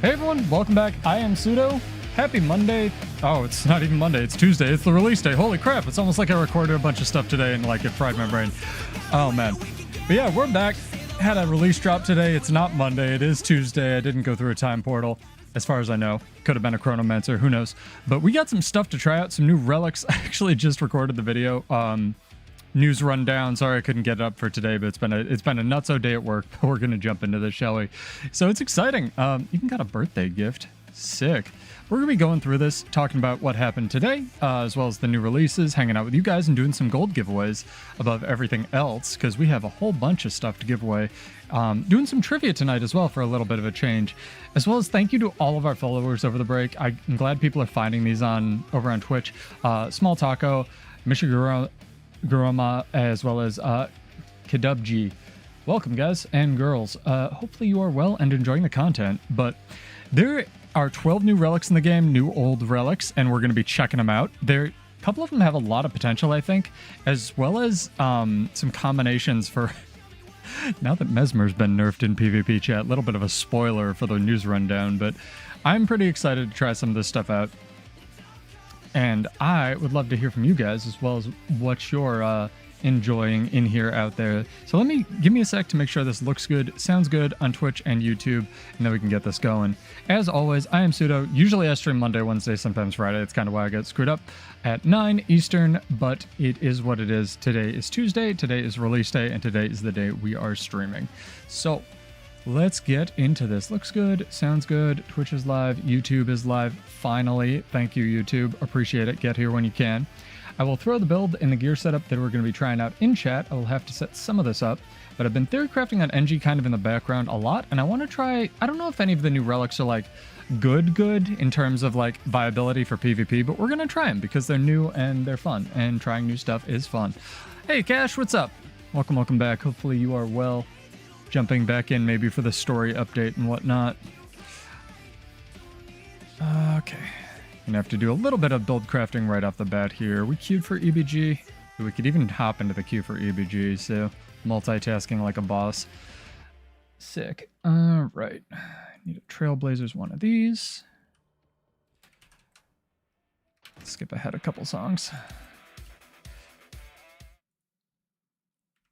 Hey everyone, welcome back. I am Pseudo. Happy Monday. Oh, it's not even Monday, it's Tuesday. It's the release day. Holy crap, it's almost like I recorded a bunch of stuff today and like it fried my brain. Oh man. But yeah, we're back. Had a release drop today. It's not Monday, it is Tuesday. I didn't go through a time portal, as far as I know. Could have been a chronomancer, who knows. But we got some stuff to try out, some new relics. I actually just recorded the video. News rundown. Sorry I couldn't get it up for today, but it's been a nutso day at work. We're gonna jump into this, shall we? So it's exciting. Even got a birthday gift. Sick. We're gonna be going through this, talking about what happened today, as well as the new releases, hanging out with you guys, and doing some gold giveaways above everything else, because we have a whole bunch of stuff to give away. Doing some trivia tonight as well for a little bit of a change, as well as thank you to all of our followers over the break. I'm glad people are finding these over on Twitch. Small Taco, Mishiguro Guruma, as well as Kidubji. Welcome guys and girls. Hopefully you are well and enjoying the content, but there are 12 new relics in the game, new old relics, and we're going to be checking them out. A couple of them have a lot of potential, I think, as well as some combinations for now that Mesmer's been nerfed in PvP chat. A little bit of a spoiler for the news rundown, but I'm pretty excited to try some of this stuff out. And I would love to hear from you guys, as well as what you're enjoying in here out there. So give me a sec to make sure this looks good, sounds good on Twitch and YouTube, and then we can get this going. As always, I am Pseudo. Usually I stream Monday, Wednesday, sometimes Friday. It's kind of why I get screwed up at 9 Eastern, but it is what it is. Today is Tuesday, today is release day, and today is the day we are streaming. So let's get into this. Looks good, sounds good. Twitch is live, YouTube is live. Finally, thank you, YouTube. Appreciate it. Get here when you can. I will throw the build and the gear setup that we're going to be trying out in chat. I will have to set some of this up, but I've been theory crafting on NG kind of in the background a lot, and I want to try. I don't know if any of the new relics are like good in terms of like viability for PvP, but we're going to try them because they're new and they're fun, and trying new stuff is fun. Hey, Cash, what's up? Welcome back. Hopefully you are well. Jumping back in maybe for the story update and whatnot. Okay. Gonna have to do a little bit of build crafting right off the bat here. We queued for EBG. We could even hop into the queue for EBG, so multitasking like a boss. Sick. Alright. Need a Trailblazers one of these. Skip ahead a couple songs.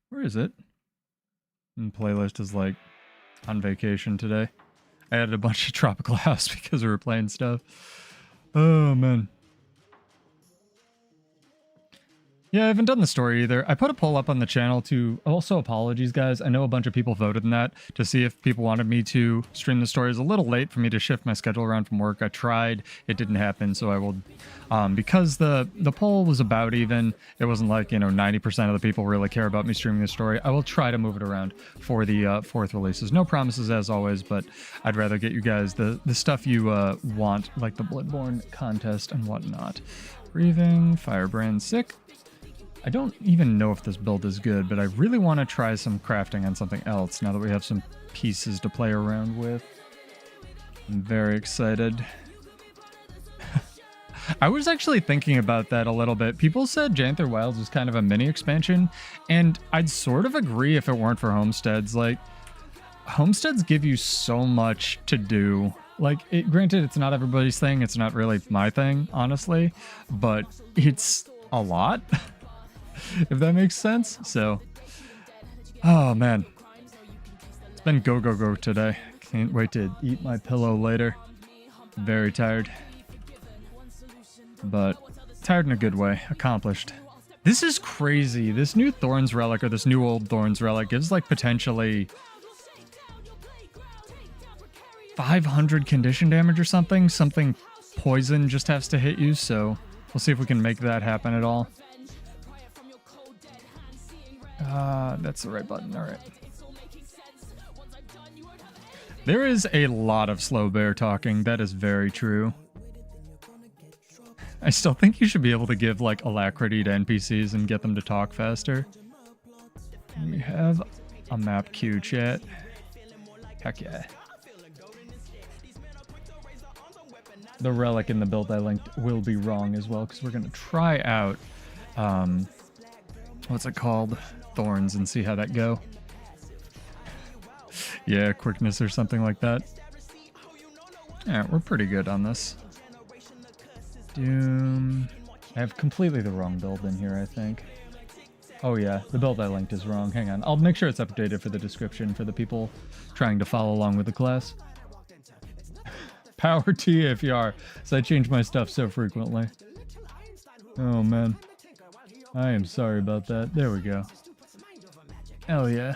Where is it? And playlist is like on vacation today. I added a bunch of Tropical House because we were playing stuff. Oh man. Yeah, I haven't done the story either. I put a poll up on the channel to also apologies guys. I know a bunch of people voted in that to see if people wanted me to stream the story. It's a little late for me to shift my schedule around from work. I tried, it didn't happen, so I will because the poll was about even. It wasn't like, 90% of the people really care about me streaming the story. I will try to move it around for the fourth releases. No promises as always, but I'd rather get you guys the stuff you want, like the Bloodborne contest and whatnot. Breathing, Firebrand, sick. I don't even know if this build is good, but I really want to try some crafting on something else now that we have some pieces to play around with. I'm very excited. I was actually thinking about that a little bit. People said Janther Wilds was kind of a mini expansion, and I'd sort of agree if it weren't for homesteads. Like, homesteads give you so much to do. Like, granted, it's not everybody's thing. It's not really my thing, honestly, but it's a lot. If that makes sense. So, oh man, it's been go today. Can't wait to eat my pillow later. Very tired, but tired in a good way. Accomplished. This is crazy. This new Thorns relic, or this new old Thorns relic, gives like potentially 500 condition damage or something. Something poison just has to hit you, so we'll see if we can make that happen at all. That's the right button. All right. There is a lot of slow bear talking. That is very true. I still think you should be able to give like alacrity to NPCs and get them to talk faster. We have a map queue, chat. Heck yeah. The relic in the build I linked will be wrong as well, because we're going to try out what's it called? Thorns, and see how that go. Yeah, quickness or something like that. Yeah, we're pretty good on this. Doom. I have completely the wrong build in here, I think. Oh yeah, the build I linked is wrong. Hang on. I'll make sure it's updated for the description for the people trying to follow along with the class. Power TFR. So I change my stuff so frequently. Oh man. I am sorry about that. There we go. Hell yeah.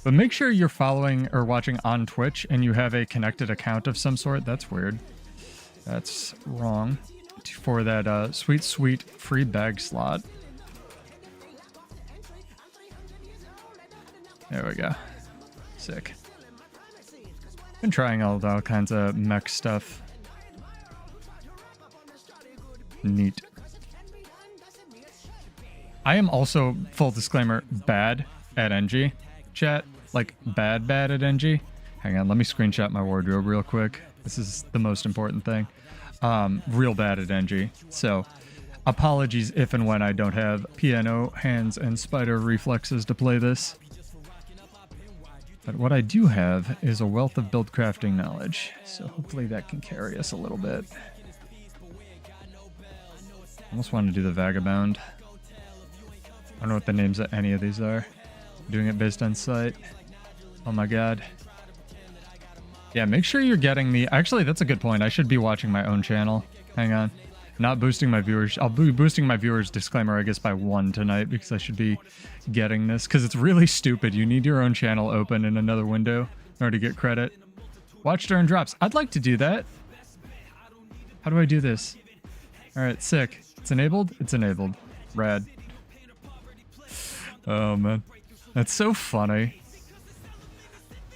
But make sure you're following or watching on Twitch and you have a connected account of some sort. That's weird. That's wrong. For that sweet free bag slot. There we go. Sick. Been trying all kinds of mech stuff. Neat. I am also, full disclaimer, bad at NG. Chat, like bad at NG. Hang on, let me screenshot my wardrobe real quick. This is the most important thing. Real bad at NG. So, apologies if and when I don't have piano hands and spider reflexes to play this. But what I do have is a wealth of build crafting knowledge. So hopefully that can carry us a little bit. Almost want to do the Vagabond. I don't know what the names of any of these are. Doing it based on sight. Oh my god. Yeah, make sure you're getting the... Actually, that's a good point. I should be watching my own channel. Hang on. Not boosting my viewers. I'll be boosting my viewers disclaimer, I guess, by 1 tonight because I should be getting this. Because it's really stupid. You need your own channel open in another window in order to get credit. Watch during drops. I'd like to do that. How do I do this? Alright, sick. It's enabled? It's enabled. Rad. Oh, man. That's so funny.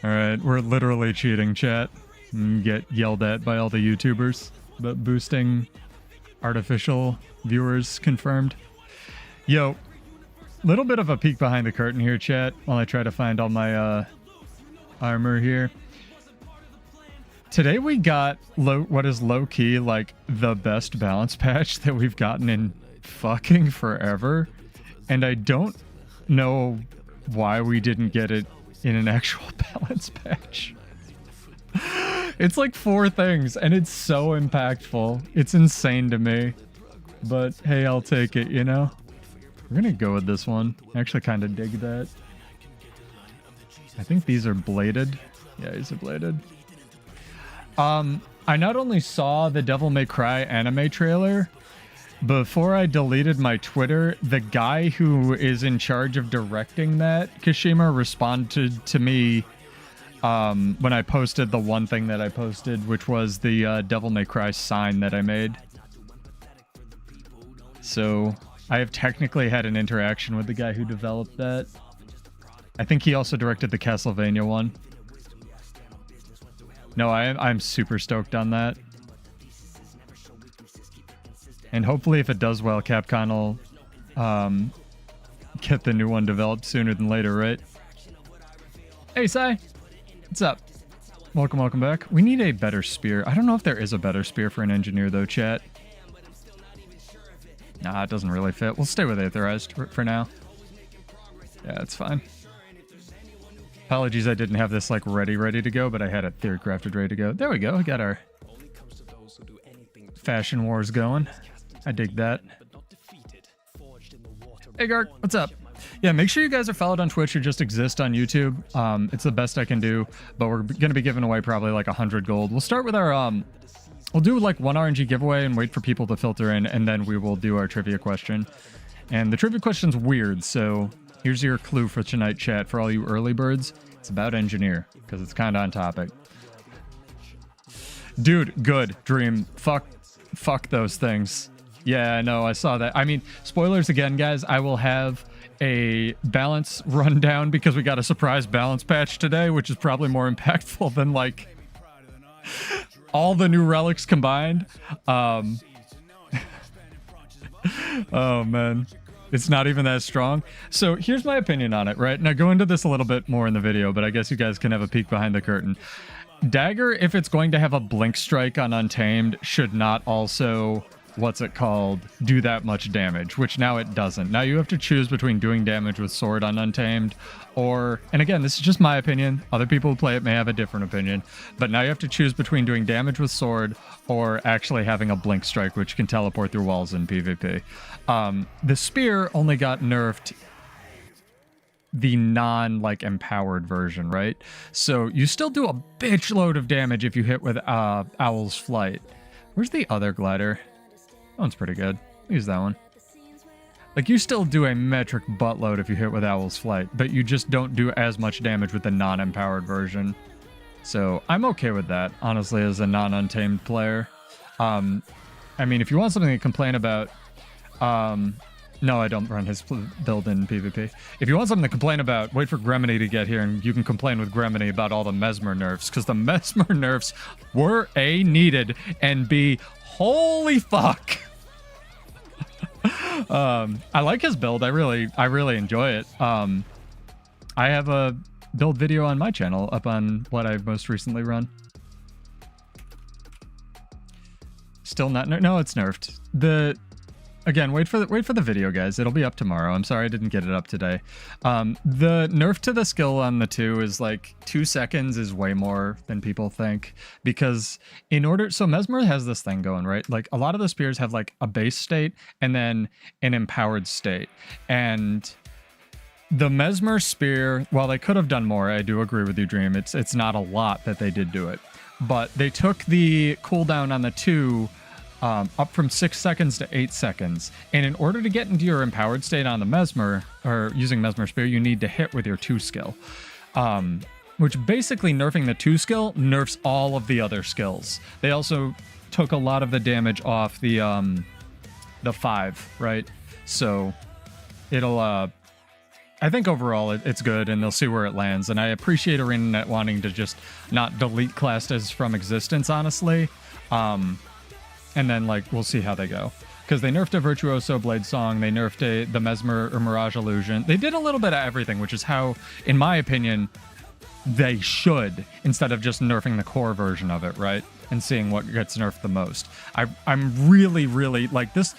Alright, we're literally cheating, chat. And get yelled at by all the YouTubers about boosting artificial viewers confirmed. Yo, little bit of a peek behind the curtain here, chat, while I try to find all my armor here. Today we got what is low-key like the best balance patch that we've gotten in fucking forever. And I don't know why we didn't get it in an actual balance patch. It's like 4 things, and it's so impactful. It's insane to me. But hey, I'll take it, you know? We're gonna go with this one. I actually kind of dig that. I think these are bladed. Yeah, these are bladed. I not only saw the Devil May Cry anime trailer, before I deleted my Twitter, the guy who is in charge of directing that, Kashima, responded to me when I posted the one thing that I posted, which was the Devil May Cry sign that I made. So I have technically had an interaction with the guy who developed that. I think he also directed the Castlevania one. No, I'm super stoked on that. And hopefully if it does well, Capcom will get the new one developed sooner than later, right? Hey, Sai. What's up? Welcome back. We need a better spear. I don't know if there is a better spear for an engineer, though, chat. Nah, it doesn't really fit. We'll stay with Aetherized for now. Yeah, it's fine. Apologies I didn't have this, like, ready to go, but I had it theory crafted ready to go. There we go. We got our fashion wars going. I dig that. Hey, Gark. What's up? Yeah, make sure you guys are followed on Twitch or just exist on YouTube. It's the best I can do, but we're going to be giving away probably like 100 gold. We'll start with our, we'll do like 1 RNG giveaway and wait for people to filter in, and then we will do our trivia question. And the trivia question's weird, so here's your clue for tonight, chat, for all you early birds. It's about engineer, because it's kind of on topic. Dude, good. Dream. Fuck those things. Yeah, I know, I saw that. I mean, spoilers again, guys. I will have a balance rundown because we got a surprise balance patch today, which is probably more impactful than like all the new relics combined. Oh man, it's not even that strong. So here's my opinion on it, right? Now go into this a little bit more in the video, but I guess you guys can have a peek behind the curtain. Dagger, if it's going to have a blink strike on Untamed, should not also what's it called, do that much damage, which now it doesn't. Now you have to choose between doing damage with sword on Untamed or, and again, this is just my opinion. Other people who play it may have a different opinion, but now you have to choose between doing damage with sword or actually having a blink strike, which can teleport through walls in PvP. The spear only got nerfed the like empowered version, right? So you still do a bitch load of damage if you hit with Owl's Flight. Where's the other glider? That one's pretty good. Use that one. Like, you still do a metric buttload if you hit with Owl's Flight, but you just don't do as much damage with the non-empowered version. So I'm okay with that, honestly, as a non-untamed player. I mean, if you want something to complain about, no, I don't run his build in PvP. If you want something to complain about, wait for Gremini to get here, and you can complain with Gremini about all the Mesmer nerfs, because the Mesmer nerfs were A, needed, and B, holy fuck. I like his build. I really enjoy it. I have a build video on my channel up on what I've most recently run. Still not no, it's nerfed. Again, wait for the video, guys. It'll be up tomorrow. I'm sorry I didn't get it up today. The nerf to the skill on the 2 is like 2 seconds is way more than people think, because so Mesmer has this thing going, right? Like, a lot of the spears have like a base state and then an empowered state. And the Mesmer spear, while they could have done more, I do agree with you, Dream. It's not a lot that they did do it, but they took the cooldown on the 2 up from 6 seconds to 8 seconds. And in order to get into your empowered state on the Mesmer, or using Mesmer Spear, you need to hit with your 2 skill. Which basically, nerfing the 2 skill nerfs all of the other skills. They also took a lot of the damage off the 5, right? So it'll, I think overall it's good, and they'll see where it lands. And I appreciate ArenaNet wanting to just not delete classes from existence, honestly. And then, like, we'll see how they go. Because they nerfed a Virtuoso Blade Song, they nerfed the Mesmer or Mirage Illusion. They did a little bit of everything, which is how, in my opinion, they should, instead of just nerfing the core version of it, right? And seeing what gets nerfed the most. I'm really, really, like, this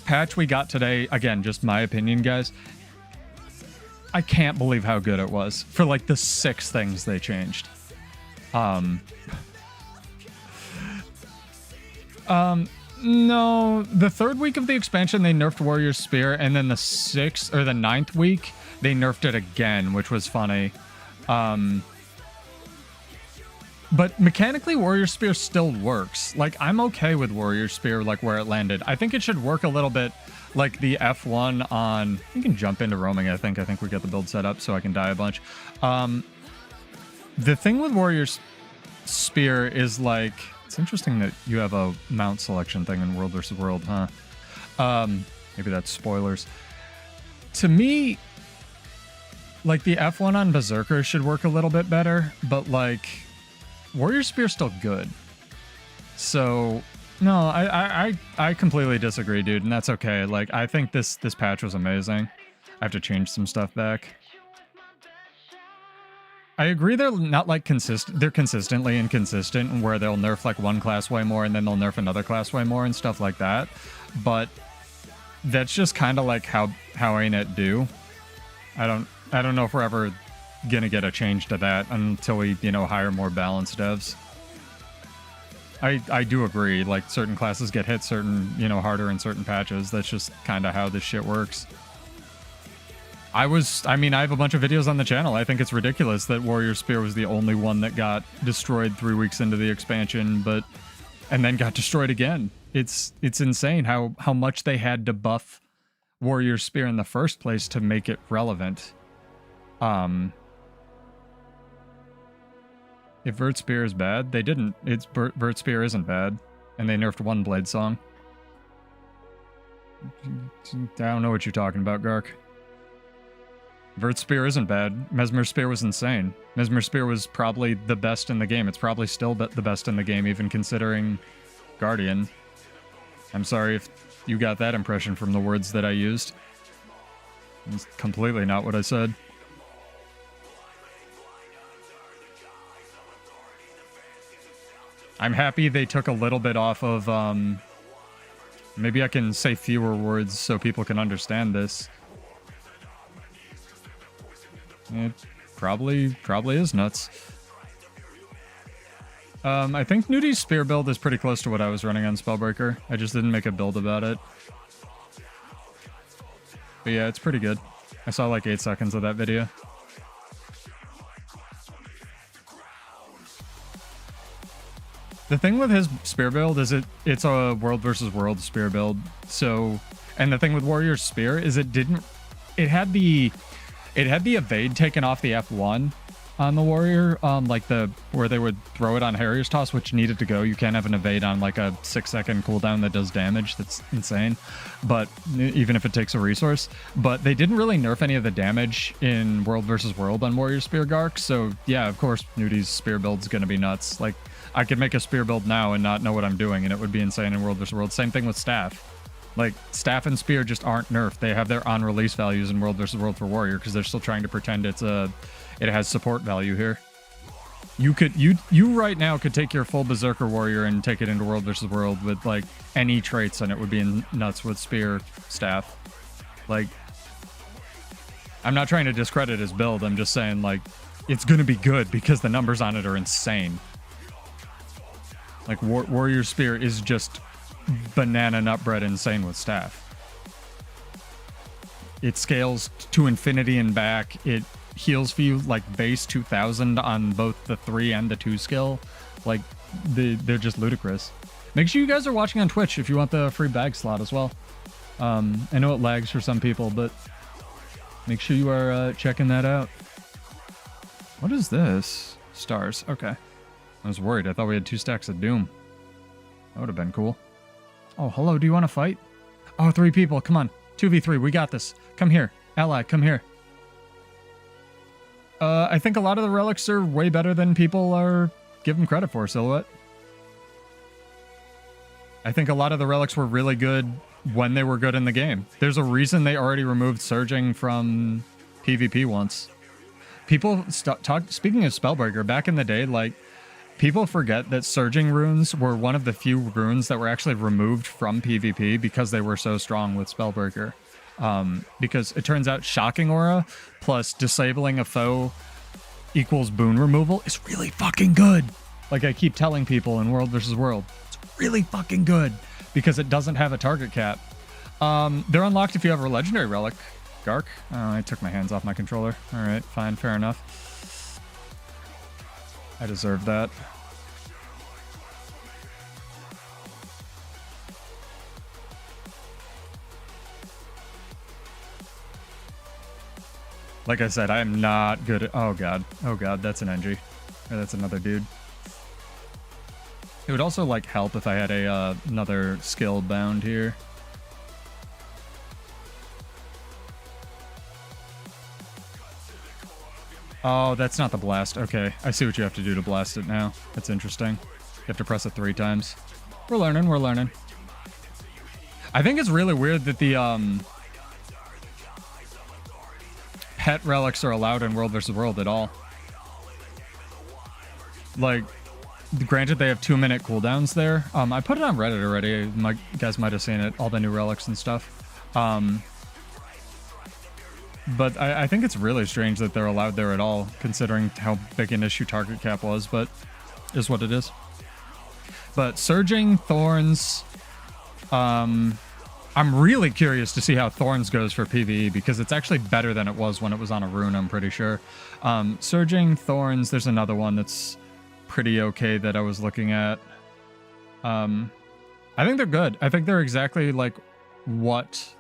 patch we got today, again, just my opinion, guys, I can't believe how good it was for, like, the 6 things they changed. No, the 3rd week of the expansion, they nerfed Warrior Spear, and then the 6th, or the 9th week, they nerfed it again, which was funny. But mechanically, Warrior Spear still works. Like, I'm okay with Warrior Spear, like, where it landed. I think it should work a little bit like the F1 on... You can jump into roaming, I think. I think we get the build set up so I can die a bunch. The thing with Warrior Spear is, like... It's interesting that you have a mount selection thing in World vs. World, huh? Maybe that's spoilers. To me, like, the F1 on Berserker should work a little bit better, but, like, Warrior Spear's still good. So, no, I completely disagree, dude, and that's okay. Like, I think this patch was amazing. I have to change some stuff back. I agree they're not, like, they're consistently inconsistent, and where they'll nerf, like, one class way more and then they'll nerf another class way more and stuff like that. But that's just kind of like how ArenaNet do. I don't know if we're ever gonna get a change to that until we, you know, hire more balanced devs. I do agree, like, certain classes get hit certain, you know, harder in certain patches. That's just kind of how this shit works. I mean, I have a bunch of videos on the channel. I think it's ridiculous that Warrior Spear was the only one that got destroyed 3 weeks into the expansion, and then got destroyed again. It's insane how much they had to buff Warrior Spear in the first place to make it relevant. If Vert Spear is bad, they didn't. Vert Spear isn't bad, and they nerfed one Blade Song. I don't know what you're talking about, Gark. Vert Spear isn't bad. Mesmer Spear was insane. Mesmer Spear was probably the best in the game. It's probably still the best in the game, even considering Guardian. I'm sorry if you got that impression from the words that I used. It's completely not what I said. I'm happy they took a little bit off of Maybe I can say fewer words so people can understand this. It probably is nuts. I think Nudi's spear build is pretty close to what I was running on Spellbreaker. I just didn't make a build about it. But yeah, it's pretty good. I saw like 8 seconds of that video. The thing with his spear build is it's a world versus world spear build. So, and the thing with Warrior's spear is it had the evade taken off the F1 on the Warrior, like where they would throw it on Harrier's Toss, which needed to go. You can't have an evade on like a 6-second cooldown that does damage. That's insane. But even if it takes a resource, but they didn't really nerf any of the damage in world versus world on Warrior Spear Gark. So yeah, of course, Nudi's spear build's gonna be nuts. Like, I could make a spear build now and not know what I'm doing, and it would be insane in world versus world. Same thing with staff. Like, staff and spear just aren't nerfed. They have their on-release values in world versus world for Warrior because they're still trying to pretend it has support value here. You right now could take your full Berserker Warrior and take it into world versus world with like any traits, and it would be nuts with spear staff. Like, I'm not trying to discredit his build. I'm just saying, like, it's gonna be good because the numbers on it are insane. Like, Warrior Spear is just banana nut bread insane with staff. It scales to infinity and back. It heals for you like base 2000 on both the 3 and the 2 skill. Like, they're just ludicrous. Make sure you guys are watching on Twitch if you want the free bag slot as well. I know it lags for some people, but make sure you are checking that out. What is this? Stars. Okay. I was worried. I thought we had 2 stacks of Doom. That would have been cool. Oh, hello. Do you want to fight? Oh, 3 people. Come on. 2v3. We got this. Come here. Ally, come here. I think a lot of the relics are way better than people are giving credit for, Silhouette. I think a lot of the relics were really good when they were good in the game. There's a reason they already removed surging from PvP once. People speaking of Spellbreaker, back in the day, like, people forget that surging runes were one of the few runes that were actually removed from PvP because they were so strong with Spellbreaker. Because it turns out Shocking Aura plus disabling a foe equals boon removal is really fucking good. Like I keep telling people in World vs. World, it's really fucking good because it doesn't have a target cap. They're unlocked if you have a legendary relic. Gark? Oh, I took my hands off my controller. All right, fine, fair enough. I deserve that. Like I said, I am not good at... Oh, God. Oh, God. That's an NG. Or that's another dude. It would also, like, help if I had a another skill bound here. Oh, that's not the blast. Okay. I see what you have to do to blast it now. That's interesting. You have to press it 3 times. We're learning. We're learning. I think it's really weird that the... pet relics are allowed in World vs. World at all. Like, granted they have 2-minute cooldowns there. I put it on Reddit already. You guys might have seen it, all the new relics and stuff. But I think it's really strange that they're allowed there at all, considering how big an issue target cap was, but is what it is. But Surging, Thorns, I'm really curious to see how Thorns goes for PvE because it's actually better than it was when it was on a rune, I'm pretty sure. Surging, Thorns, there's another one that's pretty okay that I was looking at. I think they're good. I think they're exactly like what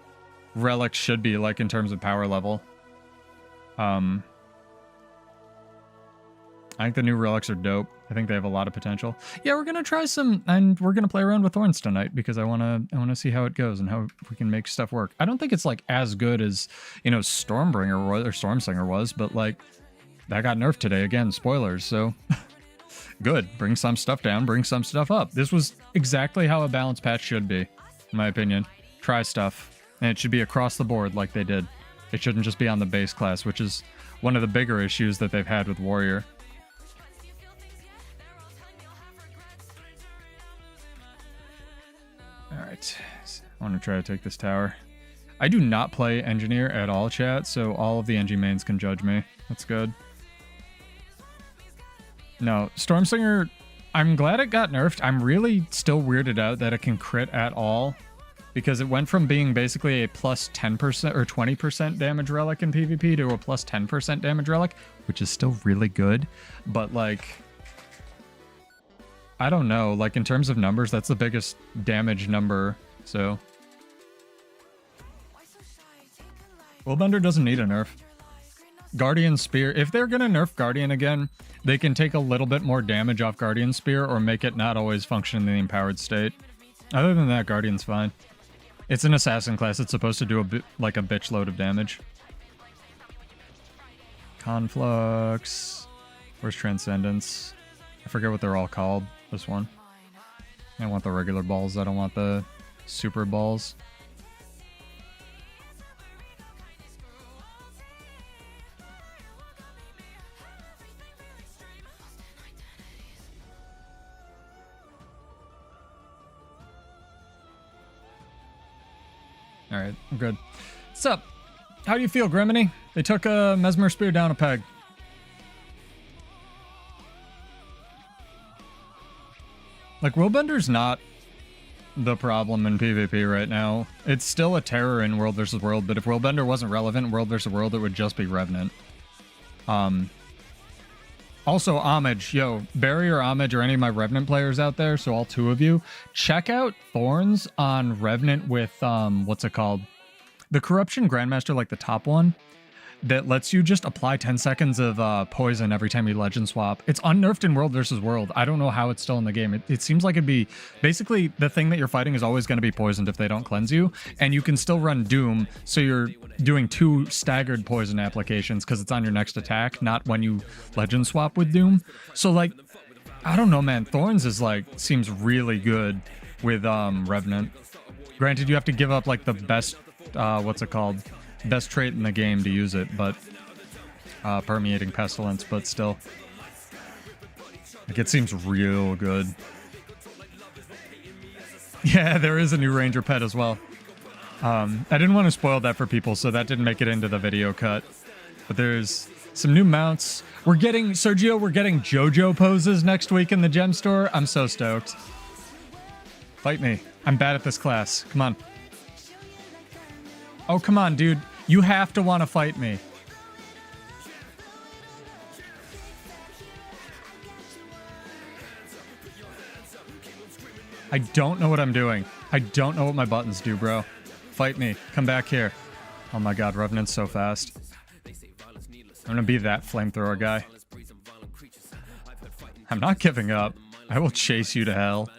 relics should be like in terms of power level. I think the new relics are dope. I think they have a lot of potential. Yeah, we're gonna try some, and we're gonna play around with Thorns tonight because I wanna see how it goes and how we can make stuff work. I don't think it's like as good as, you know, Stormbringer or Stormsinger was, but like that got nerfed today again. Spoilers. So good. Bring some stuff down. Bring some stuff up. This was exactly how a balanced patch should be, in my opinion. Try stuff, and it should be across the board like they did. It shouldn't just be on the base class, which is one of the bigger issues that they've had with Warrior. Alright. I want to try to take this tower. I do not play engineer at all, chat, so all of the NG mains can judge me. That's good. No, Stormslinger, I'm glad it got nerfed. I'm really still weirded out that it can crit at all, because it went from being basically a plus 10% or 20% damage relic in PvP to a plus 10% damage relic, which is still really good. But, like, I don't know. Like, in terms of numbers, that's the biggest damage number, so... Willbender doesn't need a nerf. Guardian Spear, if they're going to nerf Guardian again, they can take a little bit more damage off Guardian Spear or make it not always function in the empowered state. Other than that, Guardian's fine. It's an assassin class. It's supposed to do like a bitch load of damage. Conflux. Where's Transcendence? I forget what they're all called. This one. I want the regular balls. I don't want the super balls. Alright, I'm good. What's up? How do you feel, Griminy? They took a Mesmer Spear down a peg. Like, Willbender's not the problem in PvP right now. It's still a terror in World vs. World, but if Willbender wasn't relevant in World vs. World, it would just be Revenant. Also, Homage. Yo, Barry or Homage or any of my Revenant players out there, so all two of you, check out Thorns on Revenant with, what's it called? The Corruption Grandmaster, like the top one, that lets you just apply 10 seconds of poison every time you legend swap. It's unnerfed in World vs. World. I don't know how it's still in the game. It seems like it'd be... Basically, the thing that you're fighting is always going to be poisoned if they don't cleanse you, and you can still run Doom, so you're doing 2 staggered poison applications because it's on your next attack, not when you legend swap with Doom. So, like, I don't know, man. Thorns is, like, seems really good with Revenant. Granted, you have to give up, like, the best... what's it called? Best trait in the game to use it, but permeating pestilence, but still, like, it seems real good. Yeah, there is a new ranger pet as well. I didn't want to spoil that for people, so that didn't make it into the video cut, but there's some new mounts. We're getting Sergio, we're getting JoJo poses next week in the gem store. I'm so stoked. Fight me. I'm bad at this class. Come on. Oh, come on, dude. You have to want to fight me. I don't know what I'm doing. I don't know what my buttons do, bro. Fight me. Come back here. Oh my god, Revenant's so fast. I'm gonna be that flamethrower guy. I'm not giving up. I will chase you to hell.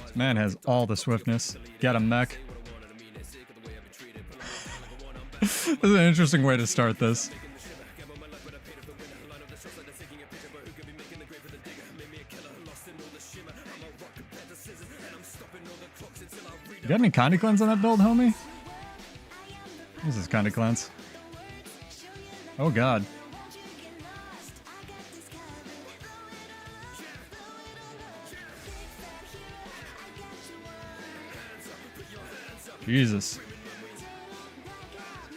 This man has all the swiftness. Got a mech. This is an interesting way to start this. You got any Condy Cleanse on that build, homie? This is Condy Cleanse. Oh god. Jesus.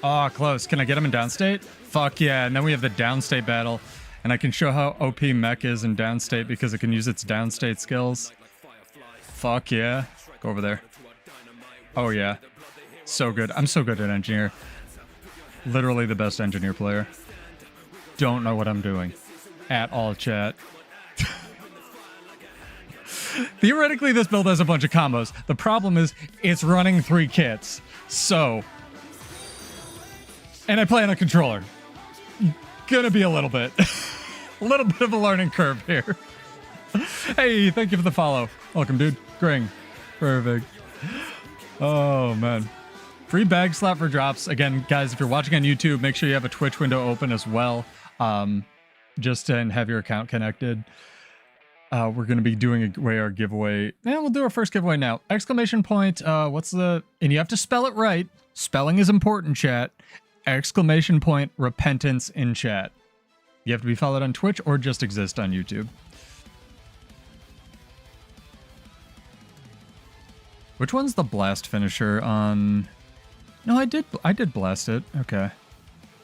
Oh, close. Can I get him in downstate? Fuck yeah. And then we have the downstate battle. And I can show how OP mech is in downstate because it can use its downstate skills. Fuck yeah. Go over there. Oh yeah. So good. I'm so good at engineer. Literally the best engineer player. Don't know what I'm doing. At all, chat. Theoretically, this build has a bunch of combos. The problem is, it's running 3 kits. So... And I play on a controller. Gonna be a little bit. A little bit of a learning curve here. Hey, thank you for the follow. Welcome, dude. Gring. Perfect. Oh, man. Free bag slot for drops. Again, guys, if you're watching on YouTube, make sure you have a Twitch window open as well. Just to have your account connected. We're going to be doing our giveaway. And we'll do our first giveaway now. Exclamation point. What's the... And you have to spell it right. Spelling is important, chat. Exclamation point repentance in chat. You have to be followed on Twitch or just exist on YouTube. Which one's the blast finisher on? No, I did blast it. Okay.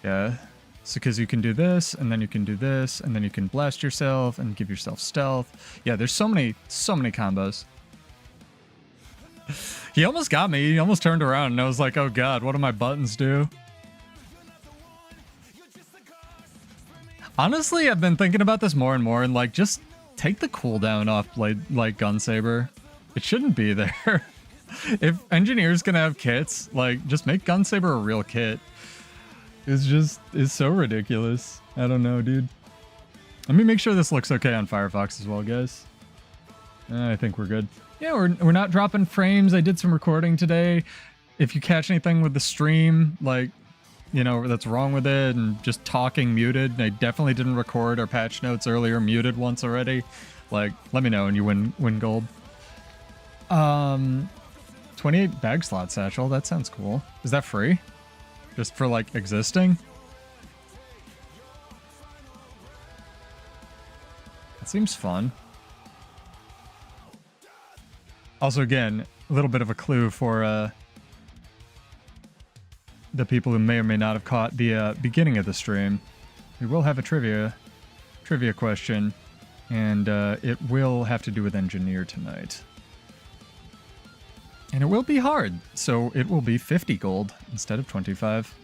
Yeah. So because you can do this, and then you can do this, and then you can blast yourself and give yourself stealth. Yeah, there's so many combos. He almost got me. He almost turned around and I was like, oh god, what do my buttons do? Honestly, I've been thinking about this more and more, and like, just take the cooldown off like Gun Saber. It shouldn't be there. If engineers can have kits, like, just make Gun Saber a real kit. It's so ridiculous. I don't know, dude. Let me make sure this looks okay on Firefox as well, guys. I think we're good. Yeah, we're not dropping frames. I did some recording today. If you catch anything with the stream, like, you know, that's wrong with it, and just talking muted. I definitely didn't record our patch notes earlier, muted once already. Like, let me know and you win gold. 28 bag slot satchel, that sounds cool. Is that free? Just for like existing? That seems fun. Also, again, a little bit of a clue for the people who may or may not have caught the beginning of the stream. We will have a trivia question, and it will have to do with engineer tonight. And it will be hard, so it will be 50 gold instead of 25.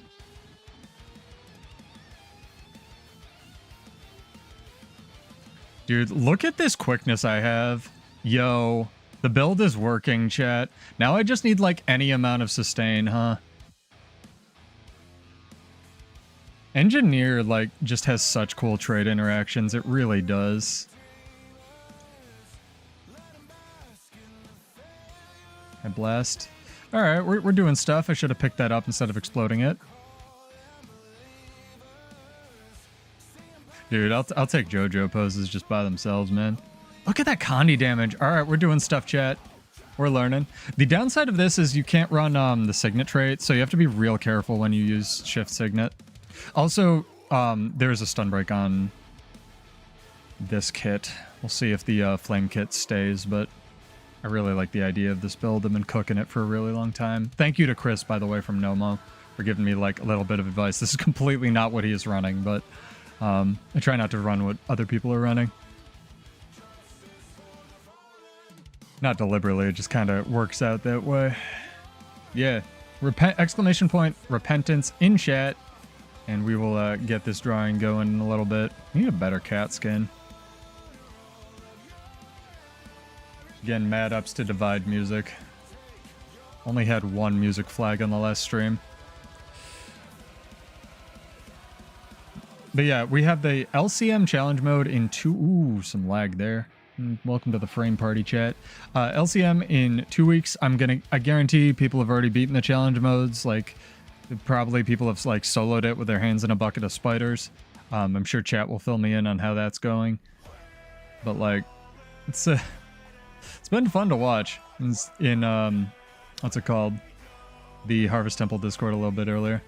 Dude, look at this quickness I have. Yo, the build is working, chat. Now I just need like any amount of sustain, huh? Engineer, like, just has such cool trade interactions. It really does. I blast. Alright, we're doing stuff. I should have picked that up instead of exploding it. Dude, I'll take JoJo poses just by themselves, man. Look at that Condi damage. Alright, we're doing stuff, chat. We're learning. The downside of this is you can't run the Signet trait, so you have to be real careful when you use Shift Signet. Also, there's a stun break on this kit. We'll see if the flame kit stays, but I really like the idea of this build. I've been cooking it for a really long time. Thank you to Chris, by the way, from Nomo, for giving me like a little bit of advice. This is completely not what he is running, but I try not to run what other people are running. Not deliberately, it just kind of works out that way. Yeah, exclamation point repentance in chat. And we will get this drawing going in a little bit. We need a better cat skin. Again, mad ups to Divide music. Only had one music flag on the last stream. But yeah, we have the LCM challenge mode in ooh, some lag there. Welcome to the frame party, chat. LCM in 2 weeks. I guarantee people have already beaten the challenge modes, like... Probably people have like soloed it with their hands in a bucket of spiders. I'm sure chat will fill me in on how that's going. But like, it's been fun to watch. It's in what's it called? The Harvest Temple Discord a little bit earlier.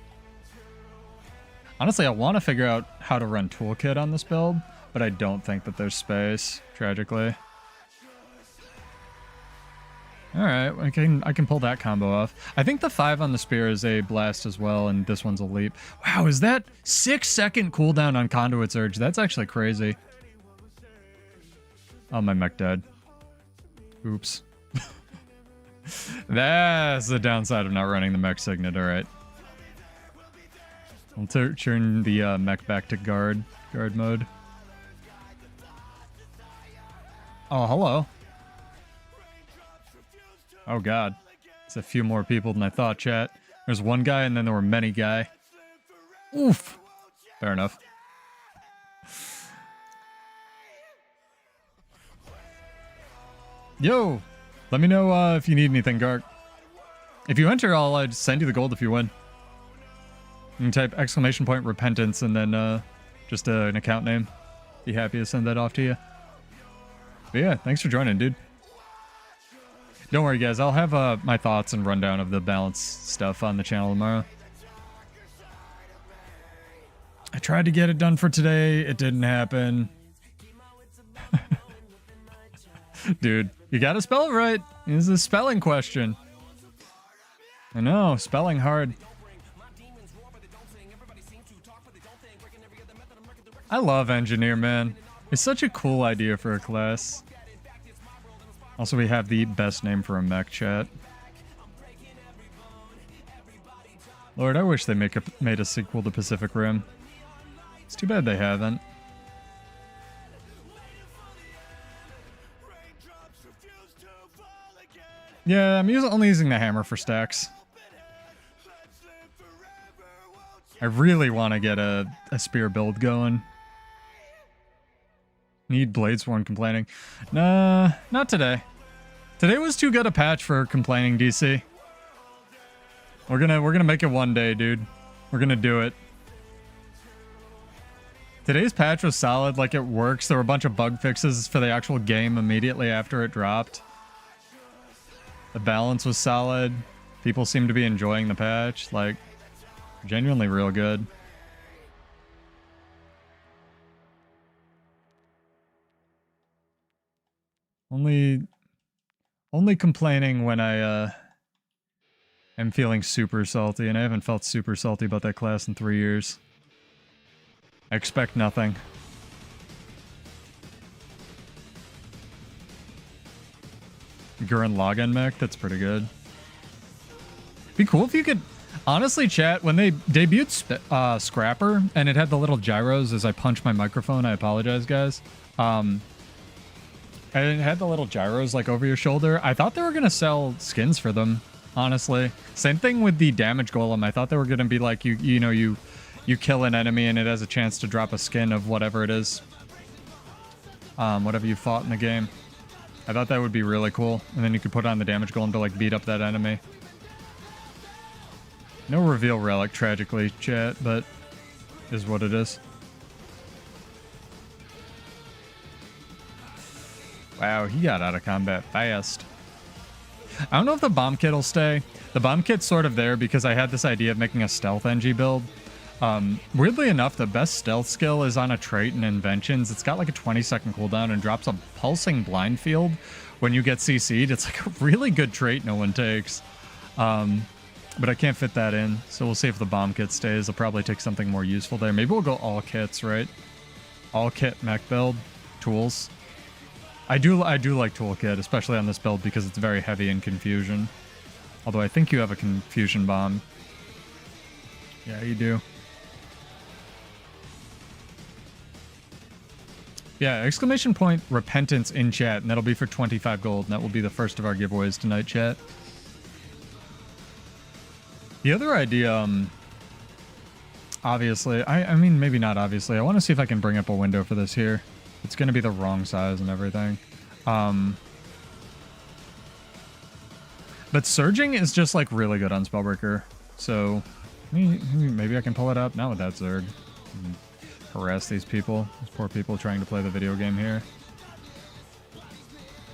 Honestly, I want to figure out how to run Toolkit on this build, but I don't think that there's space, tragically. Alright, I can pull that combo off. I think the 5 on the spear is a blast as well, and this one's a leap. Wow, is that 6-second cooldown on Conduit Surge? That's actually crazy. Oh, my mech died. Oops. That's the downside of not running the mech Signet, alright. I'll turn the mech back to guard mode. Oh, hello. Oh god. It's a few more people than I thought, chat. There's one guy and then there were many guy. Oof. Fair enough. Yo! Let me know if you need anything, Gark. If you enter, I'll just send you the gold if you win. You can type exclamation point repentance and then just an account name. Be happy to send that off to you. But yeah, thanks for joining, dude. Don't worry, guys. I'll have my thoughts and rundown of the balance stuff on the channel tomorrow. I tried to get it done for today. It didn't happen. Dude, you gotta spell it right. This is a spelling question. I know, spelling hard. I love engineer, man. It's such a cool idea for a class. Also, we have the best name for a mech, chat. Lord, I wish they made a sequel to Pacific Rim. It's too bad they haven't. Yeah, I'm only using the hammer for stacks. I really want to get a spear build going. Need Bladesworn complaining. Nah, not today. Today was too good a patch for complaining, DC. We're gonna make it one day, dude. We're gonna do it. Today's patch was solid, like it works. There were a bunch of bug fixes for the actual game immediately after it dropped. The balance was solid. People seem to be enjoying the patch, like genuinely real good. Only complaining when I am feeling super salty, and I haven't felt super salty about that class in 3 years. I expect nothing. Gurren Lagann mech, that's pretty good. Be cool if you could... Honestly, chat, when they debuted Scrapper, and it had the little gyros as I punch my microphone, I apologize, guys. And it had the little gyros, like, over your shoulder. I thought they were going to sell skins for them, honestly. Same thing with the damage golem. I thought they were going to be like, you kill an enemy, and it has a chance to drop a skin of whatever it is. Whatever you fought in the game. I thought that would be really cool. And then you could put on the damage golem to, like, beat up that enemy. No reveal relic, tragically, chat, but is what it is. Wow, he got out of combat fast. I don't know if the bomb kit will stay. The bomb kit's sort of there because I had this idea of making a stealth NG build. Weirdly enough, the best stealth skill is on a trait in Inventions. It's got like a 20-second cooldown and drops a pulsing blind field when you get CC'd. It's like a really good trait no one takes. But I can't fit that in, so we'll see if the bomb kit stays. I'll probably take something more useful there. Maybe we'll go all kits, right? All kit mech build. Tools. I do like toolkit, especially on this build because it's very heavy in confusion. Although I think you have a confusion bomb. Yeah, you do. Yeah, exclamation point repentance in chat, and that'll be for 25 gold, and that will be the first of our giveaways tonight, chat. The other idea, obviously, I mean, maybe not obviously. I want to see if I can bring up a window for this here. It's going to be the wrong size and everything. But surging is just, like, really good on Spellbreaker. So, maybe I can pull it up. Not with that Zerg. Harass these people. These poor people trying to play the video game here.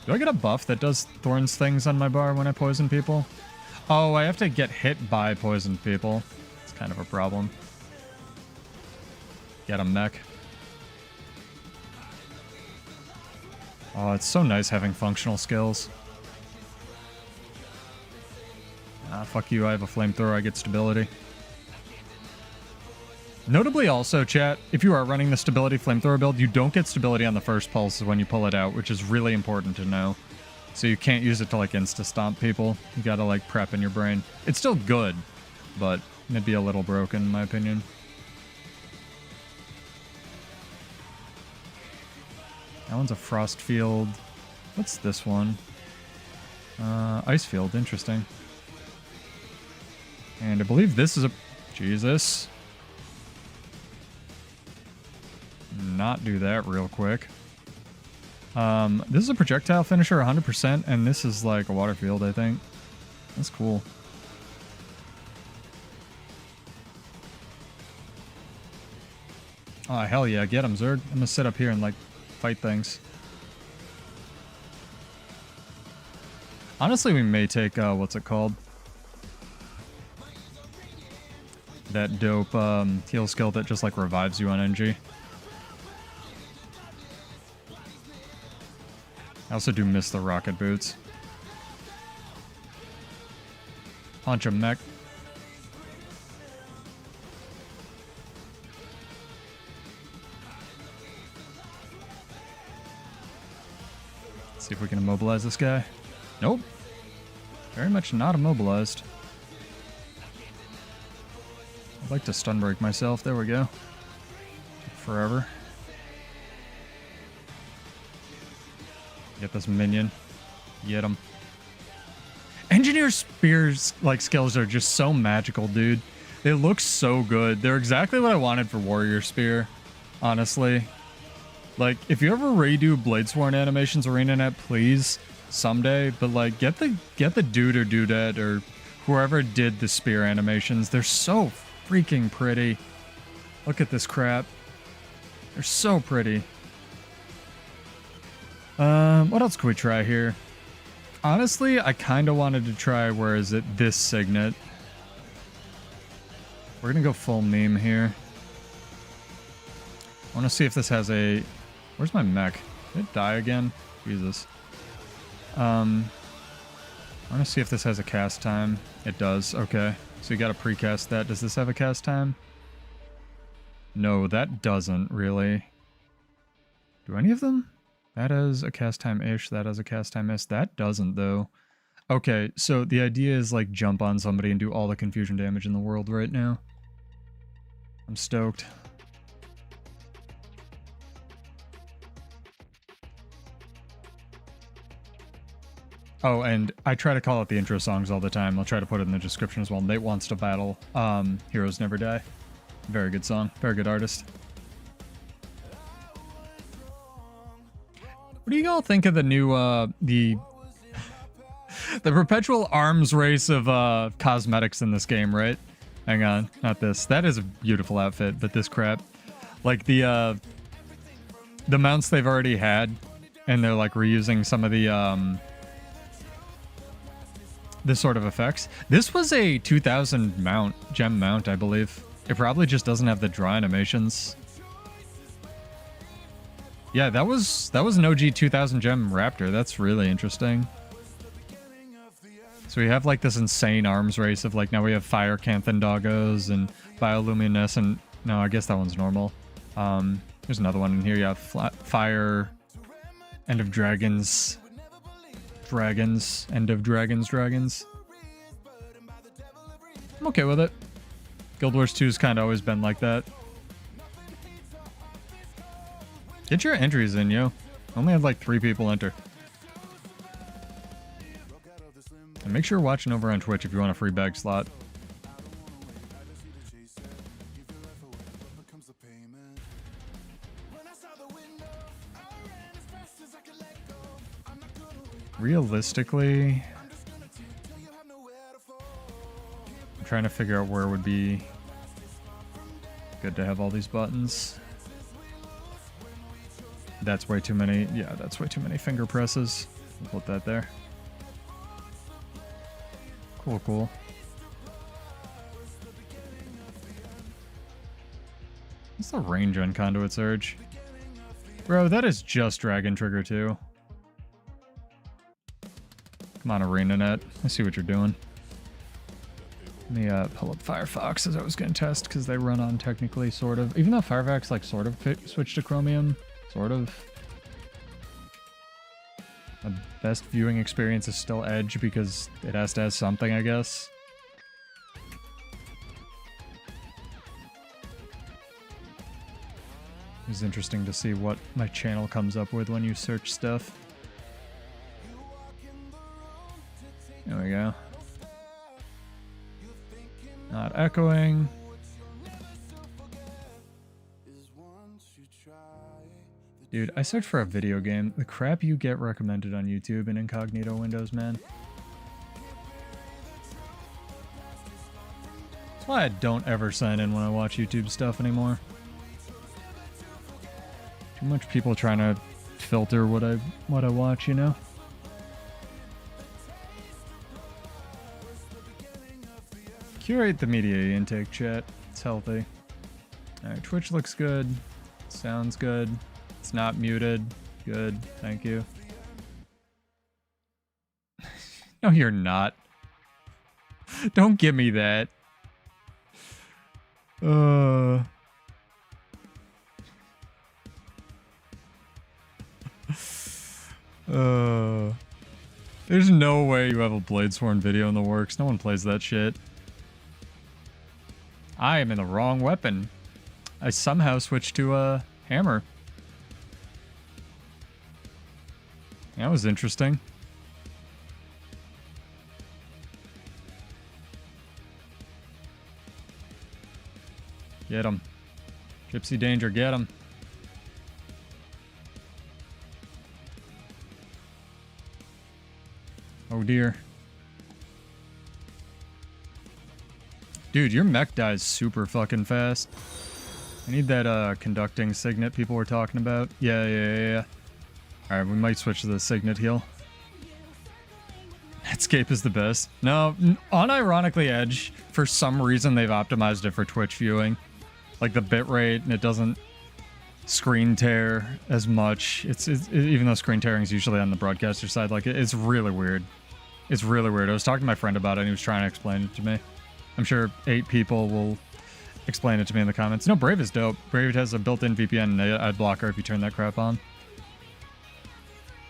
Do I get a buff that does Thorns things on my bar when I poison people? Oh, I have to get hit by poisoned people. It's kind of a problem. Get a mech. Oh, it's so nice having functional skills. Ah, fuck you, I have a flamethrower, I get stability. Notably also, chat, if you are running the stability flamethrower build, you don't get stability on the first pulse when you pull it out, which is really important to know. So you can't use it to, like, insta-stomp people. You gotta, like, prep in your brain. It's still good, but it'd be a little broken, in my opinion. That one's a frost field. What's this one? Ice field, interesting. And I believe this is a... Jesus. Not do that real quick. This is a projectile finisher 100%, and this is like a water field, I think. That's cool. Oh, hell yeah, get him, Zerg. I'm gonna sit up here and, like, fight things. Honestly, we may take, what's it called? That dope, heal skill that just, like, revives you on NG. I also do miss the rocket boots. Punch a mech. Let's see if we can immobilize this guy. Nope. Very much not immobilized. I'd like to stun break myself. There we go. Forever. Get this minion. Get him. Engineer Spear's like skills are just so magical, dude. They look so good. They're exactly what I wanted for Warrior Spear, honestly. Like, if you ever redo Bladesworn animations ArenaNet, please, someday. But like, get the dude or dudette or whoever did the spear animations. They're so freaking pretty. Look at this crap. They're so pretty. What else could we try here? Honestly, I kind of wanted to try, where is it? This Signet. We're gonna go full meme here. I want to see if this has a... Where's my mech? Did it die again? Jesus. I want to see if this has a cast time. It does. Okay. So you got to precast that. Does this have a cast time? No, that doesn't really. Do any of them? That has a cast time-ish. That has a cast time-ish. That doesn't, though. Okay, so the idea is, like, jump on somebody and do all the confusion damage in the world right now. I'm stoked. Oh, and I try to call out the intro songs all the time. I'll try to put it in the description as well. Nate Wants to Battle. Heroes Never Die. Very good song. Very good artist. What do you all think of the new, the perpetual arms race of, cosmetics in this game, right? Hang on, not this. That is a beautiful outfit, but this crap. Like, the mounts they've already had, and they're, like, reusing some of the, this sort of effects. This was a 2000 mount, gem mount, I believe. It probably just doesn't have the draw animations. Yeah, that was an OG 2000 gem raptor. That's really interesting. So we have like this insane arms race of like, now we have fire Canthan doggos and bioluminescent. No, I guess that one's normal. There's another one in here. Yeah, fire, end of dragons. End of dragons. I'm okay with it. Guild Wars 2's kind of always been like that. Get your entries in, yo. Only had like 3 people enter. And make sure you're watching over on Twitch if you want a free bag slot. Realistically, I'm trying to figure out where it would be good to have all these buttons. That's way too many. Yeah, that's way too many finger presses. We'll put that there. Cool. What's the range on Conduit Surge? Bro, that is just Dragon Trigger too. Come on, ArenaNet. I see what you're doing. Let me pull up Firefox as I was going to test, because they run on technically, sort of. Even though Firefox, like, sort of switched to Chromium. Sort of. The best viewing experience is still Edge, because it has to have something, I guess. It's interesting to see what my channel comes up with when you search stuff. There we go. Not echoing. Dude, I searched for a video game. The crap you get recommended on YouTube in incognito windows, man. That's why I don't ever sign in when I watch YouTube stuff anymore. Too much people trying to filter what I watch, you know? Curate the media intake, chat. It's healthy. Alright, Twitch looks good. Sounds good. It's not muted. Good. Thank you. No, you're not. Don't give me that. There's no way you have a Bladesworn video in the works. No one plays that shit. I am in the wrong weapon. I somehow switched to a hammer. That was interesting. Get him. Gypsy Danger, get him. Oh dear. Dude, your mech dies super fucking fast. I need that conducting signet people were talking about. Yeah. Alright, we might switch to the signet heal. Netscape is the best. No, unironically Edge, for some reason they've optimized it for Twitch viewing. Like the bitrate, and it doesn't screen tear as much. Even though screen tearing is usually on the broadcaster side, like it's really weird. It's really weird. I was talking to my friend about it and he was trying to explain it to me. I'm sure 8 people will explain it to me in the comments. No, Brave is dope. Brave has a built-in VPN ad blocker if you turn that crap on.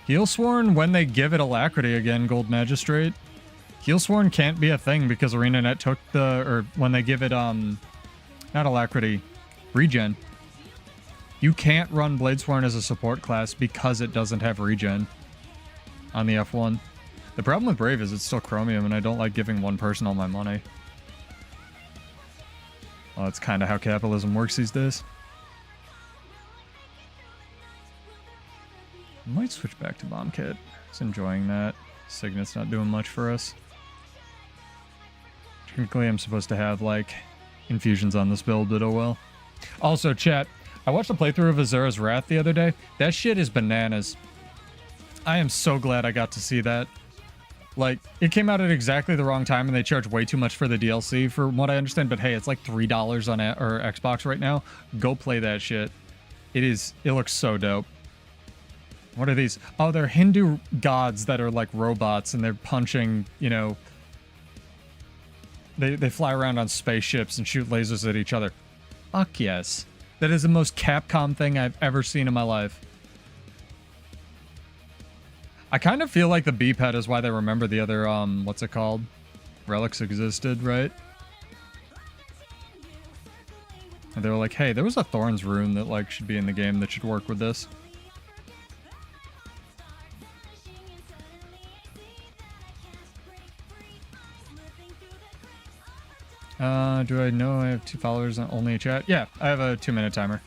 Heelsworn when they give it Alacrity again, Gold Magistrate. Heelsworn can't be a thing because ArenaNet took or when they give it, not Alacrity, Regen. You can't run Bladesworn as a support class because it doesn't have Regen on the F1. The problem with Brave is it's still Chromium and I don't like giving one person all my money. Well, that's kind of how capitalism works these days. I might switch back to Bomb Kit. Just enjoying that. Signet's not doing much for us. Technically, I'm supposed to have, like, infusions on this build, but oh well. Also, chat, I watched a playthrough of Azura's Wrath the other day. That shit is bananas. I am so glad I got to see that. Like, it came out at exactly the wrong time, and they charge way too much for the DLC, from what I understand. But hey, it's like $3 on Xbox right now. Go play that shit. It looks so dope. What are these? Oh, they're Hindu gods that are like robots, and they're punching, you know... They fly around on spaceships and shoot lasers at each other. Fuck yes. That is the most Capcom thing I've ever seen in my life. I kind of feel like the B-pad is why they remember the other, what's it called? Relics existed, right? And they were like, hey, there was a Thorns rune that, like, should be in the game that should work with this. Do I know I have 2 followers on only a chat? Yeah, I have a 2-minute timer.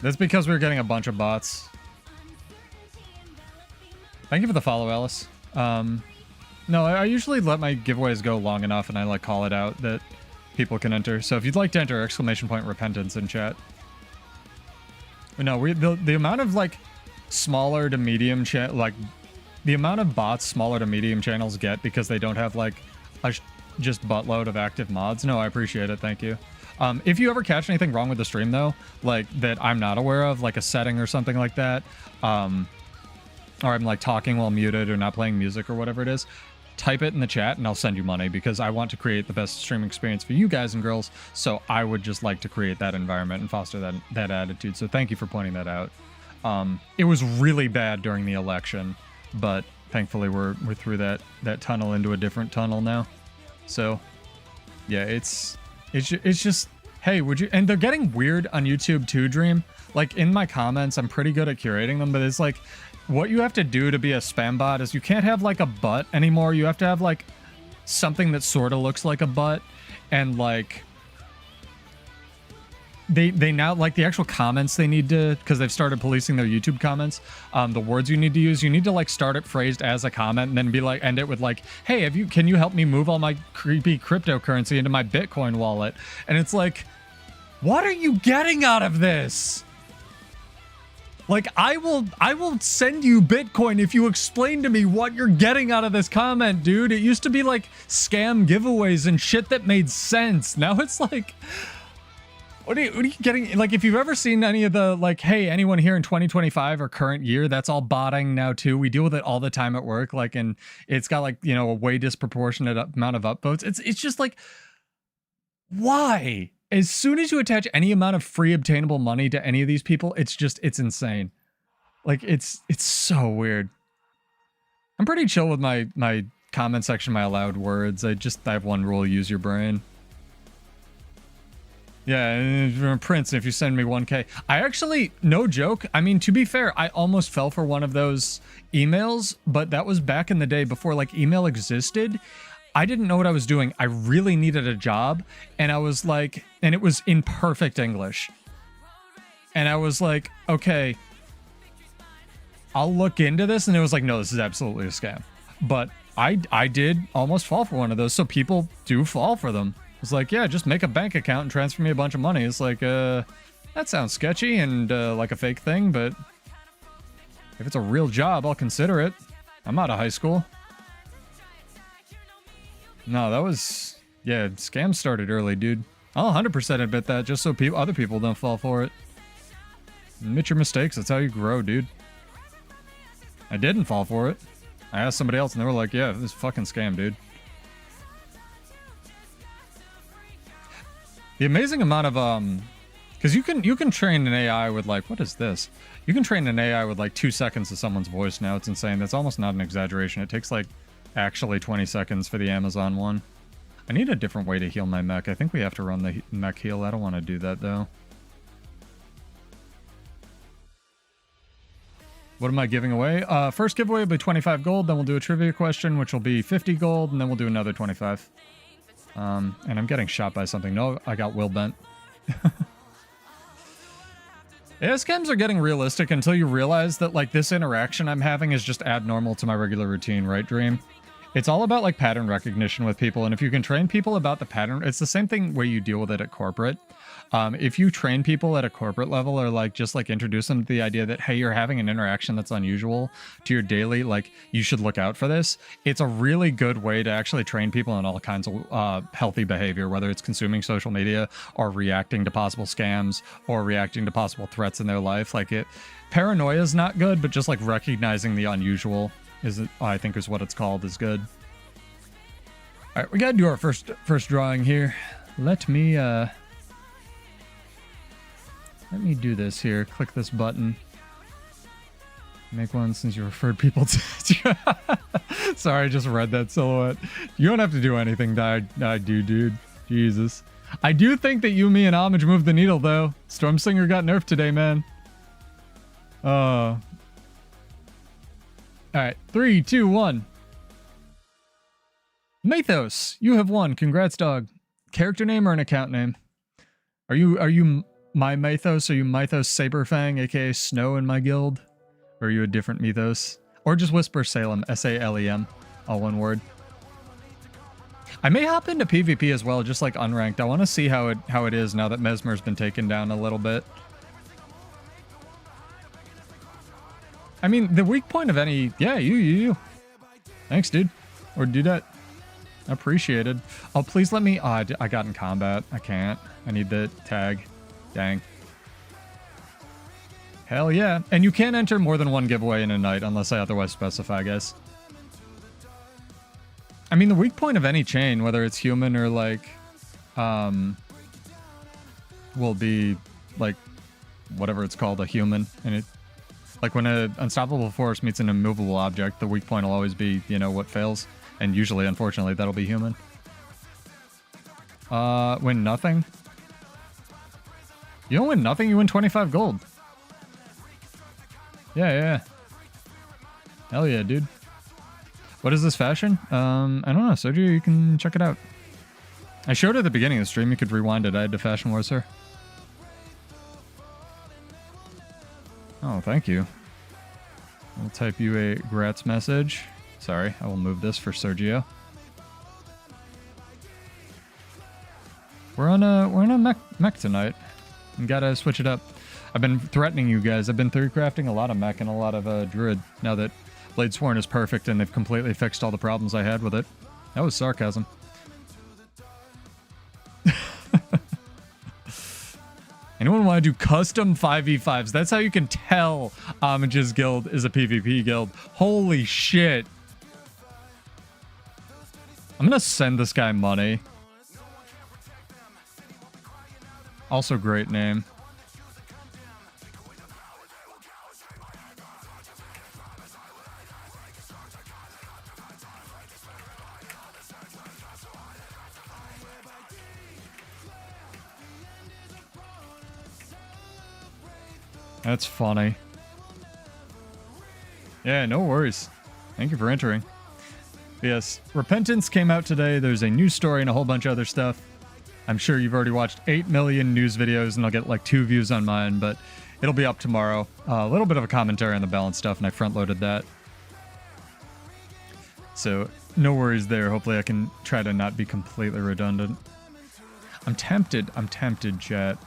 That's because we were getting a bunch of bots. Thank you for the follow, Alice. No, I usually let my giveaways go long enough and I like call it out that people can enter. So if you'd like to enter, !repentance in chat. But no, the amount of like smaller to medium the amount of bots smaller to medium channels get because they don't have like a just buttload of active mods. No, I appreciate it. Thank you. If you ever catch anything wrong with the stream though, like that I'm not aware of, like a setting or something like that, or I'm like talking while muted or not playing music or whatever it is, type it in the chat and I'll send you money because I want to create the best streaming experience for you guys and girls. So I would just like to create that environment and foster that attitude. So thank you for pointing that out. It was really bad during the election, but thankfully we're through that tunnel into a different tunnel now. So yeah, it's just, hey, would you, and they're getting weird on YouTube too, Dream. Like in my comments, I'm pretty good at curating them, but it's like, what you have to do to be a spam bot is you can't have like a butt anymore. You have to have like something that sort of looks like a butt, and like they now like the actual comments they need to, because they've started policing their YouTube comments. The words you need to use, you need to like start it phrased as a comment and then be like, end it with like, hey, can you help me move all my creepy cryptocurrency into my Bitcoin wallet? And it's like, what are you getting out of this? Like, I will send you Bitcoin if you explain to me what you're getting out of this comment, dude. It used to be like scam giveaways and shit that made sense. Now it's like, What are you getting? Like, if you've ever seen any of the, like, hey, anyone here in 2025 or current year, that's all botting now too. We deal with it all the time at work. Like, and it's got like, you know, a way disproportionate amount of upvotes. It's just like, why? As soon as you attach any amount of free obtainable money to any of these people, it's insane. Like, it's so weird. I'm pretty chill with my comment section, my allowed words. I have one rule: use your brain. Yeah, Prince, if you send me 1K. I actually, no joke, I mean, to be fair, I almost fell for one of those emails, but that was back in the day before, like, email existed. I didn't know what I was doing. I really needed a job, and I was like, and it was in perfect English. And I was like, okay, I'll look into this, and it was like, no, this is absolutely a scam. But I did almost fall for one of those, so people do fall for them. It's like, yeah, just make a bank account and transfer me a bunch of money. It's like, that sounds sketchy and like a fake thing, but if it's a real job, I'll consider it. I'm out of high school. No, that was, yeah, scams started early, dude. I'll 100% admit that, just so other people don't fall for it. Admit your mistakes, that's how you grow, dude. I didn't fall for it. I asked somebody else and they were like, yeah, this is a fucking scam, dude. The amazing amount of, because you can train an AI with, like, what is this? You can train an AI with like 2 seconds of someone's voice now. It's insane. That's almost not an exaggeration. It takes like actually 20 seconds for the Amazon one. I need a different way to heal my mech. I think we have to run the mech heal. I don't want to do that though. What am I giving away? First giveaway will be 25 gold. Then we'll do a trivia question, which will be 50 gold. And then we'll do another 25. And I'm getting shot by something. No, I got will bent. Yeah, scams are getting realistic until you realize that, like, this interaction I'm having is just abnormal to my regular routine, right, Dream? It's all about, like, pattern recognition with people, and if you can train people about the pattern, it's the same thing where you deal with it at corporate. If you train people at a corporate level or, like, just, like, introduce them to the idea that, hey, you're having an interaction that's unusual to your daily, like, you should look out for this, it's a really good way to actually train people in all kinds of healthy behavior, whether it's consuming social media or reacting to possible scams or reacting to possible threats in their life. Like, paranoia is not good, but just, like, recognizing the unusual I think is what it's called, is good. All right, we gotta do our first drawing here. Let me do this here. Click this button. Make one since you referred people to... Sorry, I just read that silhouette. You don't have to do anything I do, dude. Jesus. I do think that you, me, and Homage moved the needle, though. Stormsinger got nerfed today, man. Alright, 3, 2, 1. Mathos, you have won. Congrats, dog. Character name or an account name? Are you my Mythos? Are you Mythos Saberfang, aka Snow in my guild? Or are you a different Mythos? Or just Whisper Salem, S-A-L-E-M, all one word. I may hop into PvP as well, just like unranked. I want to see how it is now that Mesmer's been taken down a little bit. I mean, the weak point of any... Yeah, you. Thanks, dude. Or do that. Appreciated. Oh, please let me... Oh, I got in combat. I can't. I need the tag. Dang. Hell yeah. And you can't enter more than one giveaway in a night unless I otherwise specify, guys. I mean, the weak point of any chain, whether it's human or, like... will be, like, whatever it's called, a human. And it... Like, when an unstoppable force meets an immovable object, the weak point will always be, you know, what fails. And usually, unfortunately, that'll be human. Win nothing? You don't win nothing, you win 25 gold. Yeah. Hell yeah, dude. What is this fashion? I don't know, Sergio, you can check it out. I showed it at the beginning of the stream, you could rewind it. I had to Fashion Wars her. Oh, thank you. I'll type you a grats message. Sorry, I will move this for Sergio. We're on a mech tonight. We gotta switch it up. I've been threatening you guys. I've been 3 crafting a lot of mech and a lot of druid now that Blade Sworn is perfect and they've completely fixed all the problems I had with it. That was sarcasm. Anyone want to do custom 5v5s? That's how you can tell Homage's guild is a PvP guild. Holy shit. I'm gonna send this guy money. Also great name. That's funny. Yeah, no worries. Thank you for entering. Yes, Repentance came out today. There's a news story and a whole bunch of other stuff. I'm sure you've already watched 8 million news videos, and I'll get like 2 views on mine, but it'll be up tomorrow. A little bit of a commentary on the balance stuff, and I front-loaded that. So, no worries there. Hopefully I can try to not be completely redundant. I'm tempted, chat.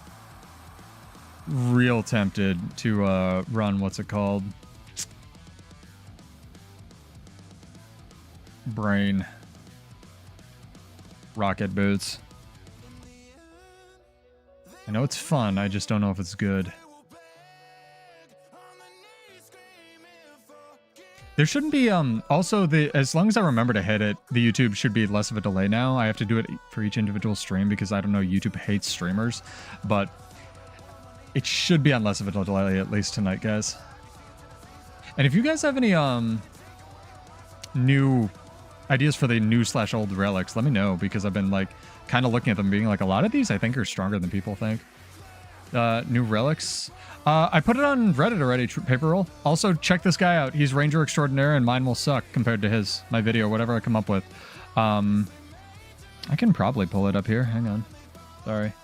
Real tempted to run, what's it called? Brain. Rocket boots. I know it's fun, I just don't know if it's good. There shouldn't be, also, as long as I remember to hit it, the YouTube should be less of a delay now. I have to do it for each individual stream because I don't know, YouTube hates streamers, but it should be on less of a delay at least tonight, guys. And if you guys have any, new ideas for the new/old relics, let me know, because I've been, like, kind of looking at them being like, a lot of these I think are stronger than people think. New relics. I put it on Reddit already, Paper Roll. Also, check this guy out. He's Ranger Extraordinaire, and mine will suck compared to my video, whatever I come up with. I can probably pull it up here. Hang on. Sorry.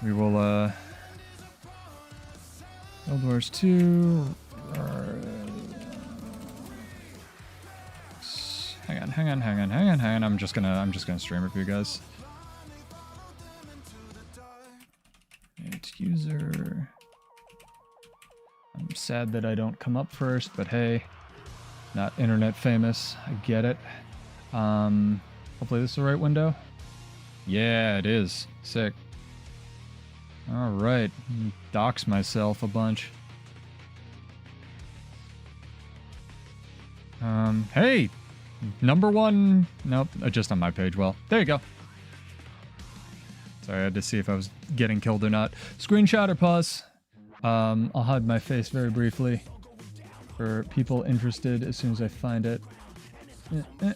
We will, World Wars 2. Hang on. I'm just gonna stream it for you guys. It's user. I'm sad that I don't come up first, but hey, not internet famous. I get it. Hopefully this is the right window. Yeah, it is. Sick. All right, dox myself a bunch. Hey, #1. Nope, just on my page. Well, there you go. Sorry, I had to see if I was getting killed or not. Screenshot or pause. I'll hide my face very briefly for people interested as soon as I find it. That's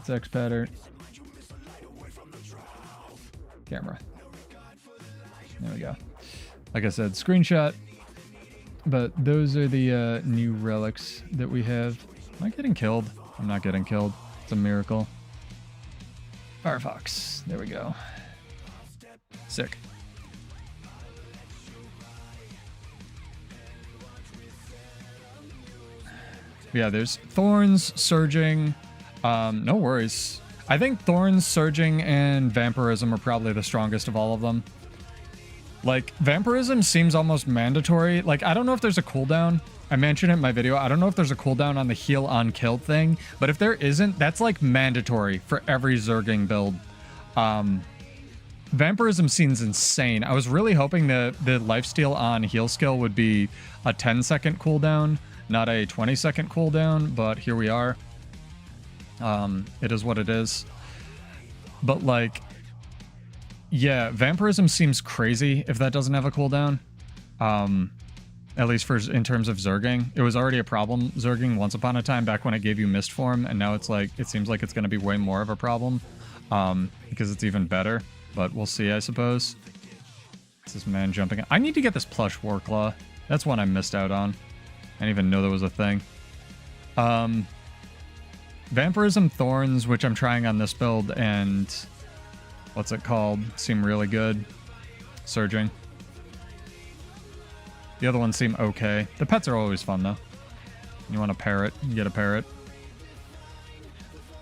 XPadder. Camera. There we go. Like I said, screenshot. But those are the new relics that we have. Am I getting killed? I'm not getting killed. It's a miracle. Firefox. There we go. Sick. Yeah, there's Thorns, Surging. No worries. I think Thorns, Surging, and Vampirism are probably the strongest of all of them. Like, Vampirism seems almost mandatory. Like, I don't know if there's a cooldown. I mentioned it in my video. I don't know if there's a cooldown on the heal on kill thing, but if there isn't, that's like mandatory for every Zerging build. Vampirism seems insane. I was really hoping the lifesteal on heal skill would be a 10-second cooldown, not a 20-second cooldown, but here we are. It is what it is. But like, yeah, Vampirism seems crazy if that doesn't have a cooldown. At least in terms of Zerging. It was already a problem, Zerging, once upon a time, back when it gave you Mist Form, and now it's like, it seems like it's going to be way more of a problem, because it's even better, but we'll see, I suppose. It's this man jumping. I need to get this plush Warclaw. That's one I missed out on. I didn't even know there was a thing. Vampirism Thorns, which I'm trying on this build, and what's it called, seem really good. Surging. The other ones seem okay. The pets are always fun, though. You want a parrot, you get a parrot.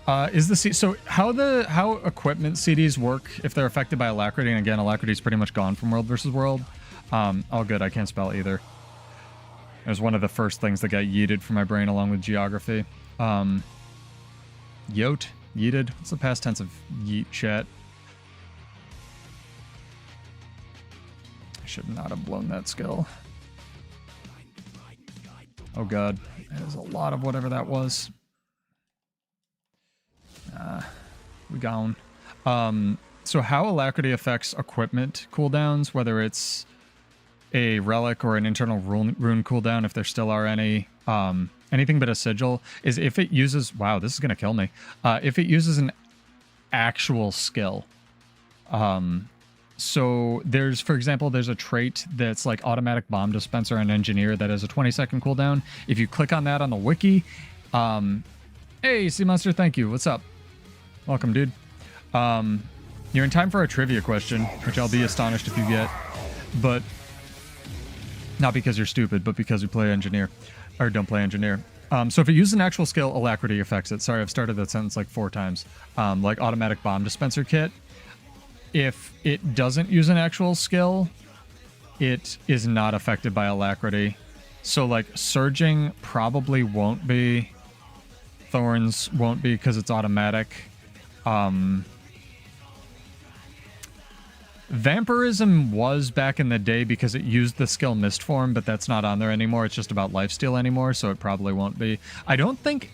So how equipment CDs work if they're affected by Alacrity, and again, Alacrity is pretty much gone from World versus World. All good, I can't spell either. It was one of the first things that got yeeted from my brain along with geography. Yote? Yeeted? What's the past tense of yeet, chat? should not have blown that skill. Oh god, that is a lot of whatever that was. We gone. So how Alacrity affects equipment cooldowns, whether it's a relic or an internal rune cooldown, if there still are any, anything but a sigil, is if it uses, wow, this is gonna kill me. If it uses an actual skill. So there's, for example, there's a trait that's like automatic bomb dispenser and engineer that has a 20-second cooldown. If you click on that on the wiki, hey, Sea Monster, thank you. What's up? Welcome, dude. You're in time for a trivia question, which I'll be astonished if you get, but not because you're stupid, but because you play engineer, or don't play engineer. So if it uses an actual skill, Alacrity affects it. Sorry, I've started that sentence like 4 times. Like automatic bomb dispenser kit. If it doesn't use an actual skill, it is not affected by Alacrity. So like Surging probably won't be. Thorns won't be because it's automatic. Vampirism was back in the day because it used the skill Mistform, but that's not on there anymore. It's just about lifesteal anymore, so it probably won't be. I don't think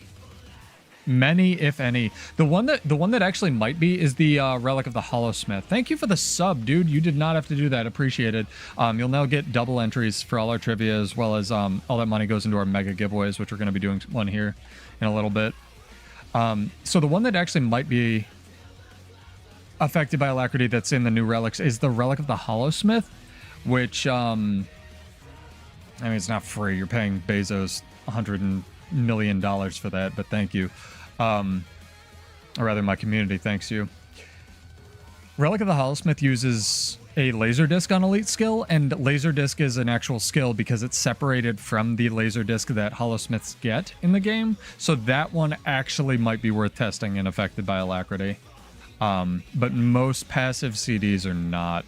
many, if any. The one that actually might be is the Relic of the Hollowsmith. Thank you for the sub, dude. You did not have to do that. Appreciated. You'll now get double entries for all our trivia, as well as all that money goes into our mega giveaways, which we're going to be doing one here in a little bit. So the one that actually might be affected by Alacrity that's in the new relics is the Relic of the Hollowsmith, which, I mean, it's not free. You're paying Bezos $100 million for that, but thank you. Or rather, my community thanks you. Relic of the Hollowsmith uses a laser disc on elite skill, and laser disc is an actual skill because it's separated from the laser disc that Hollowsmiths get in the game. So that one actually might be worth testing and affected by Alacrity. But most passive CDs are not.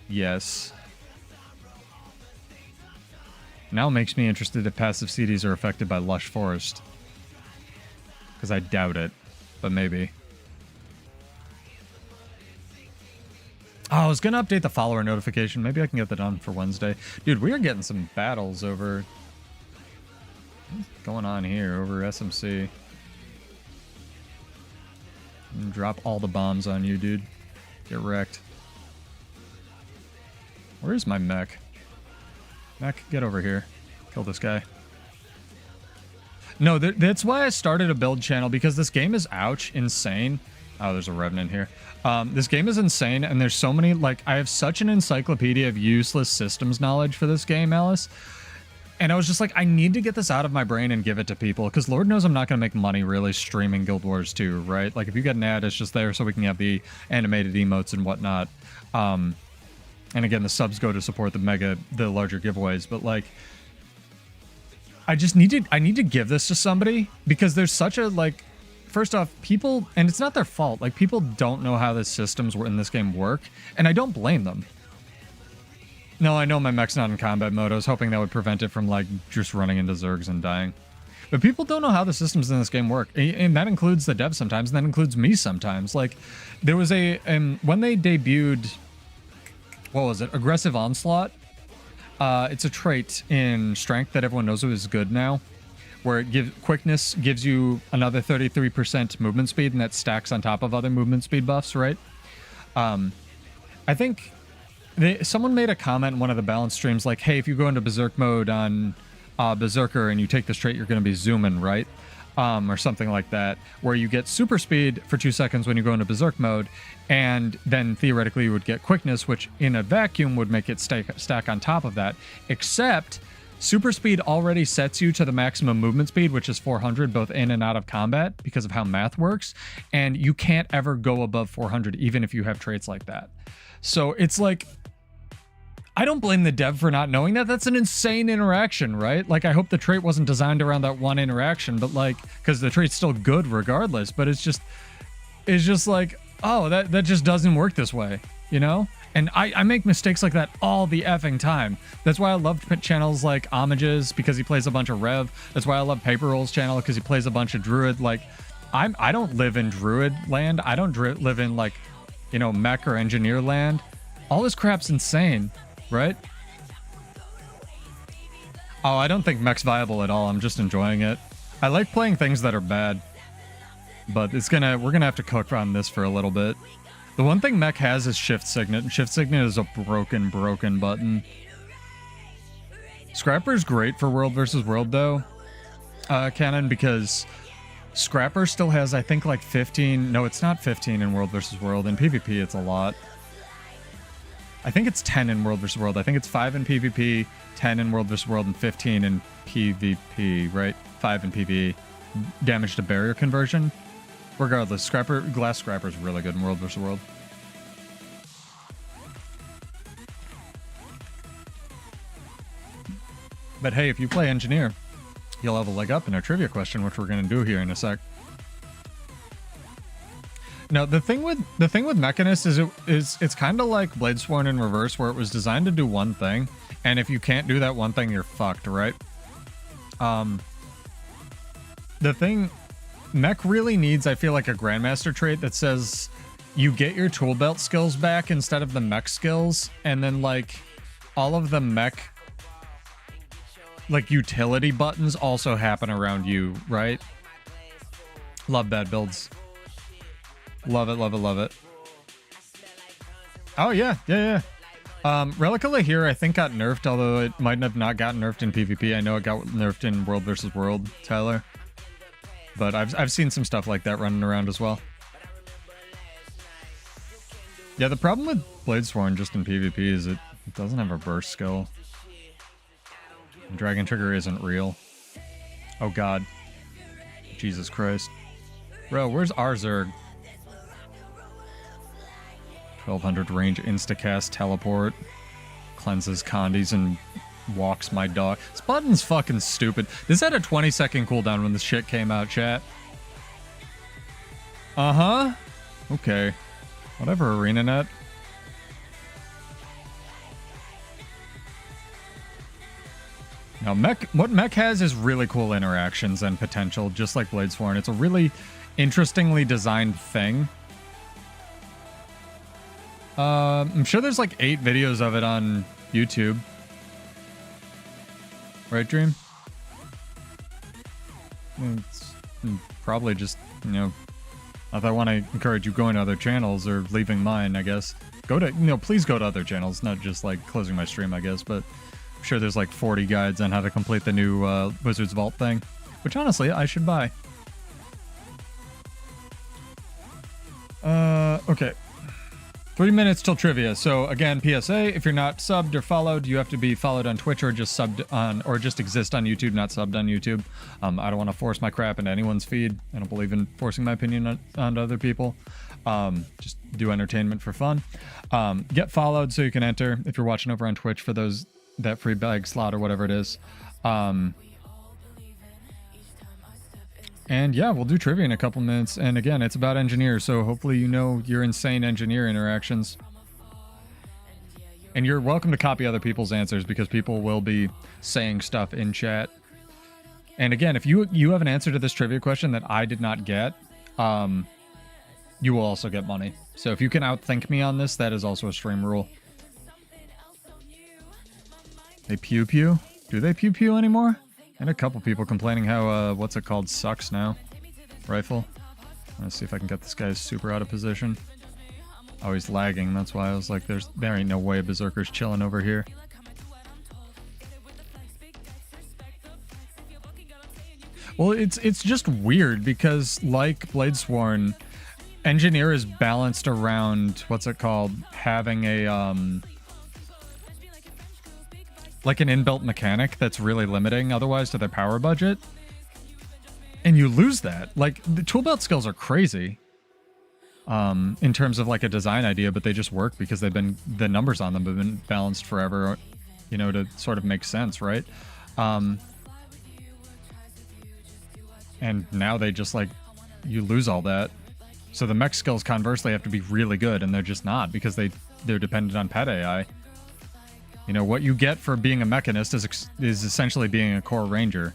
Yes. Now it makes me interested if passive CDs are affected by Lush Forest. Because I doubt it, but maybe. Oh, I was going to update the follower notification. Maybe I can get that done for Wednesday. Dude, we are getting some battles over... What's going on here over SMC? Drop all the bombs on you, dude. Get wrecked. Where's my mech? Mech, get over here. Kill this guy. No, that's why I started a build channel, because this game is, ouch, insane. Oh, there's a Revenant here. This game is insane, and there's so many, like, I have such an encyclopedia of useless systems knowledge for this game, Alice. And I was just like, I need to get this out of my brain and give it to people, because Lord knows I'm not going to make money really streaming Guild Wars 2, right? Like, if you get an ad, it's just there so we can have the animated emotes and whatnot. And again, the subs go to support the larger giveaways, but like, I need to give this to somebody, because there's such a, like, first off, people, and it's not their fault, like, people don't know how the systems in this game work, and I don't blame them. No, I know my mech's not in combat mode. I was hoping that would prevent it from, like, just running into Zergs and dying. But people don't know how the systems in this game work, and that includes the devs sometimes, and that includes me sometimes. Like, there was a, when they debuted, what was it, Aggressive Onslaught, it's a trait in Strength that everyone knows is good now, where quickness gives you another 33% movement speed, and that stacks on top of other movement speed buffs, right? I think someone made a comment in one of the balance streams like, hey, if you go into Berserk mode on Berserker and you take this trait, you're going to be zooming, right? Or something like that, where you get super speed for 2 seconds when you go into Berserk mode, and then theoretically you would get quickness, which in a vacuum would make it stack on top of that, except super speed already sets you to the maximum movement speed, which is 400 both in and out of combat because of how math works, and you can't ever go above 400 even if you have traits like that. So it's like, I don't blame the dev for not knowing that. That's an insane interaction, right? Like, I hope the trait wasn't designed around that one interaction, but like, because the trait's still good regardless, but it's just like, oh, that just doesn't work this way, you know? And I make mistakes like that all the effing time. That's why I love channels like Homages, because he plays a bunch of Rev. That's why I love Paper Rolls channel, because he plays a bunch of Druid. Like, I don't live in Druid land. I don't live in, like, you know, mech or engineer land. All this crap's insane. right? Oh, I don't think mech's viable at all. I'm just enjoying it. I like playing things that are bad, but we're gonna have to cook on this for a little bit. The one thing mech has is shift signet, and shift signet is a broken button. Scrapper's great for world versus world though, Canon, because Scrapper still has, I think, like 15. No, it's not 15 in world versus world. In PvP, it's a lot. I think it's 10 in world versus world. I think it's 5 in PvP, 10 in world versus world, and 15 in PvP, right? 5 in PvE. Damage to barrier conversion. Regardless, glass Scrapper is really good in world versus world. But hey, if you play engineer, you'll have a leg up in our trivia question, which we're going to do here in a sec. Now, the thing with Mechanist is it's kind of like Bladesworn in reverse, where it was designed to do one thing, and if you can't do that one thing, you're fucked, right? The thing, Mech really needs, I feel like, a Grandmaster trait that says you get your tool belt skills back instead of the mech skills, and then, like, all of the mech, like, utility buttons also happen around you, right? Love bad builds. Love it, love it, love it. Oh, yeah. Relic here, I think, got nerfed, although it might have not gotten nerfed in PvP. I know it got nerfed in World versus World, Tyler. But I've seen some stuff like that running around as well. Yeah, the problem with Bladesworn just in PvP is it doesn't have a burst skill. Dragon Trigger isn't real. Oh god. Jesus Christ. Bro, where's our Zerg? 1200 range instacast teleport. Cleanses Condis and walks my dog. This button's fucking stupid. This had a 20-second cooldown when this shit came out, chat. Uh-huh. Okay. Whatever, ArenaNet. Now, what Mech has is really cool interactions and potential, just like Bladesworn. It's a really interestingly designed thing. I'm sure there's like 8 videos of it on YouTube. Right, Dream? It's probably just, you know, if I want to encourage you going to other channels or leaving mine, I guess. Go to, please go to other channels, not just like closing my stream, I guess, but I'm sure there's like 40 guides on how to complete the new Wizard's Vault thing, which honestly, I should buy. Okay. 3 minutes till trivia. So again, PSA, if you're not subbed or followed, you have to be followed on Twitch or just subbed on, or just exist on YouTube, not subbed on YouTube. I don't want to force my crap into anyone's feed. I don't believe in forcing my opinion on other people. Just do entertainment for fun. Get followed so you can enter if you're watching over on Twitch for that free bag slot or whatever it is. And yeah, we'll do trivia in a couple minutes. And again, it's about engineers, so hopefully you know your insane engineer interactions. And you're welcome to copy other people's answers because people will be saying stuff in chat. And again, if you have an answer to this trivia question that I did not get, you will also get money. So if you can outthink me on this, that is also a stream rule. They pew pew? Do they pew pew anymore? And a couple people complaining how, what's it called, sucks now. Rifle. Let's see if I can get this guy super out of position. Oh, he's lagging. That's why I was like, there ain't no way a Berserker's chilling over here. Well, it's just weird because, like Bladesworn, Engineer is balanced around, what's it called, having a, like an inbuilt mechanic that's really limiting otherwise to their power budget. And you lose that. Like, the tool belt skills are crazy in terms of like a design idea, but they just work because the numbers on them have been balanced forever, you know, to sort of make sense, right? And now they just like, you lose all that. So the mech skills conversely have to be really good, and they're just not because they're dependent on pet AI. You know, what you get for being a mechanist is essentially being a core ranger.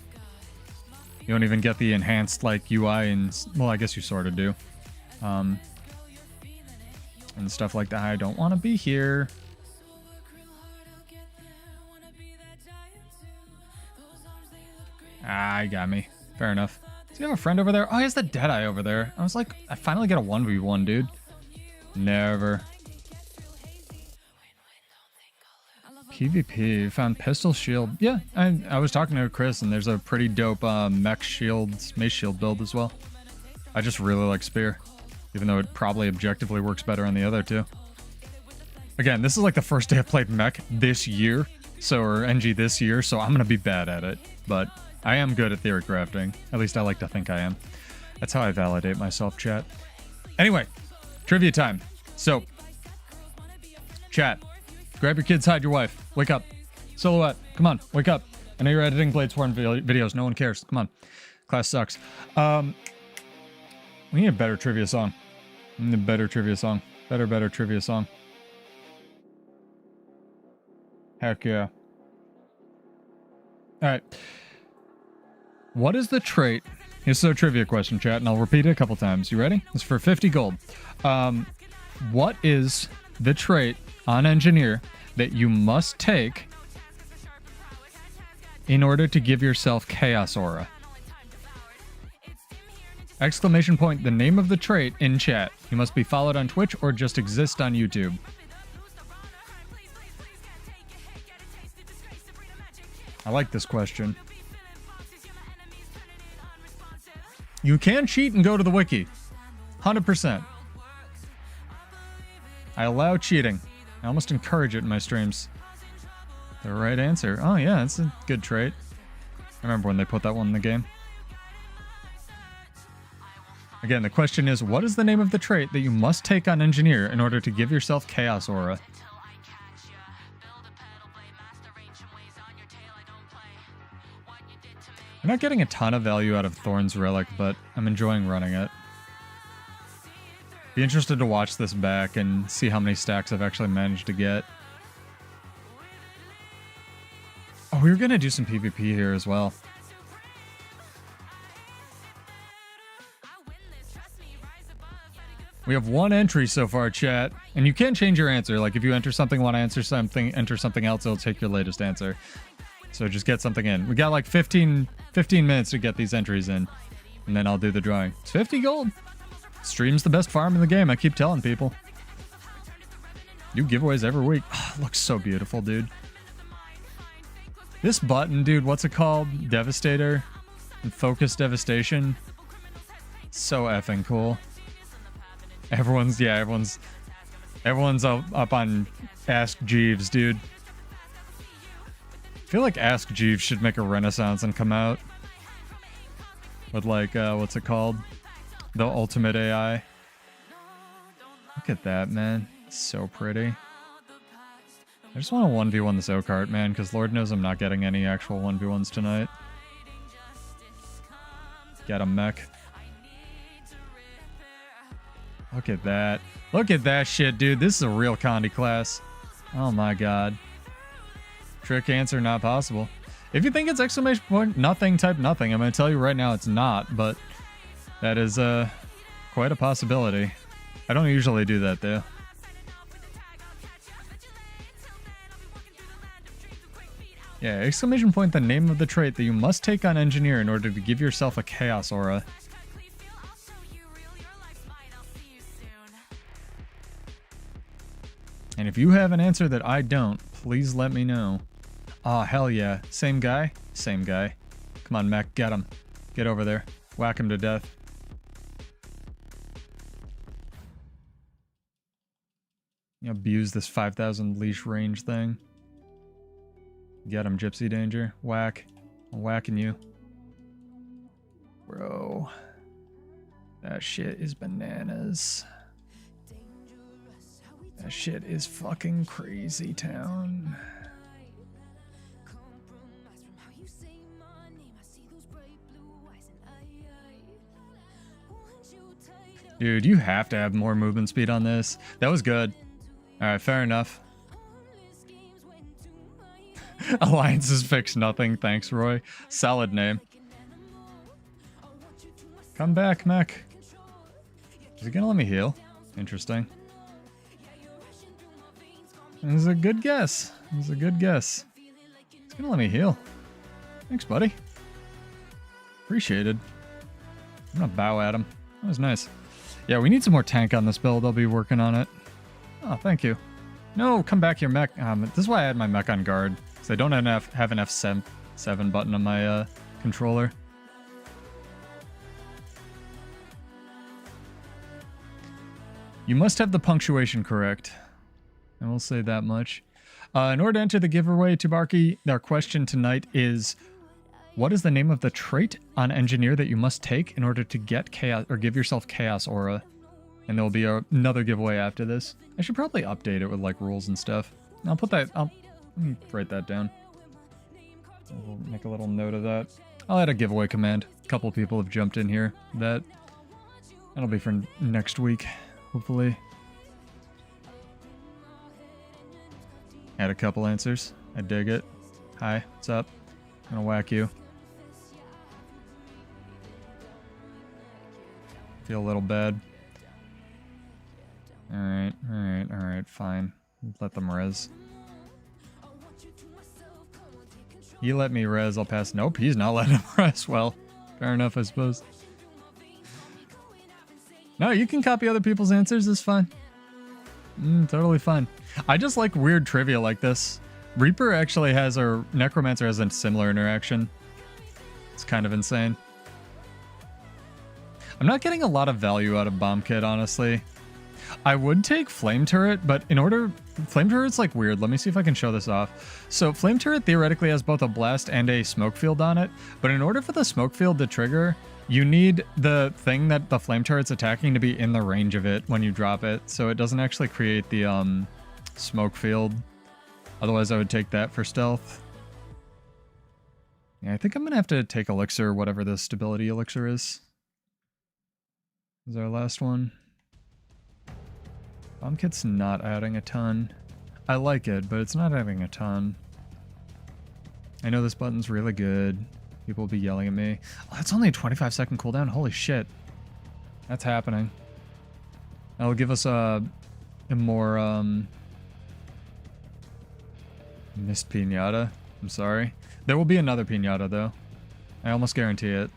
You don't even get the enhanced, like, UI and... Well, I guess you sort of do. And stuff like that. I don't want to be here. Ah, he got me. Fair enough. Does he have a friend over there? Oh, he has the Deadeye over there. I was like, I finally get a 1v1, dude. Never. PvP, found pistol shield. Yeah, I was talking to Chris, and there's a pretty dope mech shields, mace shield build as well. I just really like spear, even though it probably objectively works better on the other two. Again, this is like the first day I played mech this year, or NG this year, so I'm gonna be bad at it, but I am good at theory crafting. At least I like to think I am. That's how I validate myself, chat. Anyway, trivia time. So, chat, grab your kids, hide your wife. Wake up. Silhouette, come on, wake up. I know you're editing Bladesport videos. No one cares. Come on. Class sucks. We need a better trivia song. We need a better trivia song. Better trivia song. Heck yeah. Alright. What is the trait? This is a trivia question, chat, and I'll repeat it a couple times. You ready? It's for 50 gold. What is the trait on Engineer that you must take in order to give yourself Chaos Aura? Exclamation point, the name of the trait in chat. You must be followed on Twitch or just exist on YouTube. I like this question. You can cheat and go to the wiki. 100%. I allow cheating. I almost encourage it in my streams. The right answer. Oh yeah, that's a good trait. I remember when they put that one in the game. Again, the question is, what is the name of the trait that you must take on Engineer in order to give yourself Chaos Aura? I'm not getting a ton of value out of Thorn's Relic, but I'm enjoying running it. Be interested to watch this back and see how many stacks I've actually managed to get. Oh, we were going to do some PvP here as well. We have one entry so far, chat, and you can change your answer. Like, if you enter something, want to enter something else, it'll take your latest answer. So just get something in. We got like 15 minutes to get these entries in, and then I'll do the drawing. It's 50 gold. Stream's the best farm in the game, I keep telling people. New giveaways every week. Oh, it looks so beautiful, dude. This button, dude, what's it called? Devastator and Focus Devastation. So effing cool. Everyone's up on Ask Jeeves, dude. I feel like Ask Jeeves should make a renaissance and come out with like, what's it called? The ultimate AI. Look at that, man. It's so pretty. I just want to 1v1 this Oakart, man, because Lord knows I'm not getting any actual 1v1s tonight. Get a mech. Look at that. Look at that shit, dude. This is a real Condi class. Oh my god. Trick answer not possible. If you think it's exclamation point nothing, type nothing. I'm going to tell you right now it's not, but that is quite a possibility. I don't usually do that though. Yeah, exclamation point the name of the trait that you must take on Engineer in order to give yourself a Chaos Aura. And if you have an answer that I don't, please let me know. Oh, hell yeah. Same guy? Same guy. Come on, Mech, get him. Get over there. Whack him to death. You abuse this 5,000 leash range thing. Get him, Gypsy Danger. Whack. I'm whacking you. Bro. That shit is bananas. That shit is fucking crazy town. Dude, you have to have more movement speed on this. That was good. Alright, fair enough. Alliances fix nothing. Thanks, Roy. Solid name. Come back, Mech. Is he gonna let me heal? Interesting. This is a good guess. This is a good guess. He's gonna let me heal. Thanks, buddy. Appreciated. I'm gonna bow at him. That was nice. Yeah, we need some more tank on this build. I'll be working on it. Oh, thank you. No, come back here, mech. This is why I had my mech on guard. Because I don't have an F7 button on my controller. You must have the punctuation correct. I will say that much. In order to enter the giveaway, Tubarki, our question tonight is, what is the name of the trait on engineer that you must take in order to get chaos or give yourself chaos aura? And there will be another giveaway after this. I should probably update it with like rules and stuff. I'll put that, let me write that down. We'll make a little note of that. I'll add a giveaway command. A couple people have jumped in here. That'll be for next week, hopefully. Add a couple answers. I dig it. Hi, what's up? I'm gonna whack you. Feel a little bad. Alright, fine. Let them res. You let me res, I'll pass. Nope, he's not letting him res. Well, fair enough, I suppose. No, you can copy other people's answers, it's fine. Totally fine. I just like weird trivia like this. Reaper actually has, or Necromancer has a similar interaction. It's kind of insane. I'm not getting a lot of value out of Bomb Kit, honestly. I would take Flame Turret, but in order... Flame Turret's like weird. Let me see if I can show this off. So Flame Turret theoretically has both a blast and a smoke field on it, but in order for the smoke field to trigger, you need the thing that the Flame Turret's attacking to be in the range of it when you drop it, so it doesn't actually create the smoke field. Otherwise, I would take that for stealth. Yeah, I think I'm going to have to take Elixir, whatever the stability Elixir is. This is our last one. Bomb Kit's not adding a ton. I like it, but it's not adding a ton. I know this button's really good. People will be yelling at me. Oh, that's only a 25-second cooldown? Holy shit. That's happening. That'll give us a more... missed pinata. I'm sorry. There will be another pinata, though. I almost guarantee it.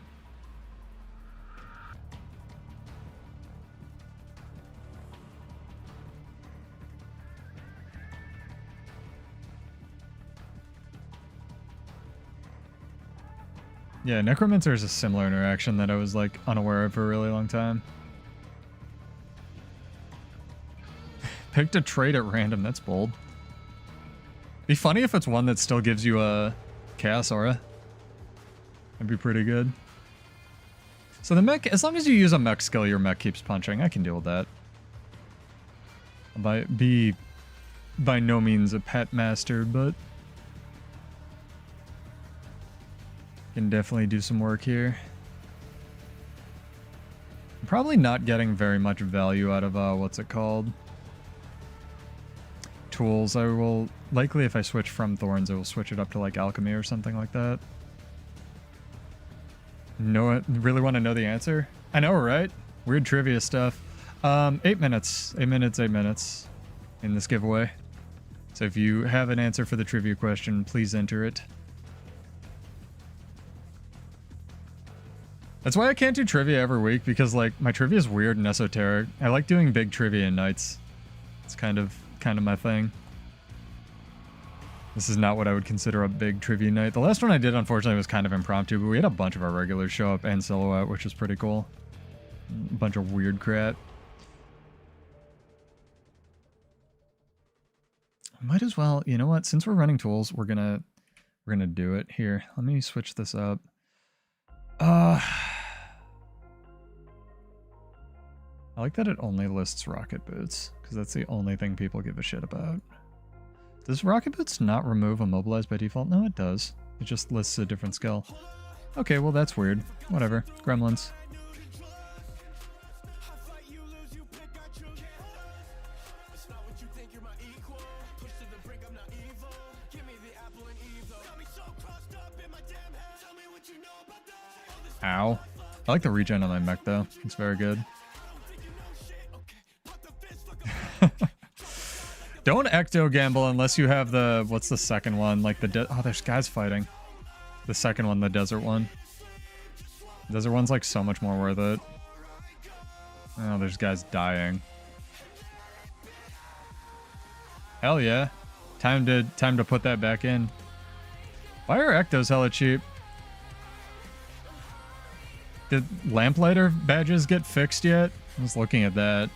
Yeah, Necromancer is a similar interaction that I was, like, unaware of for a really long time. Picked a trait at random. That's bold. Be funny if it's one that still gives you a Chaos Aura. That'd be pretty good. So the mech, as long as you use a mech skill, your mech keeps punching. I can deal with that. I'll be by no means a pet master, but can definitely do some work here. I'm probably not getting very much value out of, what's it called? Tools. I will likely, if I switch from Thorns, I will switch it up to like Alchemy or something like that. No, really want to know the answer? I know, right? Weird trivia stuff. 8 minutes. 8 minutes, 8 minutes in this giveaway. So if you have an answer for the trivia question, please enter it. That's why I can't do trivia every week, because like my trivia is weird and esoteric. I like doing big trivia nights. It's kind of my thing. This is not what I would consider a big trivia night. The last one I did, unfortunately, was kind of impromptu, but we had a bunch of our regulars show up and Silhouette, which was pretty cool. A bunch of weird crap. Might as well, you know what? Since we're running tools, we're gonna do it here. Let me switch this up. I like that it only lists rocket boots, because that's the only thing people give a shit about. Does rocket boots not remove immobilize by default? No, it does. It just lists a different skill. Okay, well that's weird. Whatever. Gremlins. Ow. I like the regen on my mech though. It's very good. Don't ecto gamble unless you have the, what's the second one? Like the, oh, there's guys fighting. The second one, the desert one. Desert one's like so much more worth it. Oh, there's guys dying. Hell yeah. Time to put that back in. Why are Ectos hella cheap? Did Lamplighter badges get fixed yet? I was looking at that.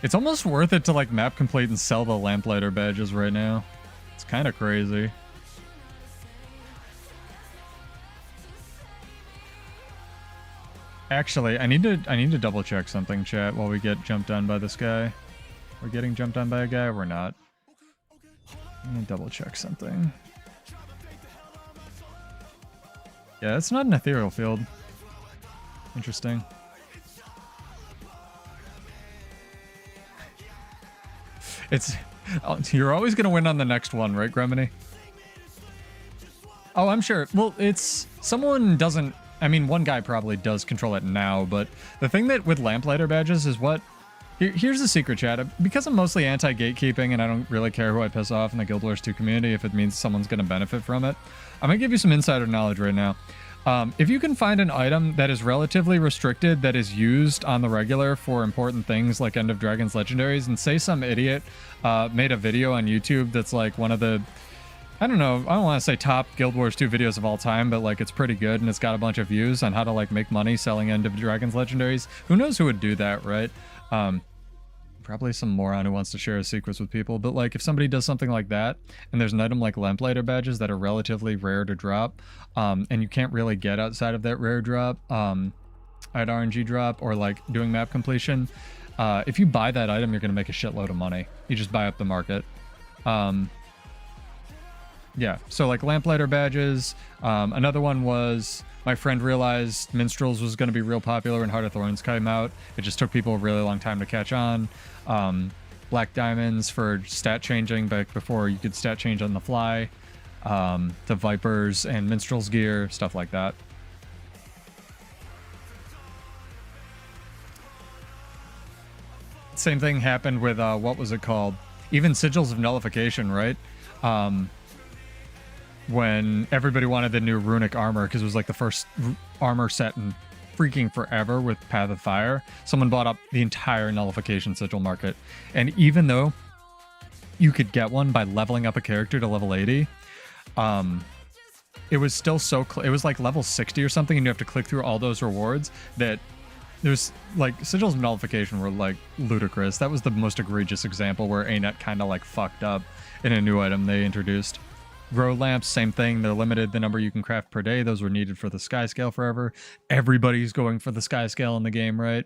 It's almost worth it to like map complete and sell the Lamplighter badges right now. It's kind of crazy. Actually, I need to double check something, chat, while we get jumped on by this guy. We're getting jumped on by a guy? We're not. I'm gonna double check something. Yeah, it's not an ethereal field. Interesting. It's... You're always gonna win on the next one, right, Gremini? Oh, I'm sure. Well, it's... Someone doesn't... I mean, one guy probably does control it now, but the thing that with Lamplighter badges is what... Here's the secret, chat. Because I'm mostly anti-gatekeeping and I don't really care who I piss off in the Guild Wars 2 community if it means someone's going to benefit from it, I'm going to give you some insider knowledge right now. If you can find an item that is relatively restricted that is used on the regular for important things like End of Dragons legendaries, and say some idiot made a video on YouTube that's like one of the... I don't know, I don't want to say top Guild Wars 2 videos of all time, but like it's pretty good and it's got a bunch of views on how to like make money selling End of Dragons legendaries. Who knows who would do that, right? Probably some moron who wants to share his secrets with people, but like if somebody does something like that and there's an item like Lamplighter badges that are relatively rare to drop, and you can't really get outside of that rare drop at RNG drop or like doing map completion, if you buy that item, you're going to make a shitload of money. You just buy up the market. Yeah, so like Lamplighter badges. Another one was my friend realized Minstrels was going to be real popular when Heart of Thorns came out. It just took people a really long time to catch on. Black Diamonds for stat changing back before you could stat change on the fly. The Vipers and Minstrels gear, stuff like that. Same thing happened with, what was it called? Even Sigils of Nullification, right? When everybody wanted the new runic armor because it was like the first armor set in freaking forever with Path of Fire, someone bought up the entire nullification sigil market. And even though you could get one by leveling up a character to level 80, it was still so it was like level 60 or something, and you have to click through all those rewards that there's like sigils of nullification were like ludicrous. That was the most egregious example where ANET kind of like fucked up in a new item they introduced. Grow lamps, same thing. They're limited the number you can craft per day. Those were needed for the sky scale forever. Everybody's going for the sky scale in the game, right?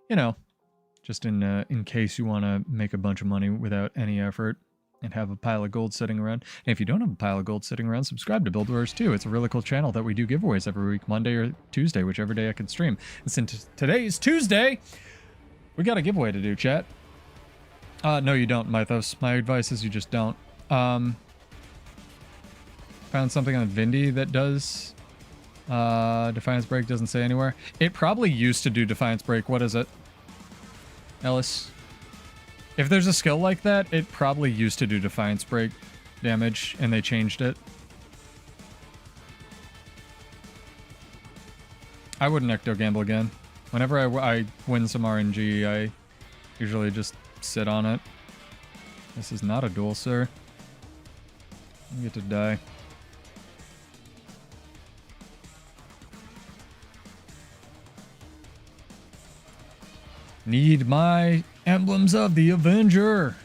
You know, just in case you want to make a bunch of money without any effort and have a pile of gold sitting around. And if you don't have a pile of gold sitting around, subscribe to Build Wars 2. It's a really cool channel that we do giveaways every week, Monday or Tuesday, whichever day I can stream. And since today's Tuesday, we got a giveaway to do, chat. No, you don't, Mythos. My advice is you just don't. Found something on Vindy that does Defiance Break, doesn't say anywhere. It probably used to do Defiance Break. What is it, Ellis? If there's a skill like that, it probably used to do Defiance Break damage and they changed it. I wouldn't ecto gamble again. Whenever I win some RNG, I usually just sit on it. This is not a duel, sir. You get to die. Need my emblems of the Avenger.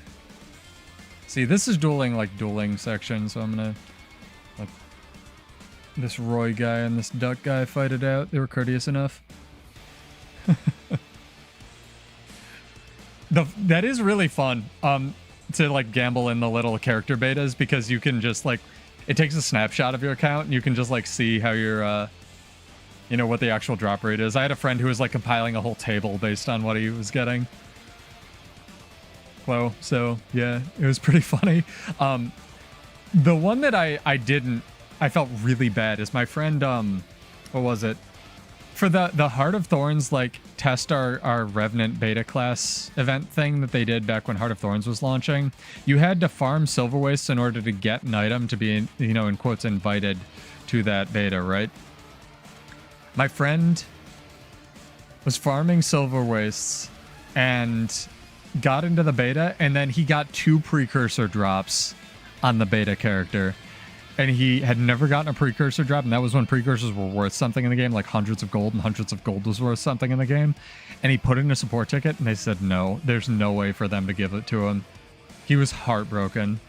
See, this is dueling like dueling section, so I'm gonna let this Roy guy and this Duck guy fight it out. They were courteous enough. That is really fun to like gamble in the little character betas, because you can just like, it takes a snapshot of your account and you can just like see how your you know, what the actual drop rate is. I had a friend who was like compiling a whole table based on what he was getting. Well, so yeah, it was pretty funny. The one that I felt really bad is my friend, what was it? For the Heart of Thorns, like test our Revenant beta class event thing that they did back when Heart of Thorns was launching, you had to farm Silver Wastes in order to get an item to be, you know, in quotes, invited to that beta, right? My friend was farming silver wastes and got into the beta, and then he got 2 precursor drops on the beta character. And he had never gotten a precursor drop, and that was when precursors were worth something in the game, like hundreds of gold, and hundreds of gold was worth something in the game. And he put in a support ticket, and they said no, there's no way for them to give it to him. He was heartbroken.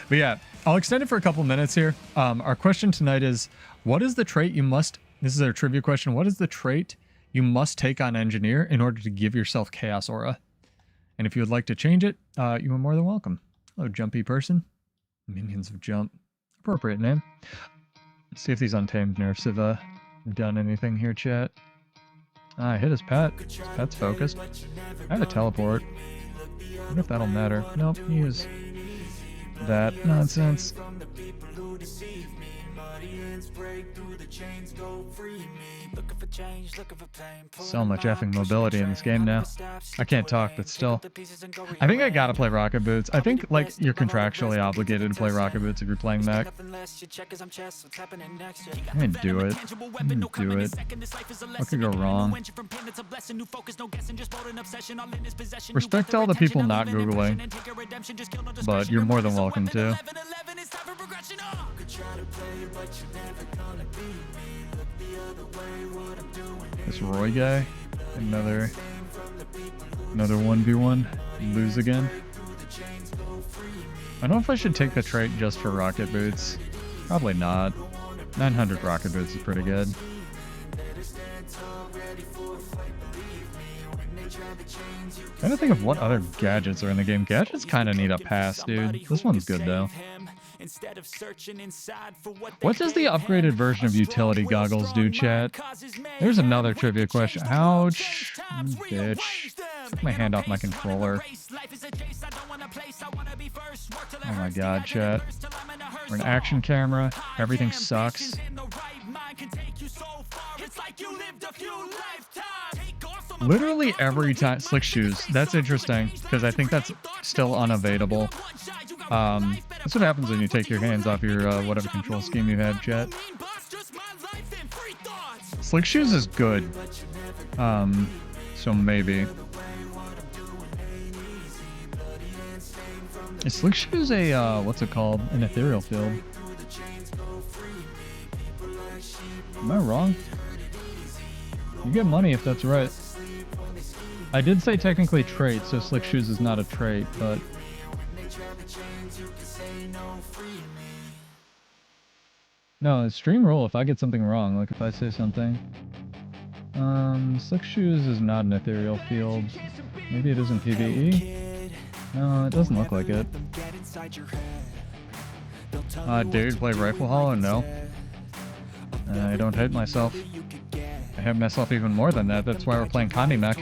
But yeah, I'll extend it for a couple minutes here. Our question tonight is, what is the trait you must... This is our trivia question. What is the trait you must take on Engineer in order to give yourself Chaos Aura? And if you would like to change it, you are more than welcome. Hello, Jumpy Person. Minions of Jump. Appropriate name. Let's see if these Untamed nerfs have done anything here, chat. I hit his pet. His pet's focused. I have a teleport. I wonder if that'll matter. Nope, he is that nonsense. So much effing mobility in this game now. I can't talk, but still. I think I gotta play Rocket Boots. I think, like, you're contractually obligated to play Rocket Boots if you're playing mech. I'm gonna do it. I'm gonna do it. What could go wrong? Respect to all the people not Googling, but you're more than welcome to. This Roy guy, another 1v1, lose again. I don't know if I should take the trait just for Rocket Boots. Probably not. 900 Rocket Boots is pretty good. Trying to think of what other gadgets are in the game. Gadgets kind of need a pass, dude. This one's good though. What does the upgraded version of utility goggles do, chat? There's another trivia question. Ouch. Bitch. Took my hand off my controller. Oh my god, chat. We're an action camera. Everything sucks. Literally every time. Slick shoes. That's interesting, because I think that's still unavailable. That's what happens when you take your hands off your whatever control scheme you had, chat. Slick shoes is good. So maybe. Is Slick shoes a what's it called? An ethereal field? Am I wrong? You get money if that's right. I did say technically trait, so Slick shoes is not a trait, but no, it's stream rule if I get something wrong, like if I say something. Slick shoes is not an ethereal field. Maybe it is in PvE? No, it doesn't look like it. Dude, play Rifle Hollow? No. I don't hate myself. I hate myself even more than that. That's why we're playing Condi Mech.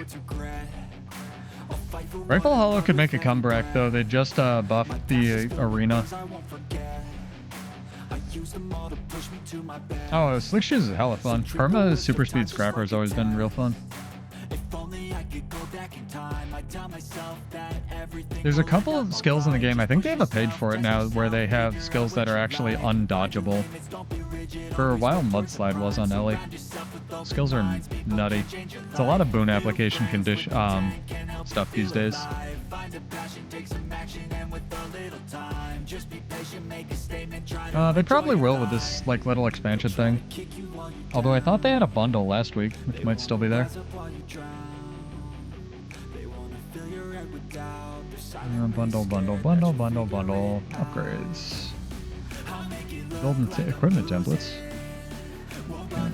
Rifle Hollow could make a comeback, though. They just buffed the arena. Oh, Slick Shoes is hella fun. Perma Super Speed Scrapper has always been real fun. There's a couple of skills in the game. I think they have a page for it now where they have skills that are actually undodgeable. For a while, Mudslide was on Ellie. Skills are nutty. It's a lot of boon application condition stuff these days. They probably will with this like little expansion thing. Although I thought they had a bundle last week, which might still be there. Bundle. Upgrades. Golden equipment templates.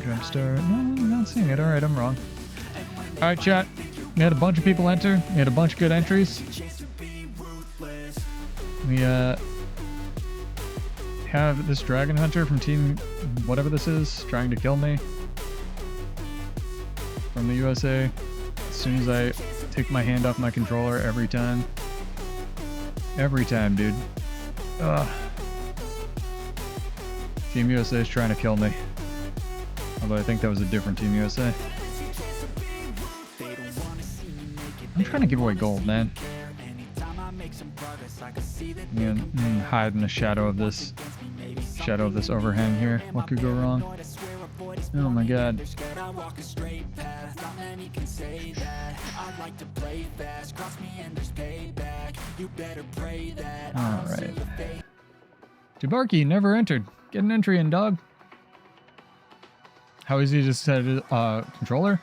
Jump start. No, I'm not seeing it. Alright, I'm wrong. Alright, chat. We had a bunch of people enter. We had a bunch of good entries. We have this Dragon Hunter from Team whatever this is trying to kill me. From the USA. As soon as I take my hand off my controller every time. Every time, dude. Ugh. Team USA is trying to kill me. Although I think that was a different Team USA. I'm trying to give away gold, man. I'm gonna hide in the shadow of this overhang here. What could go wrong? Oh my god. Alright. Dubarky never entered. Get an entry in, dog. How easy to set a controller?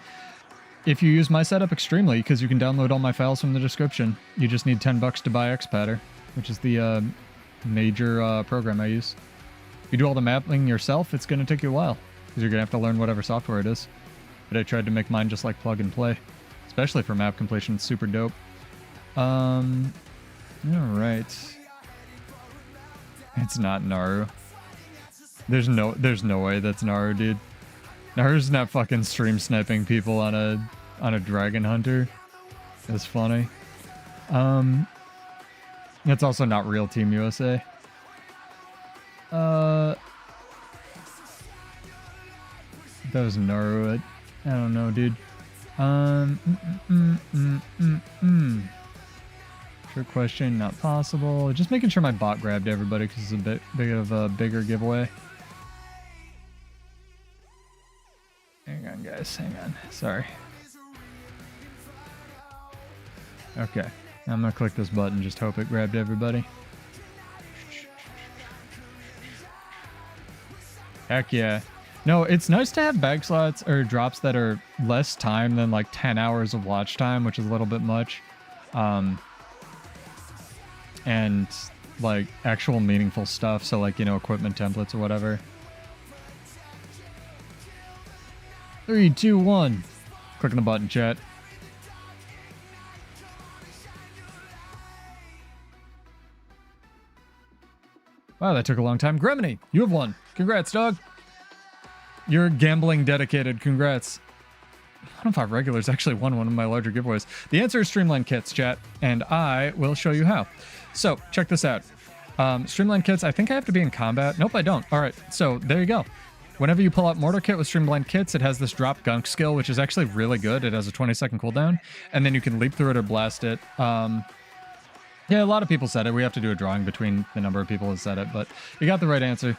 If you use my setup, extremely, because you can download all my files from the description. You just need $10 to buy XPadder, which is the major program I use. If you do all the mapping yourself, it's going to take you a while, because you're going to have to learn whatever software it is. But I tried to make mine just like plug and play, especially for map completion. It's super dope. Alright. It's not Naru. There's no way that's Naru, dude. Naru's not fucking stream sniping people on a dragon hunter. That's funny. It's also not real Team USA. That was Naru. I don't know, dude. Trick question, not possible. Just making sure my bot grabbed everybody because it's a bit of a bigger giveaway. Hang on, guys. Hang on. Sorry. Okay. I'm gonna click this button. Just hope it grabbed everybody. Heck yeah. No, it's nice to have bag slots or drops that are less time than like 10 hours of watch time, which is a little bit much. And like actual meaningful stuff. So like, you know, equipment templates or whatever. 3, 2, 1. Clicking the button, chat. Wow, that took a long time. Gremini, you have won. Congrats, dog. You're gambling dedicated. Congrats. One of our regulars actually won one of my larger giveaways. The answer is Streamline Kits, chat, and I will show you how. So, check this out. Streamline Kits, I think I have to be in combat. Nope, I don't. All right, so there you go. Whenever you pull out Mortar Kit with Streamline Kits, it has this drop gunk skill, which is actually really good. It has a 20-second cooldown, and then you can leap through it or blast it. Yeah, a lot of people said it. We have to do a drawing between the number of people who said it, but you got the right answer.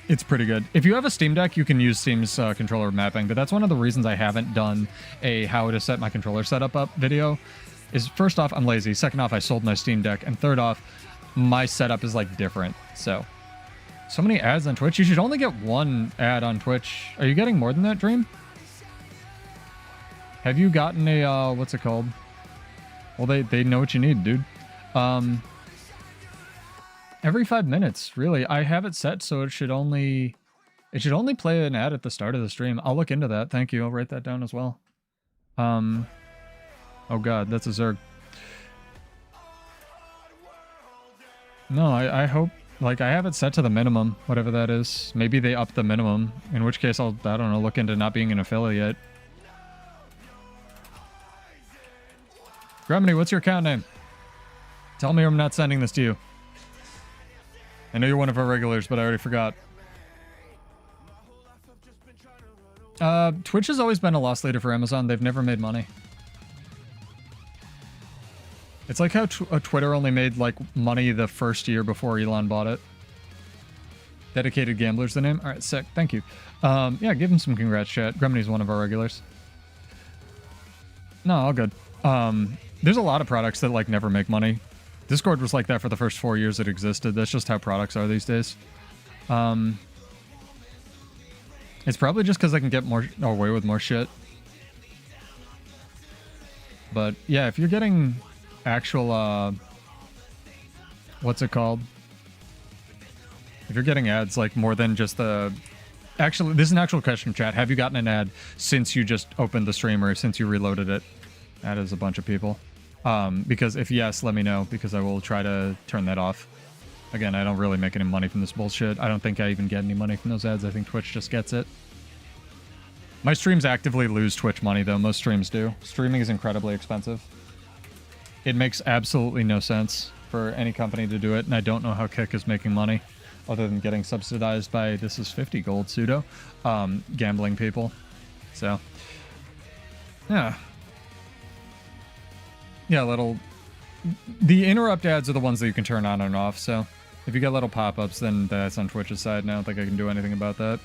It's pretty good. If you have a Steam Deck, you can use Steam's controller mapping, but that's one of the reasons I haven't done a how to set my controller setup up video. Is first off, I'm lazy. Second off, I sold my Steam Deck. And third off, my setup is like different. So many ads on Twitch. You should only get one ad on Twitch. Are you getting more than that, Dream? Have you gotten a, what's it called? Well, they know what you need, dude. Every 5 minutes, really. I have it set so it should only play an ad at the start of the stream. I'll look into that. Thank you. I'll write that down as well. Oh god, that's a Zerg. No, I hope, like, I have it set to the minimum, whatever that is. Maybe they up the minimum, in which case I don't know, look into not being an affiliate. Gremini, what's your account name? Tell me I'm not sending this to you. I know you're one of our regulars, but I already forgot. Twitch has always been a loss leader for Amazon. They've never made money. It's like how Twitter only made like money the first year before Elon bought it. Dedicated Gambler's the name. All right, sick. Thank you. Yeah, give him some congrats, chat. Gremini's one of our regulars. No, all good. There's a lot of products that like never make money. Discord was like that for the first 4 years it existed. That's just how products are these days. It's probably just because I can get more away with more shit. But yeah, if you're getting actual, what's it called? If you're getting ads like more than just the... Actually, this is an actual question, chat. Have you gotten an ad since you just opened the stream or since you reloaded it? That is a bunch of people. Because if yes, let me know, because I will try to turn that off. Again, I don't really make any money from this bullshit. I don't think I even get any money from those ads. I think Twitch just gets it. My streams actively lose Twitch money, though. Most streams do. Streaming is incredibly expensive. It makes absolutely no sense for any company to do it, and I don't know how Kick is making money, other than getting subsidized by, this is 50 gold pseudo, gambling people. So, yeah. Yeah, the interrupt ads are the ones that you can turn on and off, so If you get little pop-ups, then that's on Twitch's side, and I don't think I can do anything about that.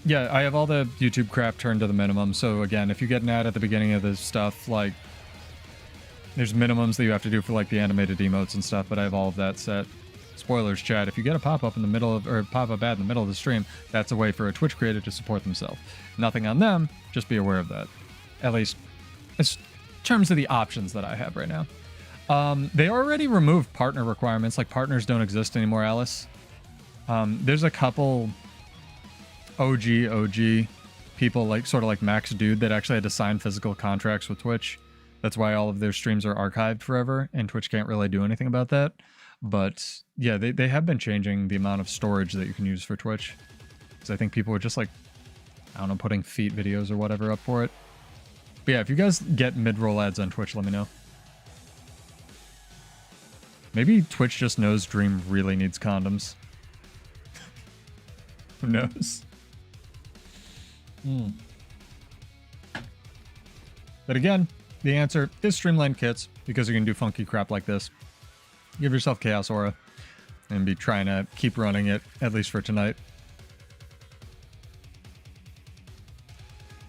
Yeah, I have all the YouTube crap turned to the minimum, so again, if you get an ad at the beginning of this stuff, like, there's minimums that you have to do for, like, the animated emotes and stuff, but I have all of that set. Spoilers, chat, if you get a pop-up in the middle of, or a pop-up ad in the middle of the stream, that's a way for a Twitch creator to support themselves. Nothing on them, just be aware of that. At least, in terms of the options that I have right now. They already removed partner requirements, like partners don't exist anymore, Alice. There's a couple OG people, like sort of like Max Dude, that actually had to sign physical contracts with Twitch. That's why all of their streams are archived forever, and Twitch can't really do anything about that. But yeah, they have been changing the amount of storage that you can use for Twitch. Because I think people were just like, I don't know, putting feet videos or whatever up for it. But yeah, if you guys get mid-roll ads on Twitch, let me know. Maybe Twitch just knows Dream really needs condoms. Who knows? But again, the answer is Streamline kits, because you can do funky crap like this. Give yourself Chaos Aura and be trying to keep running it, at least for tonight.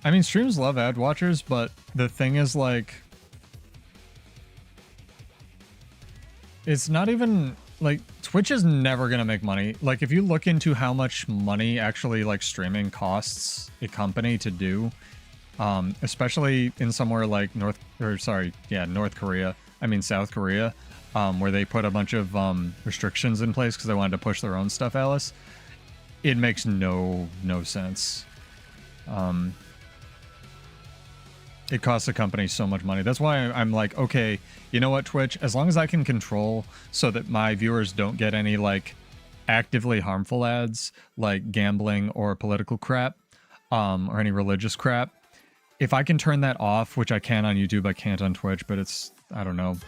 I mean, streams love ad watchers, but the thing is, like, it's not even, like, Twitch is never going to make money. Like, if you look into how much money actually, like, streaming costs a company to do, especially in somewhere like South Korea, where they put a bunch of restrictions in place because they wanted to push their own stuff, Alice, it makes no sense. It costs a company so much money. That's why I'm like, okay, you know what, Twitch? As long as I can control so that my viewers don't get any, like, actively harmful ads, like gambling or political crap, or any religious crap, if I can turn that off, which I can on YouTube, I can't on Twitch, but it's, I don't know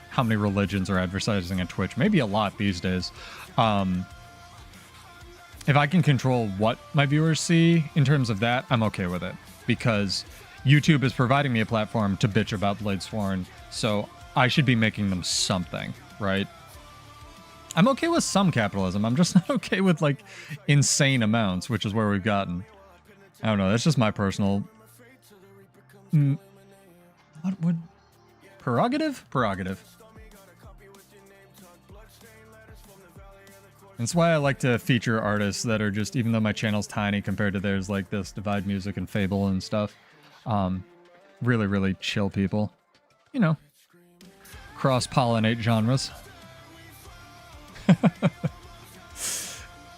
how many religions are advertising on Twitch. Maybe a lot these days. If I can control what my viewers see in terms of that, I'm okay with it, because YouTube is providing me a platform to bitch about Bladesworn, so I should be making them something, right? I'm okay with some capitalism. I'm just not okay with, like, insane amounts, which is where we've gotten. I don't know. That's just my personal... What would... Prerogative? Prerogative. That's why I like to feature artists that are just, even though my channel's tiny compared to theirs, like this Divide Music and Fable and stuff. Really, really chill people. You know, cross-pollinate genres.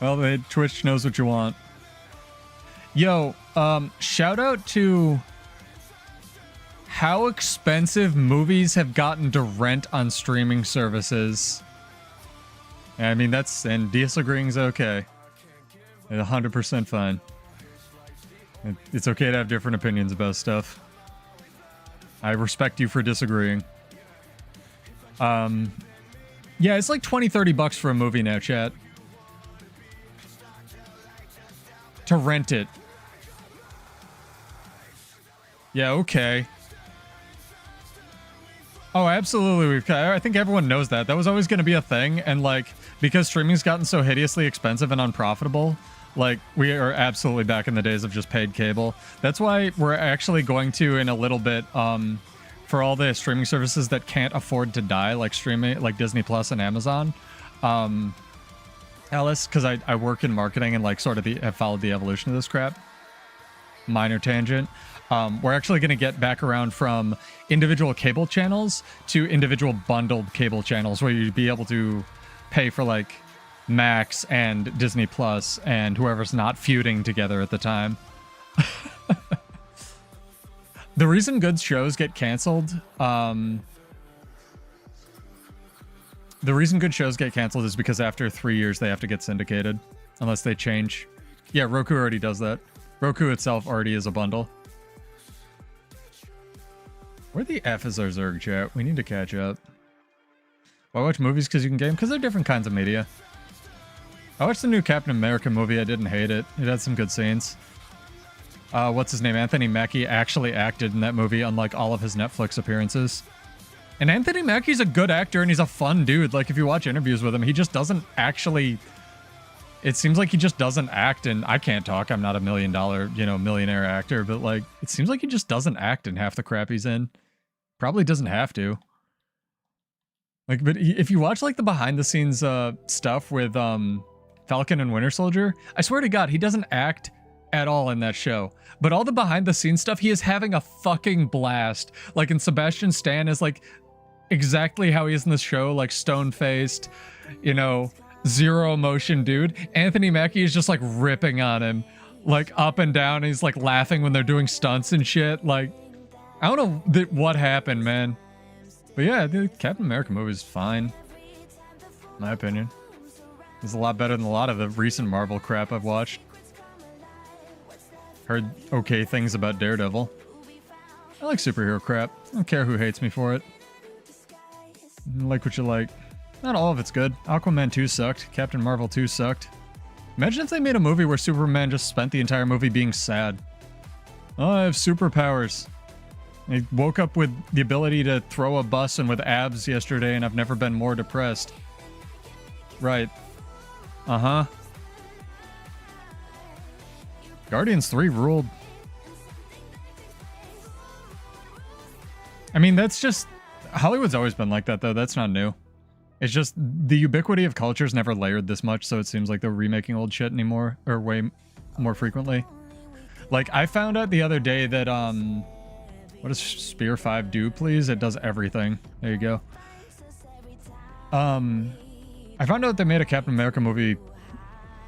Well, Twitch knows what you want. Yo, shout out to how expensive movies have gotten to rent on streaming services. I mean, and disagreeing's okay. It's 100% fine. It's okay to have different opinions about stuff. I respect you for disagreeing. Yeah, it's like $20-30 for a movie now, chat. To rent it. Yeah, okay. Oh, absolutely. I think everyone knows that. That was always going to be a thing. And, like, because streaming's gotten so hideously expensive and unprofitable, like, we are absolutely back in the days of just paid cable. That's why we're actually going to, in a little bit, for all the streaming services that can't afford to die, like streaming, like Disney Plus and Amazon, Alice, because I work in marketing and, like, sort of have followed the evolution of this crap. Minor tangent. We're actually going to get back around from individual cable channels to individual bundled cable channels, where you'd be able to pay for, like, Max and Disney Plus and whoever's not feuding together at the time. The reason good shows get canceled, is because after 3 years they have to get syndicated, unless they change. Yeah, Roku already does that. Roku itself already is a bundle. Where the F is our Zerg, chat? We need to catch up. Why watch movies because you can game? Because they're different kinds of media. I watched the new Captain America movie. I didn't hate it. It had some good scenes. What's his name? Anthony Mackie actually acted in that movie, unlike all of his Netflix appearances. And Anthony Mackie's a good actor and he's a fun dude. Like, if you watch interviews with him, he just doesn't actually... It seems like he just doesn't act, and I can't talk. I'm not a $1 million, millionaire actor, but, like, it seems like he just doesn't act in half the crap he's in. Probably doesn't have to. Like, but if you watch, like, the behind-the-scenes stuff with Falcon and Winter Soldier, I swear to God, he doesn't act at all in that show. But all the behind-the-scenes stuff, he is having a fucking blast. Like, and Sebastian Stan is, like, exactly how he is in the show, like, stone-faced, zero emotion dude. Anthony Mackie is just, like, ripping on him, like, up and down. He's, like, laughing when they're doing stunts and shit. Like, I don't know what happened, man. But yeah, the Captain America movie is fine, in my opinion. It's a lot better than a lot of the recent Marvel crap I've watched. Heard okay things about Daredevil. I like superhero crap. I don't care who hates me for it. Like what you like. Not all of it's good. Aquaman 2 sucked. Captain Marvel 2 sucked. Imagine if they made a movie where Superman just spent the entire movie being sad. Oh, I have superpowers. I woke up with the ability to throw a bus and with abs yesterday, and I've never been more depressed. Right. Uh-huh. Guardians 3 ruled. I mean, that's just... Hollywood's always been like that, though. That's not new. It's just the ubiquity of culture's never layered this much, so it seems like they're remaking old shit anymore, or way more frequently. Like, I found out the other day that, what does Spear 5 do, please? It does everything. There you go. I found out they made a Captain America movie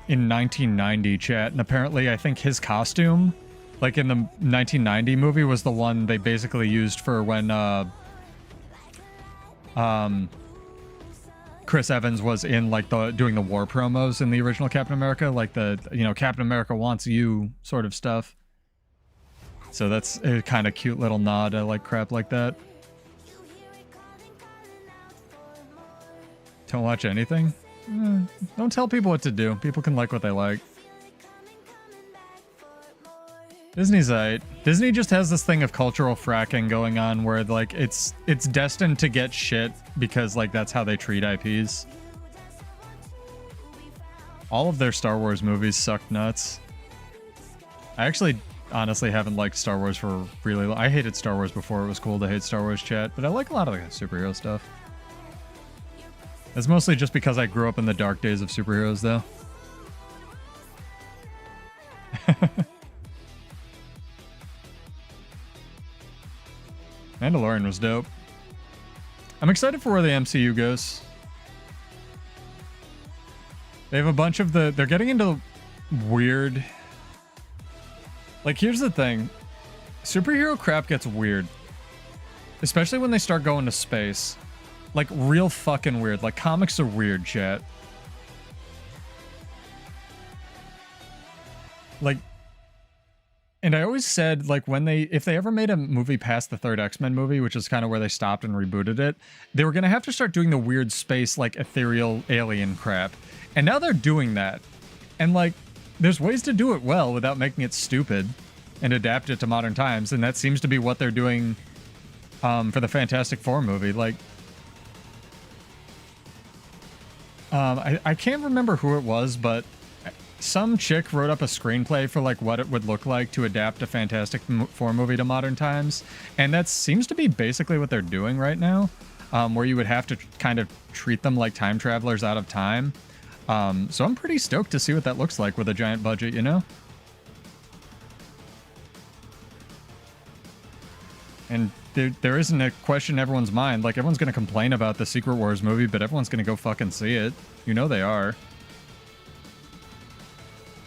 in 1990, chat, and apparently I think his costume, like in the 1990 movie, was the one they basically used for when, Chris Evans was in, like, doing the war promos in the original Captain America, like the, Captain America wants you sort of stuff. So that's a kind of cute little nod. I like crap like that. Don't watch anything? Don't tell people what to do. People can like what they like. Disney's alright. Disney just has this thing of cultural fracking going on where, like, it's destined to get shit because, like, that's how they treat IPs. All of their Star Wars movies suck nuts. I actually honestly haven't liked Star Wars for really long. I hated Star Wars before it was cool to hate Star Wars, chat, but I like a lot of the superhero stuff. It's mostly just because I grew up in the dark days of superheroes, though. Mandalorian was dope. I'm excited for where the MCU goes. They have a bunch of they're getting into weird... Like, here's the thing. Superhero crap gets weird. Especially when they start going to space. Like, real fucking weird. Like, comics are weird, chat. Like... And I always said, like, if they ever made a movie past the third X-Men movie, which is kind of where they stopped and rebooted it, they were going to have to start doing the weird space, like, ethereal alien crap. And now they're doing that. And, like, there's ways to do it well without making it stupid and adapt it to modern times. And that seems to be what they're doing for the Fantastic Four movie. Like, I can't remember who it was, but... Some chick wrote up a screenplay for, like, what it would look like to adapt a Fantastic Four movie to modern times. And that seems to be basically what they're doing right now, where you would have to kind of treat them like time travelers out of time. So I'm pretty stoked to see what that looks like with a giant budget, you know? And there isn't a question in everyone's mind. Like, everyone's going to complain about the Secret Wars movie, but everyone's going to go fucking see it. You know they are.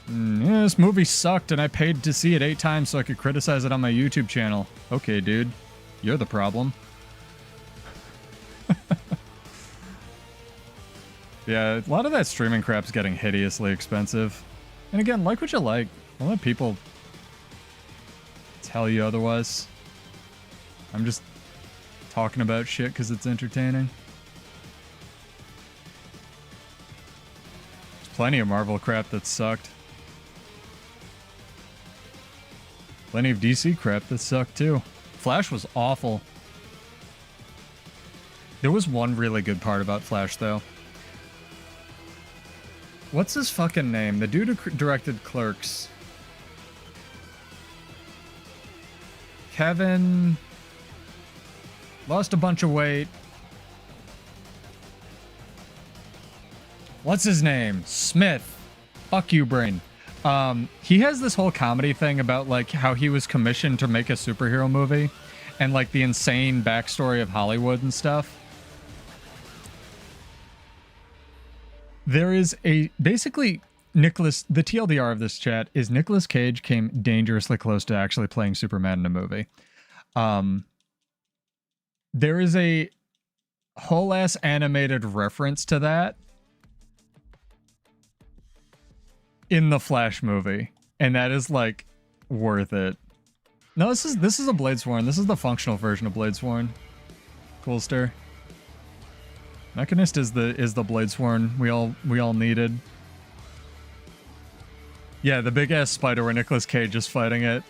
Yeah, this movie sucked and I paid to see it 8 times so I could criticize it on my YouTube channel. Okay, dude. You're the problem. Yeah, a lot of that streaming crap's getting hideously expensive. And again, like what you like. Don't let people tell you otherwise. I'm just talking about shit because it's entertaining. There's plenty of Marvel crap that sucked. Plenty of DC crap that sucked too. Flash was awful. There was one really good part about Flash, though. What's his fucking name? The dude who directed Clerks. Kevin... Lost a bunch of weight. What's his name? Smith. Fuck you, brain. He has this whole comedy thing about, like, how he was commissioned to make a superhero movie and, like, the insane backstory of Hollywood and stuff. There is a... Basically, the TLDR of this chat is Nicolas Cage came dangerously close to actually playing Superman in a movie. There is a whole-ass animated reference to that in the Flash movie, and that is, like, worth it. No, this is a Bladesworn. This is the functional version of Bladesworn. Coolster. Mechanist is the Bladesworn we all needed. Yeah, the big ass spider where Nicolas Cage is fighting it.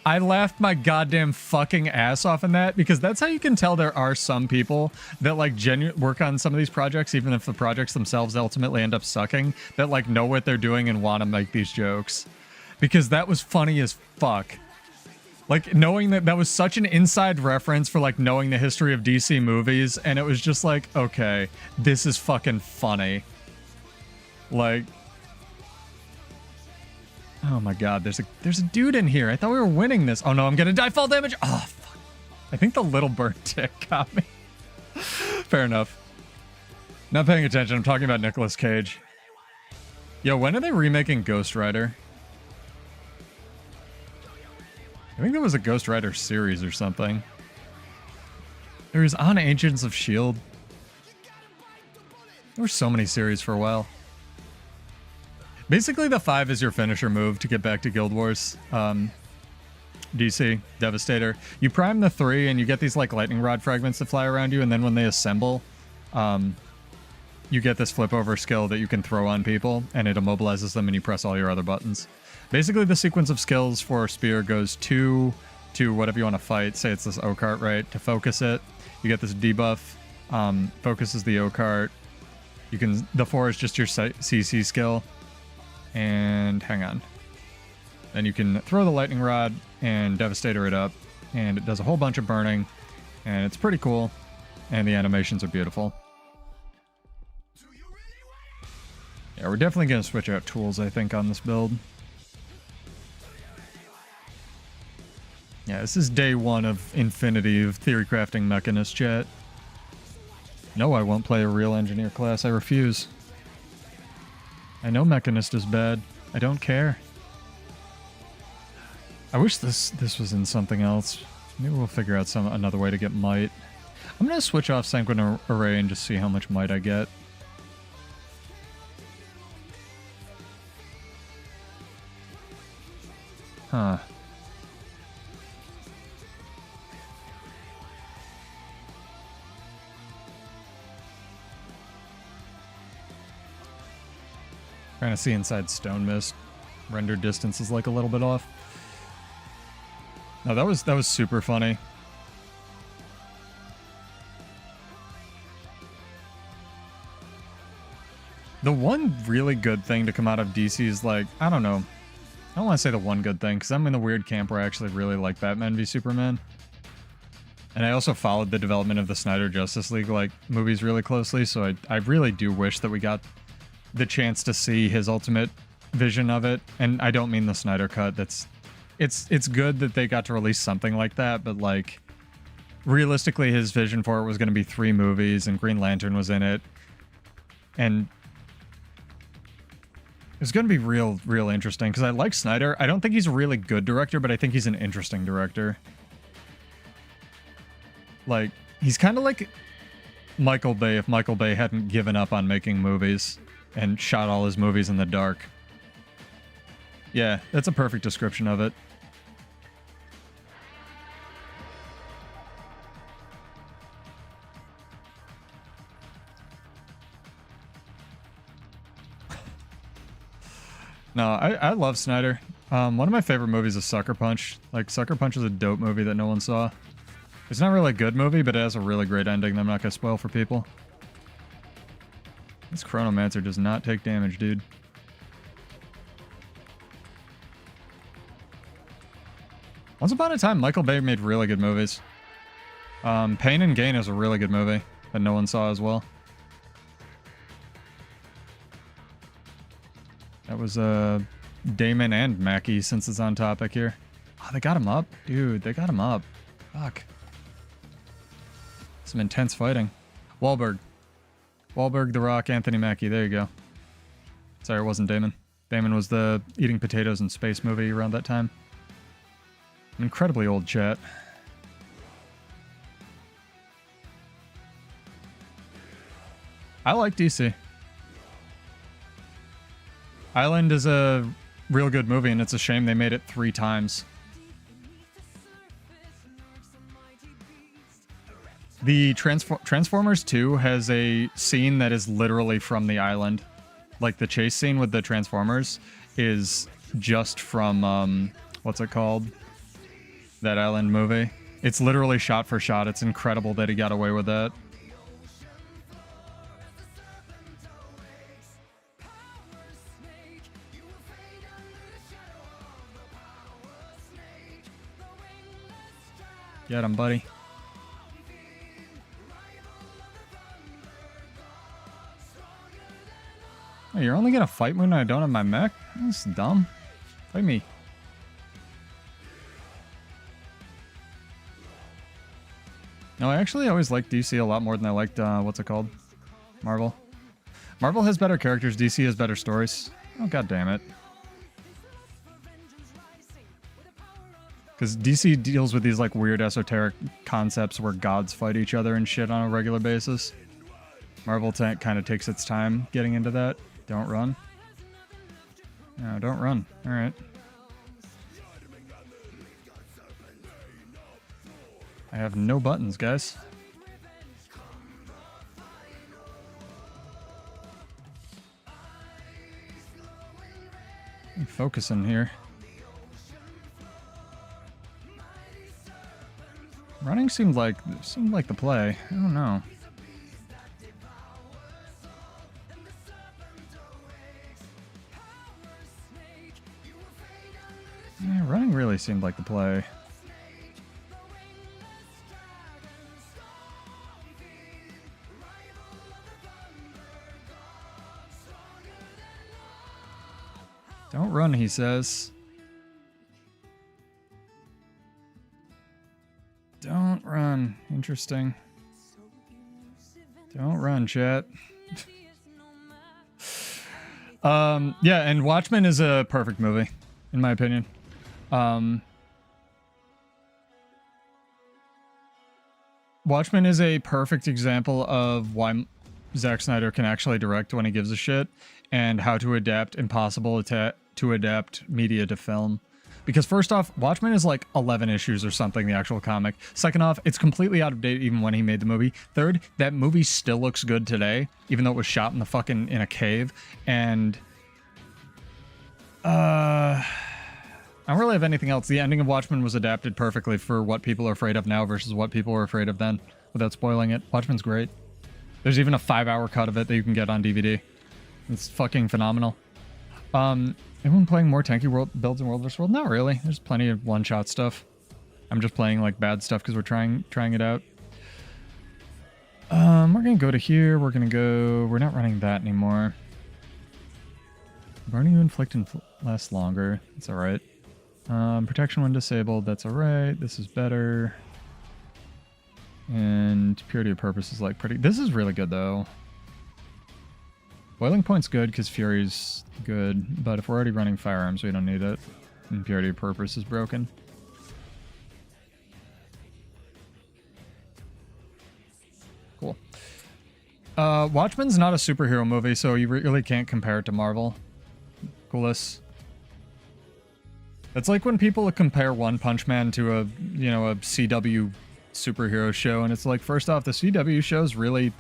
I laughed my goddamn fucking ass off in that, because that's how you can tell there are some people that, like, work on some of these projects, even if the projects themselves ultimately end up sucking, that, like, know what they're doing and want to make these jokes. Because that was funny as fuck. Like, knowing that was such an inside reference for, like, knowing the history of DC movies, and it was just like, okay, this is fucking funny. Like... Oh my god, there's a dude in here. I thought we were winning this. Oh no, I'm gonna die fall damage. Oh, fuck. I think the little bird tick got me. Fair enough. Not paying attention. I'm talking about Nicolas Cage. Yo, when are they remaking Ghost Rider? I think there was a Ghost Rider series or something. There was on Agents of S.H.I.E.L.D. There were so many series for a while. Basically, the 5 is your finisher move to get back to Guild Wars. DC, Devastator. You prime the 3 and you get these, like, lightning rod fragments that fly around you, and then when they assemble, you get this flip over skill that you can throw on people, and it immobilizes them and you press all your other buttons. Basically, the sequence of skills for Spear goes to whatever you want to fight. Say it's this O-Cart, right? To focus it, you get this debuff. Focuses the O-Cart. The 4 is just your CC skill. And hang on. Then you can throw the lightning rod and Devastator it up, and it does a whole bunch of burning, and it's pretty cool, and the animations are beautiful. Yeah, we're definitely going to switch out tools, I think, on this build. Yeah, this is day 1 of Infinity of Theory Crafting Mechanist chat. No, I won't play a real engineer class. I refuse. I know Mechanist is bad. I don't care. I wish this was in something else. Maybe we'll figure out another way to get might. I'm going to switch off Sanguine Array and just see how much might I get. Huh. Trying to see inside Stone Mist. Render distance is like a little bit off. No, that was super funny. The one really good thing to come out of DC is, like, I don't know. I don't want to say the one good thing, because I'm in the weird camp where I actually really like Batman v Superman. And I also followed the development of the Snyder Justice League, like, movies really closely, so I really do wish that we got the chance to see his ultimate vision of it. And I don't mean the Snyder cut. It's good that they got to release something like that, but, like, realistically his vision for it was going to be 3 movies, and Green Lantern was in it, and it's going to be real interesting, because I like Snyder. I don't think he's a really good director, but I think he's an interesting director. Like, he's kind of like Michael Bay if Michael Bay hadn't given up on making movies and shot all his movies in the dark. Yeah, that's a perfect description of it. No, I love Snyder. One of my favorite movies is Sucker Punch. Like, Sucker Punch is a dope movie that no one saw. It's not really a good movie, but it has a really great ending that I'm not going to spoil for people. This Chronomancer does not take damage, dude. Once upon a time, Michael Bay made really good movies. Pain and Gain is a really good movie that no one saw as well. That was Damon and Mackie, since it's on topic here. Oh, they got him up? Dude, they got him up. Fuck. Some intense fighting. Wahlberg, The Rock, Anthony Mackie. There you go. Sorry, it wasn't Damon. Damon was the eating potatoes in space movie around that time. An incredibly old chat. I like DC. Island is a real good movie, and it's a shame they made it 3 times. The Transformers 2 has a scene that is literally from the island. Like, the chase scene with the Transformers is just from, what's it called? That island movie. It's literally shot for shot. It's incredible that he got away with that. Get him, buddy. Oh, you're only gonna fight me when I don't have my mech? That's dumb. Fight me. No, I actually always liked DC a lot more than I liked, what's it called? Marvel. Marvel has better characters, DC has better stories. Oh, god damn it. Because DC deals with these, like, weird esoteric concepts where gods fight each other and shit on a regular basis. Marvel kind of takes its time getting into that. Don't run. No, don't run. Alright. I have no buttons, guys. I'm focusing here. Running seemed like the play. I don't know. Yeah, running really seemed like the play. Don't run, he says. Don't run. Interesting. Don't run, chat. Yeah, and Watchmen is a perfect movie, in my opinion. Watchmen is a perfect example of why Zack Snyder can actually direct when he gives a shit, and how to adapt impossible to adapt media to film. Because first off, Watchmen is like 11 issues or something, the actual comic. Second off, it's completely out of date even when he made the movie. Third, that movie still looks good today, even though it was shot in a cave. And I don't really have anything else. The ending of Watchmen was adapted perfectly for what people are afraid of now versus what people were afraid of then, without spoiling it. Watchmen's great. There's even a 5-hour cut of it that you can get on DVD. It's fucking phenomenal. Anyone playing more tanky builds in World vs. World? Not really. There's plenty of one-shot stuff. I'm just playing like bad stuff because we're trying it out. We're gonna go to here. We're not running that anymore. Burning you inflict lasts longer. That's alright. Protection when disabled. That's alright. This is better. And purity of purpose is like pretty. This is really good though. Boiling point's good because Fury's good, but if we're already running firearms, we don't need it. And purity of purpose is broken. Cool. Watchmen's not a superhero movie, so you really can't compare it to Marvel. Coolest. It's like when people compare One Punch Man to a CW superhero show, and it's like, first off, the CW shows really,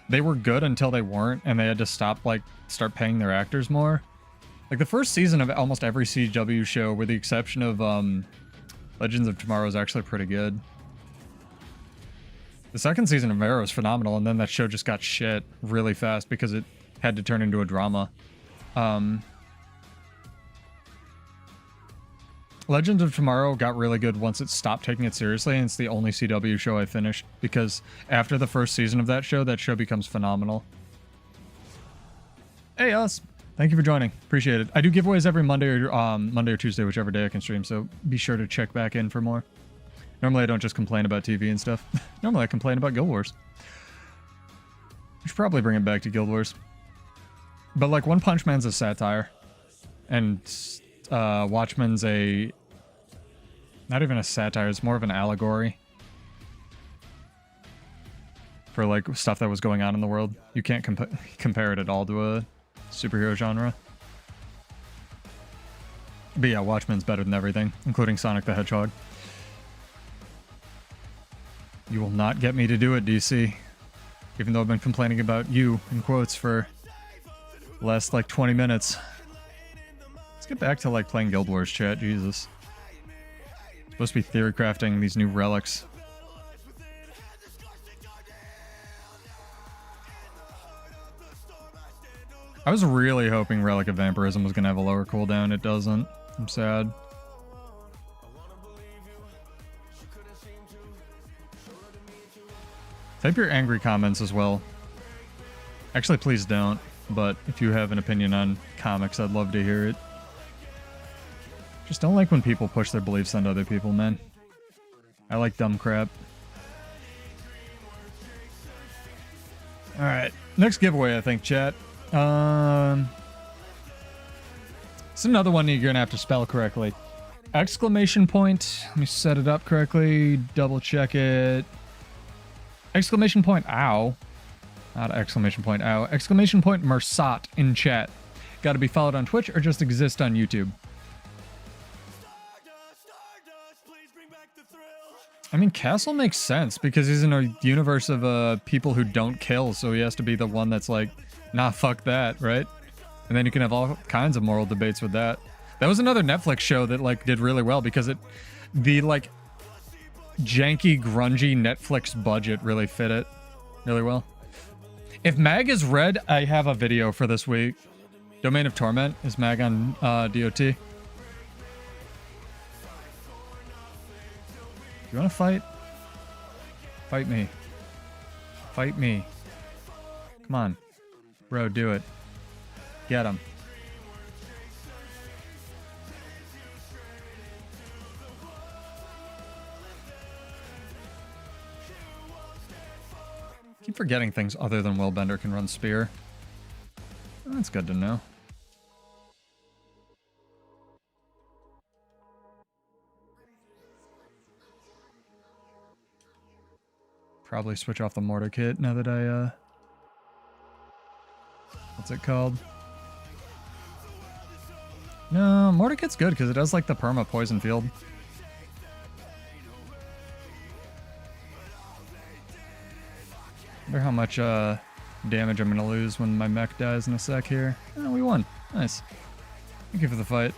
they were good until they weren't, and they had to start paying their actors more. Like, the first season of almost every CW show, with the exception of Legends of Tomorrow, is actually pretty good. The second season of Arrow is phenomenal, and then that show just got shit really fast because it had to turn into a drama. Legends of Tomorrow got really good once it stopped taking it seriously, and it's the only CW show I finished, because after the first season of that show becomes phenomenal. Hey, us! Thank you for joining. Appreciate it. I do giveaways every Monday or Tuesday, whichever day I can stream, so be sure to check back in for more. Normally I don't just complain about TV and stuff. Normally I complain about Guild Wars. We should probably bring it back to Guild Wars. But like One Punch Man's a satire. And Watchmen's not even a satire, it's more of an allegory. For like stuff that was going on in the world. You can't compare it at all to a superhero genre. But yeah, Watchmen's better than everything, including Sonic the Hedgehog. You will not get me to do it, DC. Even though I've been complaining about you, in quotes, for the last, like, 20 minutes. Let's get back to, like, playing Guild Wars, chat. Jesus. Supposed to be theory crafting these new relics. I was really hoping Relic of Vampirism was going to have a lower cooldown. It doesn't. I'm sad. Type your angry comments as well. Actually, please don't. But if you have an opinion on comics, I'd love to hear it. Just don't like when people push their beliefs onto other people, man. I like dumb crap. Alright, next giveaway, I think, chat. It's another one you're gonna have to spell correctly. Exclamation point. Let me set it up correctly. Double check it. Exclamation point ow. Not exclamation point ow. Exclamation point Mersat in chat. Got to be followed on Twitch or just exist on YouTube. I mean, Castle makes sense because he's in a universe of people who don't kill, so he has to be the one that's like, nah, fuck that, right? And then you can have all kinds of moral debates with that. That was another Netflix show that like did really well because the like janky, grungy Netflix budget really fit it really well. If Mag is red, I have a video for this week. Domain of Torment is Mag on DOT. You want to fight? Fight me. Fight me. Come on. Bro, do it. Get him. Keep forgetting things other than Willbender can run Spear. That's good to know. Probably switch off the mortar kit now that I, what's it called? No, mortar kit's good because it does like the perma poison field. Wonder how much damage I'm gonna lose when my mech dies in a sec here. Oh, we won. Nice. Thank you for the fight.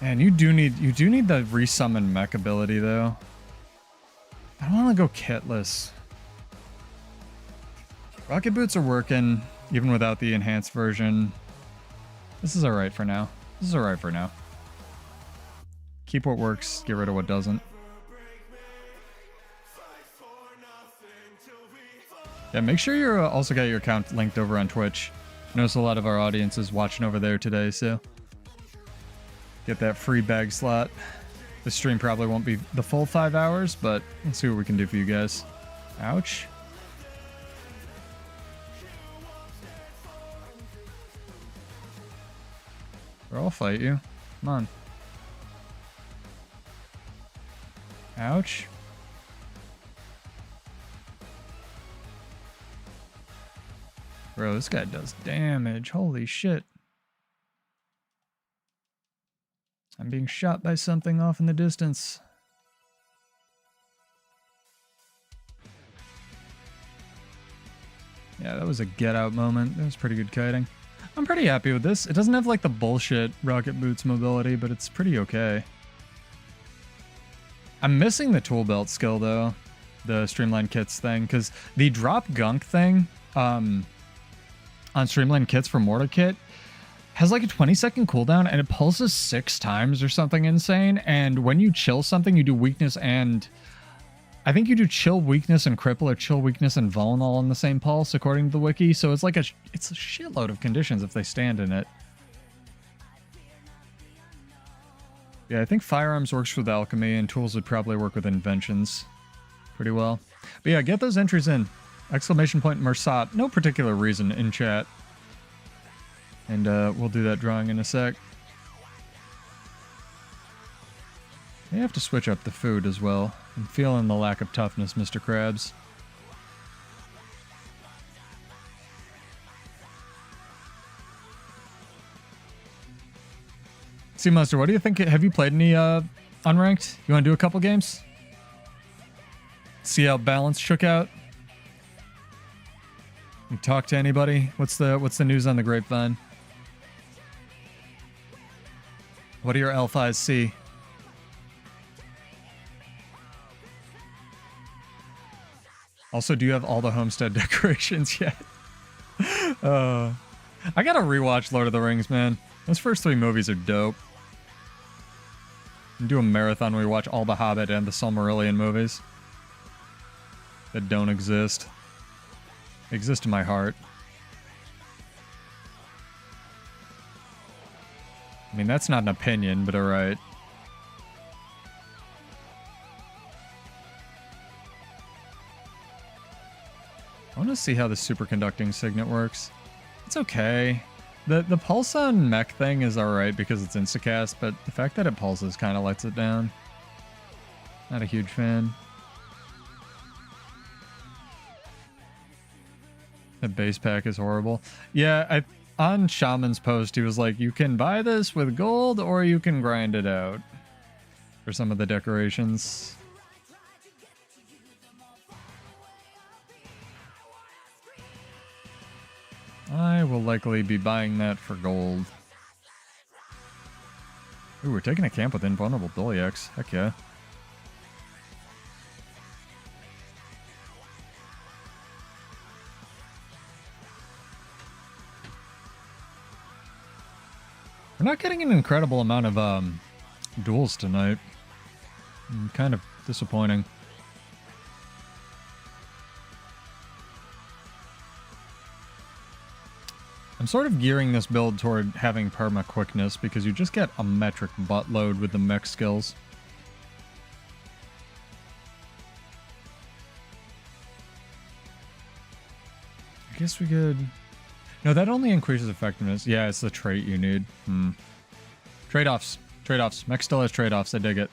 And you do need the resummon mech ability though. I don't want to go kitless. Rocket boots are working even without the enhanced version. This is alright for now. This is alright for now. Keep what works, get rid of what doesn't. Yeah, make sure you also got your account linked over on Twitch. I notice a lot of our audience is watching over there today, so get that free bag slot. The stream probably won't be the full 5 hours, but let's see what we can do for you guys. Ouch. Bro, I'll fight you. Come on. Ouch. Bro, this guy does damage. Holy shit. I'm being shot by something off in the distance. Yeah, that was a get out moment. That was pretty good kiting. I'm pretty happy with this. It doesn't have like the bullshit rocket boots mobility, but it's pretty okay. I'm missing the tool belt skill though, the streamlined kits thing, because the drop gunk thing on streamlined kits for mortar kit has like a 20-second cooldown and it pulses 6 times or something insane. And when you chill something, you do weakness and I think you do chill, weakness, and cripple, or chill, weakness, and vuln all in the same pulse, according to the wiki. So it's like it's a shitload of conditions if they stand in it. Yeah, I think firearms works with alchemy, and tools would probably work with inventions pretty well. But yeah, get those entries in. Exclamation point Mersat. No particular reason in chat. And we'll do that drawing in a sec. May have to switch up the food as well. I'm feeling the lack of toughness, Mr. Krabs. Sea Monster, what do you think? Have you played any unranked? You want to do a couple games? See how balance shook out? You talk to anybody? What's the news on the grapevine? What do your L5s see? Also, do you have all the homestead decorations yet? I gotta rewatch Lord of the Rings, man. Those first 3 movies are dope. Do a marathon where we watch all the Hobbit and the Silmarillion movies that don't exist. They exist in my heart. I mean, that's not an opinion, but alright. I want to see how the superconducting signet works. It's okay. The pulse on mech thing is alright because it's instacast, but the fact that it pulses kind of lets it down. Not a huge fan. The base pack is horrible. Yeah, on Shaman's post, he was like, you can buy this with gold or you can grind it out for some of the decorations. I will likely be buying that for gold. Ooh, we're taking a camp with invulnerable Doliacs. Heck yeah. We're not getting an incredible amount of duels tonight. Kind of disappointing. I'm sort of gearing this build toward having perma quickness because you just get a metric buttload with the mech skills. I guess we could... No, that only increases effectiveness. Yeah, it's the trait you need. Trade-offs. Trade-offs. Mech still has trade-offs. I dig it.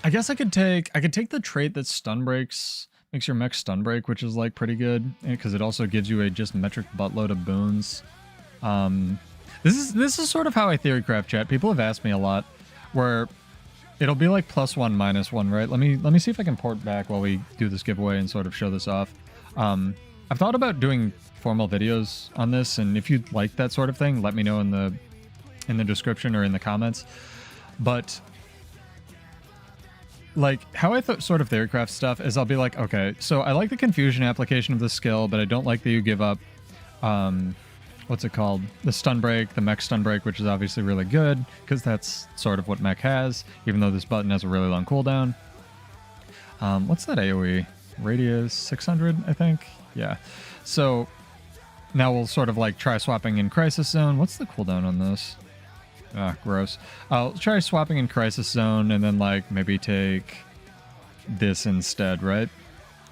I guess I could take the trait that stun breaks... Makes your mech stun break, which is like pretty good because it also gives you a just metric buttload of boons. This is sort of how I theory craft chat. People have asked me a lot where it'll be like +1, -1, right? Let me see if I can port back while we do this giveaway and sort of show this off. I've thought about doing formal videos on this, and if you'd like that sort of thing, let me know in the description or in the comments. But like, how I sort of theorycraft stuff is I'll be like, okay, so I like the confusion application of the skill, but I don't like that you give up, what's it called? The stun break, the mech stun break, which is obviously really good, because that's sort of what mech has, even though this button has a really long cooldown. What's that AoE? Radius 600, I think? Yeah. So, now we'll sort of like try swapping in Crisis Zone. What's the cooldown on this? Ah, gross. I'll try swapping in Crisis Zone and then like maybe take this instead, right?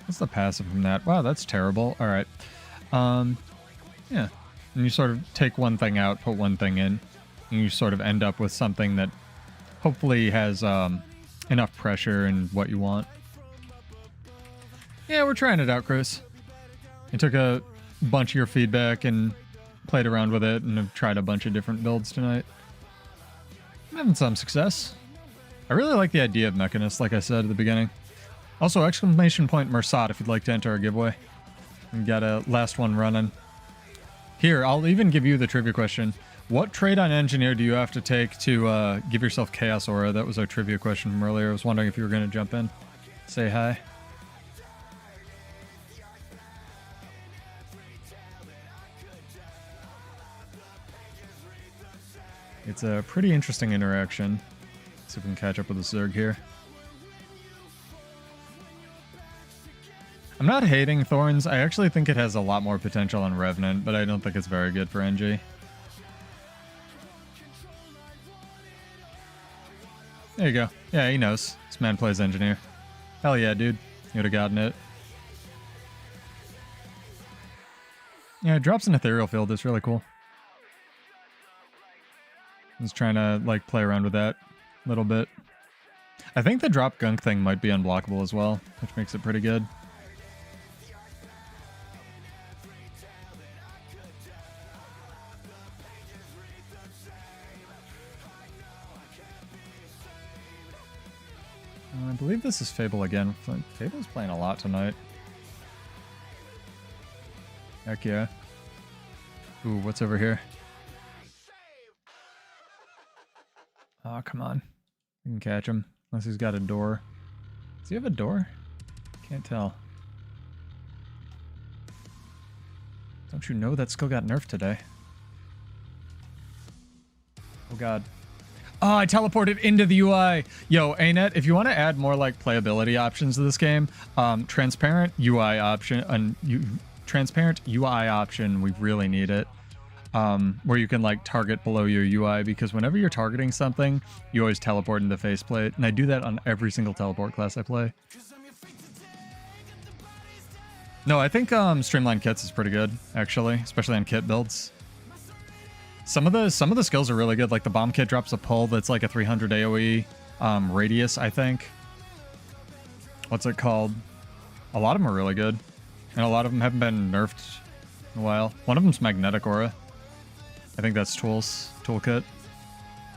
What's the passive from that? Wow, that's terrible. All right. Yeah. And you sort of take one thing out, put one thing in, and you sort of end up with something that hopefully has enough pressure and what you want. Yeah, we're trying it out, Chris. I took a bunch of your feedback and played around with it and have tried a bunch of different builds tonight. I'm having some success. I really like the idea of Mechanist, like I said at the beginning. Also, exclamation point Mersat if you'd like to enter our giveaway. We got a last one running. Here, I'll even give you the trivia question. What trade on engineer do you have to take to give yourself chaos aura? That was our trivia question from earlier. I was wondering if you were going to jump in. Say hi. It's a pretty interesting interaction. Let's see if we can catch up with the Zerg here. I'm not hating Thorns. I actually think it has a lot more potential on Revenant, but I don't think it's very good for NG. There you go. Yeah, he knows. This man plays engineer. Hell yeah, dude. You would have gotten it. Yeah, it drops an ethereal field. It's really cool. I was trying to, like, play around with that a little bit. I think the drop gunk thing might be unblockable as well, which makes it pretty good. I believe this is Fable again. Fable's playing a lot tonight. Heck yeah. Ooh, what's over here? Oh, come on. We can catch him. Unless he's got a door. Does he have a door? Can't tell. Don't you know that skill got nerfed today? Oh god. Oh, I teleported into the UI. Yo, ANET, if you want to add more like playability options to this game, transparent UI option, transparent UI option, we really need it. Where you can like target below your UI, because whenever you're targeting something, you always teleport into faceplate, and I do that on every single teleport class I play. No, I think Streamline Kits is pretty good, actually, especially on kit builds. Some of the skills are really good, like the bomb kit drops a pull that's like a 300 AoE radius, I think. What's it called? A lot of them are really good, and a lot of them haven't been nerfed in a while. One of them's Magnetic Aura. I think that's Toolkit.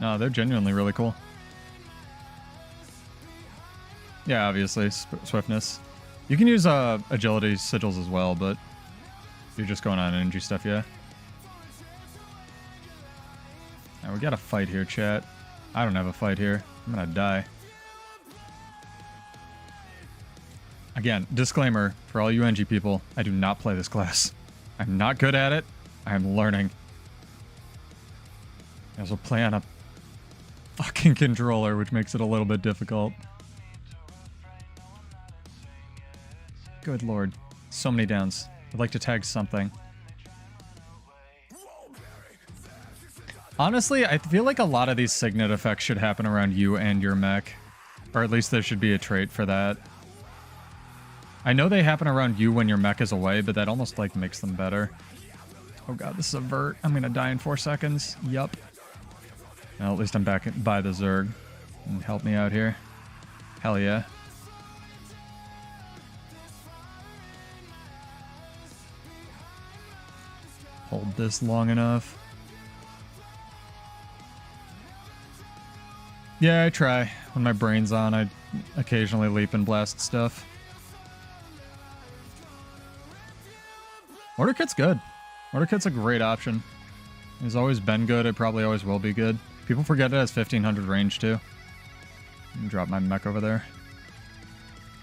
No, they're genuinely really cool. Yeah, obviously, swiftness. You can use agility sigils as well, but you're just going on energy stuff, yeah. Now we got a fight here, chat. I don't have a fight here. I'm gonna die. Again, disclaimer for all you NG people, I do not play this class. I'm not good at it. I am learning. I also play on a fucking controller, which makes it a little bit difficult. Good lord. So many downs. I'd like to tag something. Honestly, I feel like a lot of these signet effects should happen around you and your mech. Or at least there should be a trait for that. I know they happen around you when your mech is away, but that almost like makes them better. Oh god, this is a vert. I'm gonna die in 4 seconds. Yup. Well, at least I'm back by the Zerg. And help me out here. Hell yeah. Hold this long enough. Yeah, I try. When my brain's on, I occasionally leap and blast stuff. Order kit's good. Order kit's a great option. It's always been good. It probably always will be good. People forget it has 1500 range too. Drop my mech over there.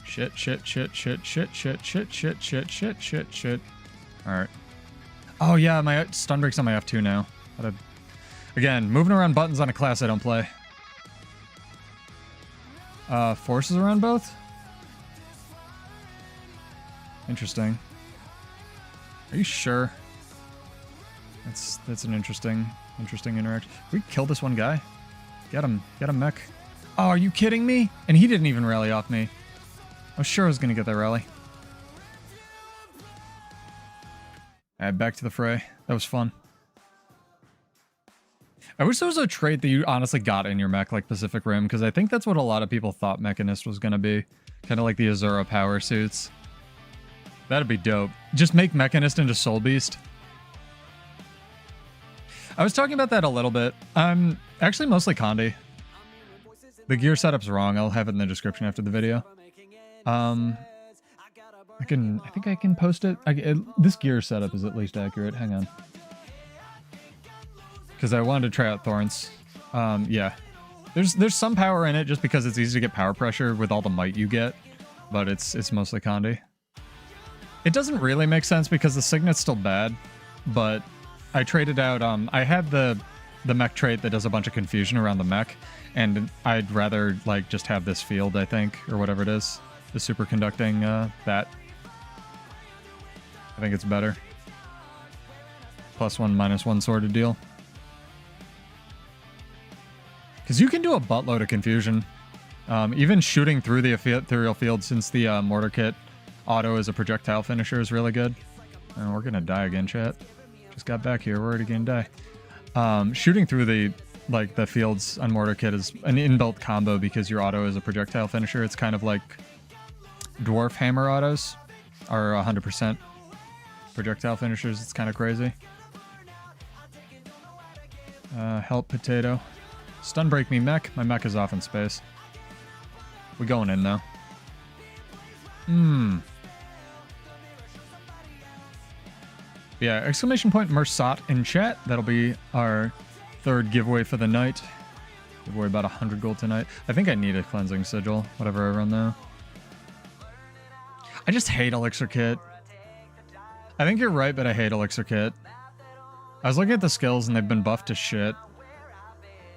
Shit, shit, shit, shit, shit, shit, shit, shit, shit, shit, shit, shit. Alright. Oh yeah, my stun break's on my F2 now. Again, moving around buttons on a class I don't play. Forces around both? Interesting. Are you sure? That's an interesting interaction. We killed this one guy. Get him mech. Oh, are you kidding me? And he didn't even rally off me. I was sure I was gonna get that rally. Alright, back to the fray. That was fun. I wish there was a trait that you honestly got in your mech, like Pacific Rim, because I think that's what a lot of people thought Mechanist was gonna be. Kind of like the Azura power suits. That'd be dope. Just make Mechanist into Soul Beast. I was talking about that a little bit. Actually mostly Condi. The gear setup's wrong. I'll have it in the description after the video. I think I can post it. This gear setup is at least accurate. Hang on. because I wanted to try out Thorns. Yeah. There's some power in it just because it's easy to get power pressure with all the might you get, but it's mostly Condi. It doesn't really make sense because the Signet's still bad, but I traded out, I had the mech trait that does a bunch of confusion around the mech, and I'd rather like just have this field, I think, or whatever it is. The superconducting, that. I think it's better. +1, -1 sort of deal. Because you can do a buttload of confusion. Even shooting through the ethereal field, since the mortar kit auto as a projectile finisher is really good. We're gonna die again, chat. Just got back here, we're already gonna die. Shooting through the fields on mortar kit is an inbuilt combo because your auto is a projectile finisher. It's kind of like dwarf hammer autos are 100% projectile finishers. It's kind of crazy. Help potato. Stun break me mech. My mech is off in space. We going in though. Yeah, exclamation point Mersat in chat. That'll be our third giveaway for the night. Giveaway about 100 gold tonight. I think I need a cleansing sigil, whatever I run though. I just hate Elixir Kit. I think you're right, but I hate Elixir Kit. I was looking at the skills and they've been buffed to shit.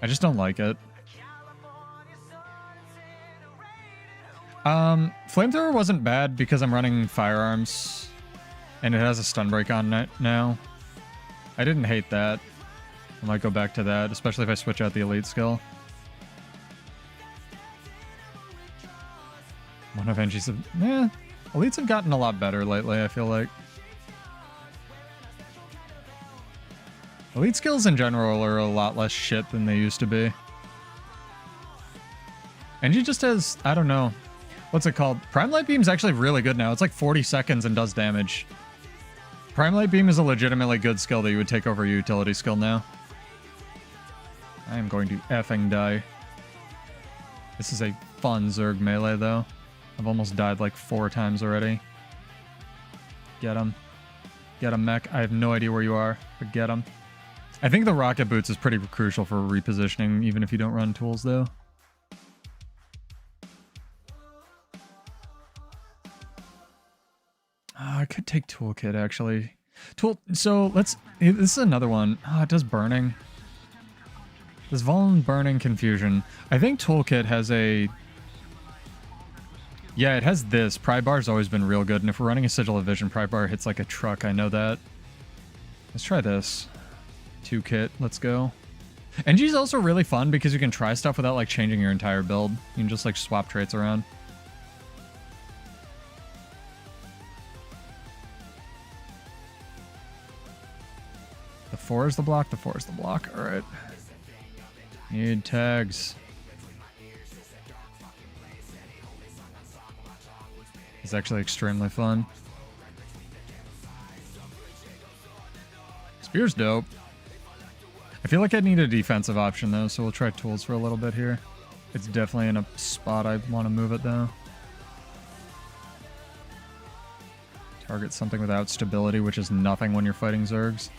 I just don't like it. Flamethrower wasn't bad because I'm running firearms and it has a stun break on it now. I didn't hate that. I might go back to that, especially if I switch out the elite skill. One of Angie's... Yeah, elites have gotten a lot better lately, I feel like. Elite skills in general are a lot less shit than they used to be. Angie just has, I don't know, what's it called? Prime Light Beam's actually really good now. It's like 40 seconds and does damage. Prime Light Beam is a legitimately good skill that you would take over a utility skill now. I am going to effing die. This is a fun Zerg melee though. I've almost died like 4 times already. Get him. Get him, mech. I have no idea where you are, but get him. I think the rocket boots is pretty crucial for repositioning, even if you don't run tools, though. I could take toolkit, actually. So, let's... This is another one. It does burning. This Vuln burning confusion. I think toolkit has a... Yeah, it has this. Pry bar's always been real good, and if we're running a Sigil of Vision, Pry bar hits like a truck, I know that. Let's try this. 2 kit, let's go. NG's also really fun because you can try stuff without like changing your entire build. You can just like swap traits around. The 4 is the block, the 4 is the block, alright. Need tags. It's actually extremely fun. Spear's dope. I feel like I need a defensive option though, so we'll try tools for a little bit here. It's definitely in a spot I want to move it though. Target something without stability, which is nothing when you're fighting Zergs.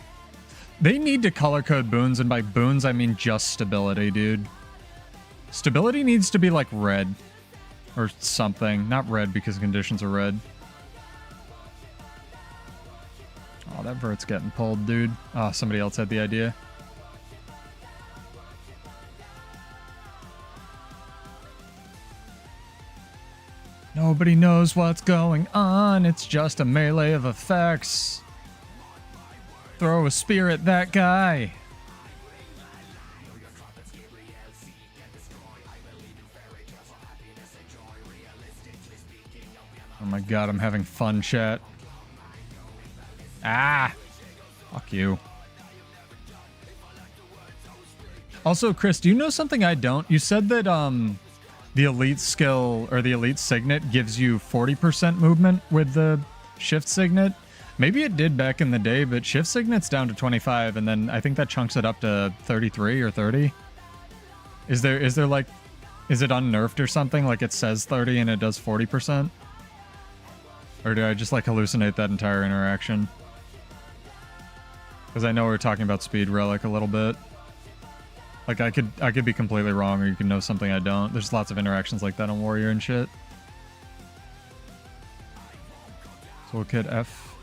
They need to color code boons, and by boons I mean just stability, dude. Stability needs to be like red. Or something. Not red because conditions are red. Oh, that vert's getting pulled, dude. Oh, somebody else had the idea. Nobody knows what's going on. It's just a melee of effects. Throw a spear at that guy. Oh my god, I'm having fun, chat. Ah! Fuck you. Also, Chris, do you know something I don't? You said that the elite skill, or the elite signet, gives you 40% movement with the shift signet. Maybe it did back in the day, but shift signet's down to 25, and then I think that chunks it up to 33 or 30. Is there like... Is it unnerfed or something? Like it says 30 and it does 40%? Or did I just like hallucinate that entire interaction? Because I know we were talking about speed relic a little bit. Like, I could be completely wrong, or you can know something I don't. There's lots of interactions like that on Warrior and shit. Toolkit F.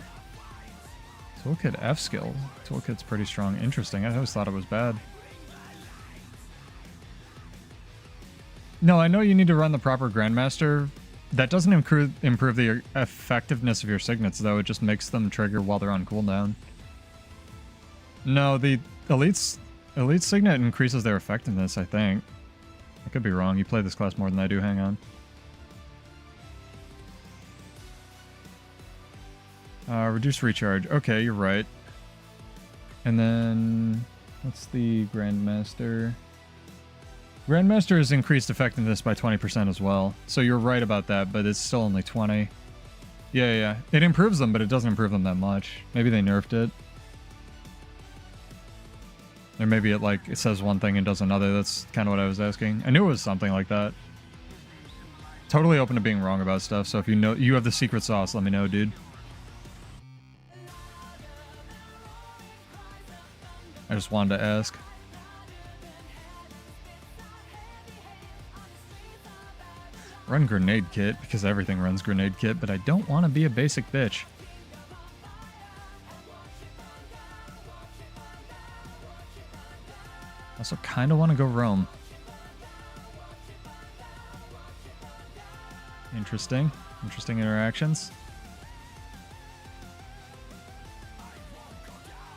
Toolkit F skill. Toolkit's pretty strong. Interesting. I always thought it was bad. No, I know you need to run the proper Grandmaster. That doesn't improve the effectiveness of your signets, though. It just makes them trigger while they're on cooldown. No, the Elite Signet increases their effectiveness, I think. I could be wrong. You play this class more than I do. Hang on. Reduce recharge. Okay, you're right. And then... what's the Grandmaster? Grandmaster has increased effectiveness by 20% as well. So you're right about that, but it's still only 20. Yeah. It improves them, but it doesn't improve them that much. Maybe they nerfed it. Or maybe it says one thing and does another. That's kind of what I was asking. I knew it was something like that. Totally open to being wrong about stuff, so if you have the secret sauce, let me know, dude. I just wanted to ask. Run grenade kit, because everything runs grenade kit, but I don't want to be a basic bitch. Also kind of want to go roam. Interesting. Interesting interactions.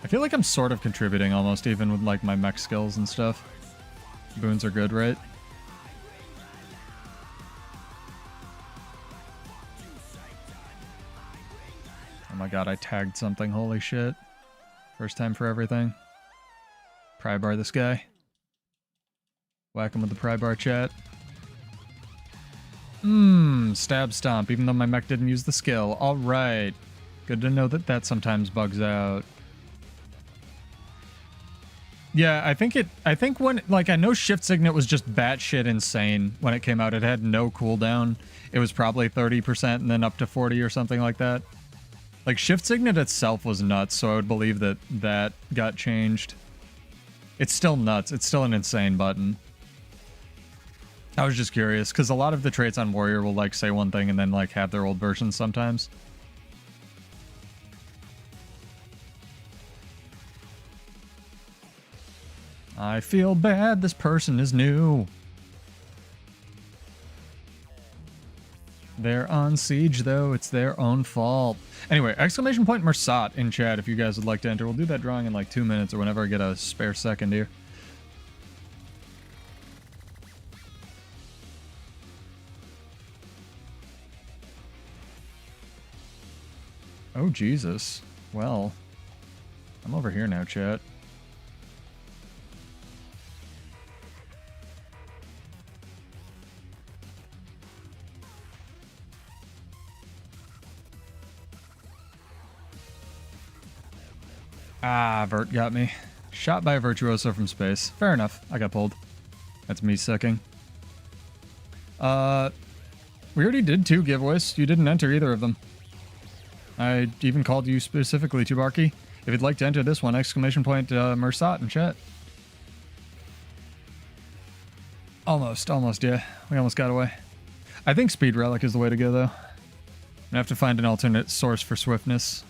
I feel like I'm sort of contributing almost, even with like my mech skills and stuff. Boons are good, right? Oh my god, I tagged something. Holy shit. First time for everything. Pry bar this guy. Whack him with the pry bar, chat. Stab stomp, even though my mech didn't use the skill. Alright. Good to know that that sometimes bugs out. Yeah, I think when, like, I know Shift Signet was just batshit insane when it came out. It had no cooldown. It was probably 30% and then up to 40 or something like that. Like, Shift Signet itself was nuts, so I would believe that that got changed. It's still nuts. It's still an insane button. I was just curious, because a lot of the traits on Warrior will, like, say one thing and then, like, have their old versions sometimes. I feel bad, this person is new. They're on siege, though. It's their own fault. Anyway, exclamation point Mersat in chat if you guys would like to enter. We'll do that drawing in like 2 minutes or whenever I get a spare second here. Oh, Jesus. Well, I'm over here now, chat. Ah, Vert got me. Shot by a Virtuoso from space. Fair enough. I got pulled. That's me sucking. We already did 2 giveaways. You didn't enter either of them. I even called you specifically, Tubarky. If you'd like to enter this one, exclamation point Mersat in chat. Almost, yeah. We almost got away. I think Speed Relic is the way to go, though. I'm gonna have to find an alternate source for swiftness.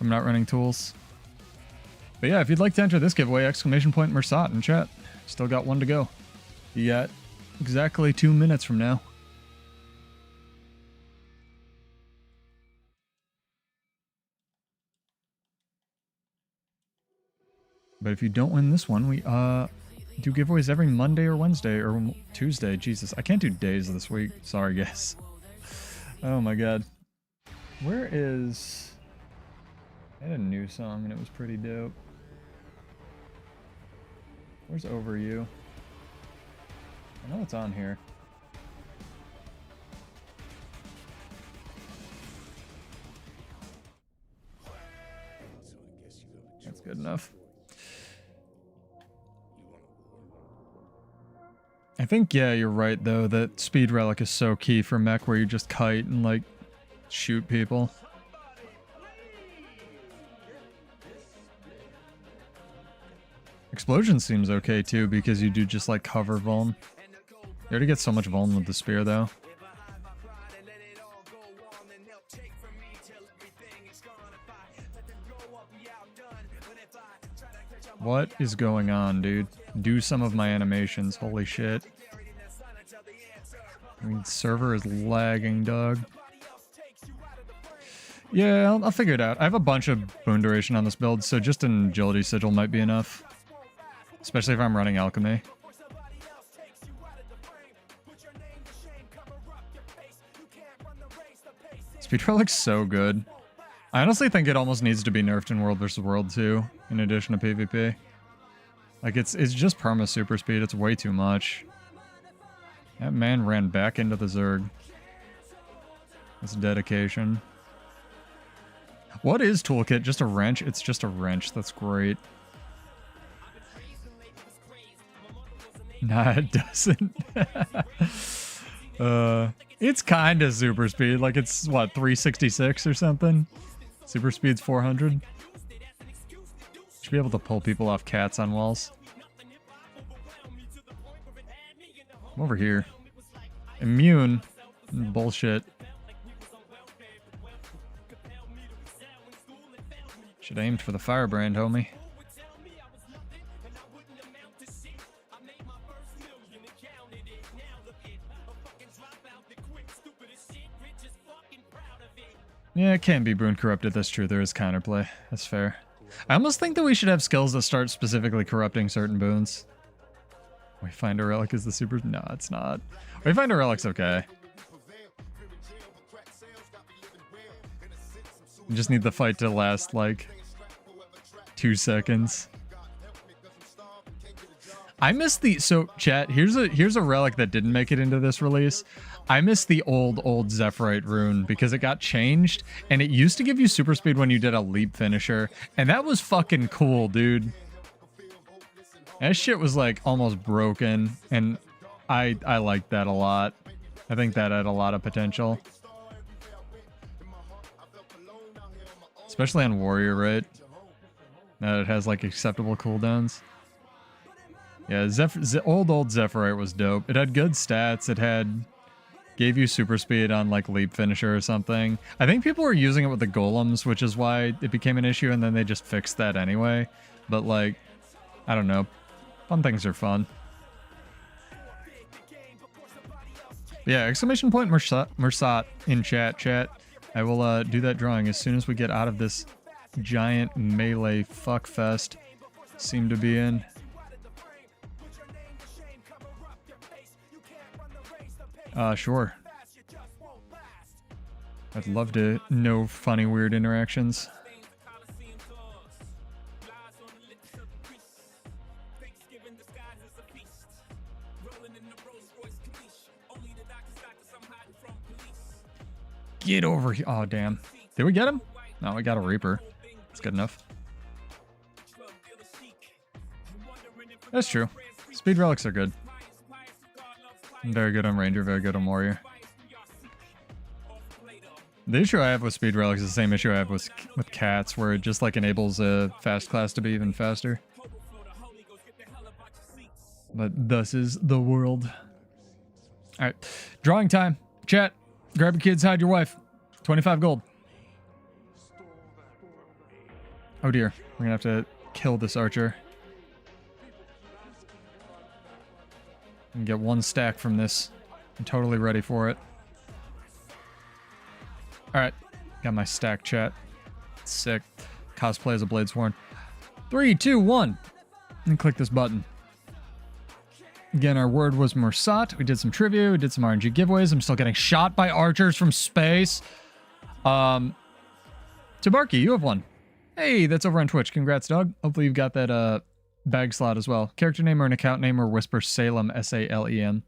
I'm not running tools. But yeah, if you'd like to enter this giveaway, exclamation point Mersat in chat. Still got 1 to go. You got exactly 2 minutes from now. But if you don't win this one, we do giveaways every Monday or Wednesday or Tuesday. Jesus, I can't do days this week. Sorry, guys. Oh my god. Where is... I had a new song and it was pretty dope. Where's Over You? I know it's on here. That's good enough. I think, yeah, you're right, though, that Speed Relic is so key for mech where you just kite and, like, shoot people. Explosion seems okay too because you do just like cover vuln. You already get so much vuln with the spear though. What is going on, dude? Do some of my animations. Holy shit. I mean, server is lagging, dog. Yeah, I'll figure it out. I have a bunch of boon duration on this build, so just an agility sigil might be enough. Especially if I'm running alchemy. Speed Relic's so good. I honestly think it almost needs to be nerfed in World vs. World 2, in addition to PvP. Like, it's just perma super speed. It's way too much. That man ran back into the Zerg. That's dedication. What is toolkit? Just a wrench? It's just a wrench. That's great. Nah, it doesn't. It's kind of super speed. Like, it's, what, 366 or something? Super speed's 400. Should be able to pull people off cats on walls. I'm over here. Immune. Bullshit. Should have aimed for the firebrand, homie. Yeah, it can be boon corrupted, that's true. There is counterplay. That's fair. I almost think that we should have skills that start specifically corrupting certain boons. Wayfinder Relic is the super... No, it's not. Wayfinder Relic's okay. You just need the fight to last, like, 2 seconds. I miss the... So, chat, here's a relic that didn't make it into this release. I miss the old Zephyrite rune because it got changed, and it used to give you super speed when you did a leap finisher, and that was fucking cool, dude. That shit was, like, almost broken, and I liked that a lot. I think that had a lot of potential. Especially on Warrior, right? Now it has, like, acceptable cooldowns. Yeah, old Zephyrite was dope. It had good stats. It had... Gave you super speed on, like, leap finisher or something. I think people were using it with the golems, which is why it became an issue, and then they just fixed that anyway. But, like, I don't know. Fun things are fun. Yeah, exclamation point Mersat in chat. I will do that drawing as soon as we get out of this giant melee fuckfest seem to be in. Sure. I'd love to know funny, weird interactions. Get over here. Oh, damn. Did we get him? No, we got a Reaper. That's good enough. That's true. Speed relics are good. Very good on Ranger, very good on Warrior. The issue I have with Speed Relics is the same issue I have with Cats, where it just like enables a fast class to be even faster. But thus is the world. Alright, drawing time. Chat, grab your kids, hide your wife. 25 gold. Oh dear, we're gonna have to kill this archer. And get 1 stack from this. I'm totally ready for it. Alright. Got my stack, chat. Sick. Cosplay as a Bladesworn. 3, 2, 1. And click this button. Again, our word was Mersat. We did some trivia. We did some RNG giveaways. I'm still getting shot by archers from space. Tabarki, you have one. Hey, that's over on Twitch. Congrats, dog. Hopefully you've got that, bag slot as well. Character name or an account name or whisper Salem, S-A-L-E-M.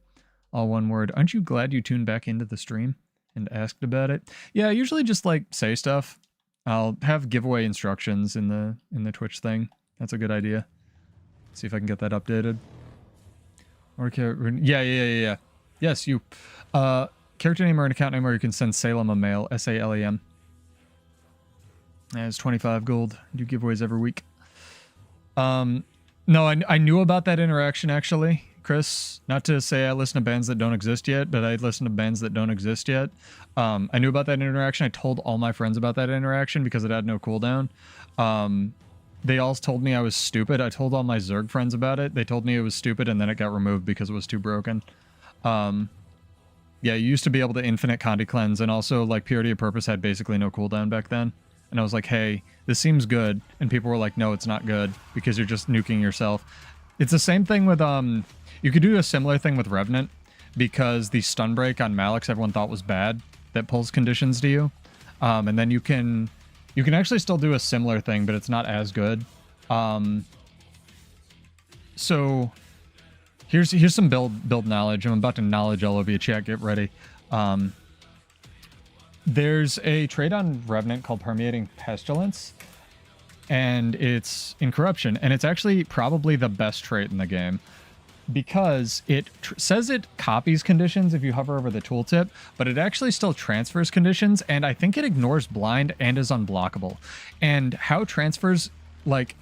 All one word. Aren't you glad you tuned back into the stream and asked about it? Yeah, I usually just like say stuff. I'll have giveaway instructions in the Twitch thing. That's a good idea. See if I can get that updated. Or yeah. Yes, you. Character name or an account name or you can send Salem a mail, S-A-L-E-M. It's 25 gold. I do giveaways every week. No, I knew about that interaction, actually, Chris. Not to say I listen to bands that don't exist yet, but I listen to bands that don't exist yet. I knew about that interaction. I told all my friends about that interaction because it had no cooldown. They all told me I was stupid. I told all my Zerg friends about it. They told me it was stupid, and then it got removed because it was too broken. Yeah, you used to be able to infinite Condi cleanse, and also, like, Purity of Purpose had basically no cooldown back then. And I was like, hey, this seems good. And people were like, no, it's not good because you're just nuking yourself. It's the same thing with, you could do a similar thing with Revenant because the stun break on Malix everyone thought was bad that pulls conditions to you. And then you can actually still do a similar thing, but it's not as good. So here's some build knowledge. I'm about to knowledge all over you, chat. Get ready. There's a trait on Revenant called Permeating Pestilence, and it's in Corruption, and it's actually probably the best trait in the game because it says it copies conditions if you hover over the tooltip, but it actually still transfers conditions, and I think it ignores blind and is unblockable. And how transfers, like,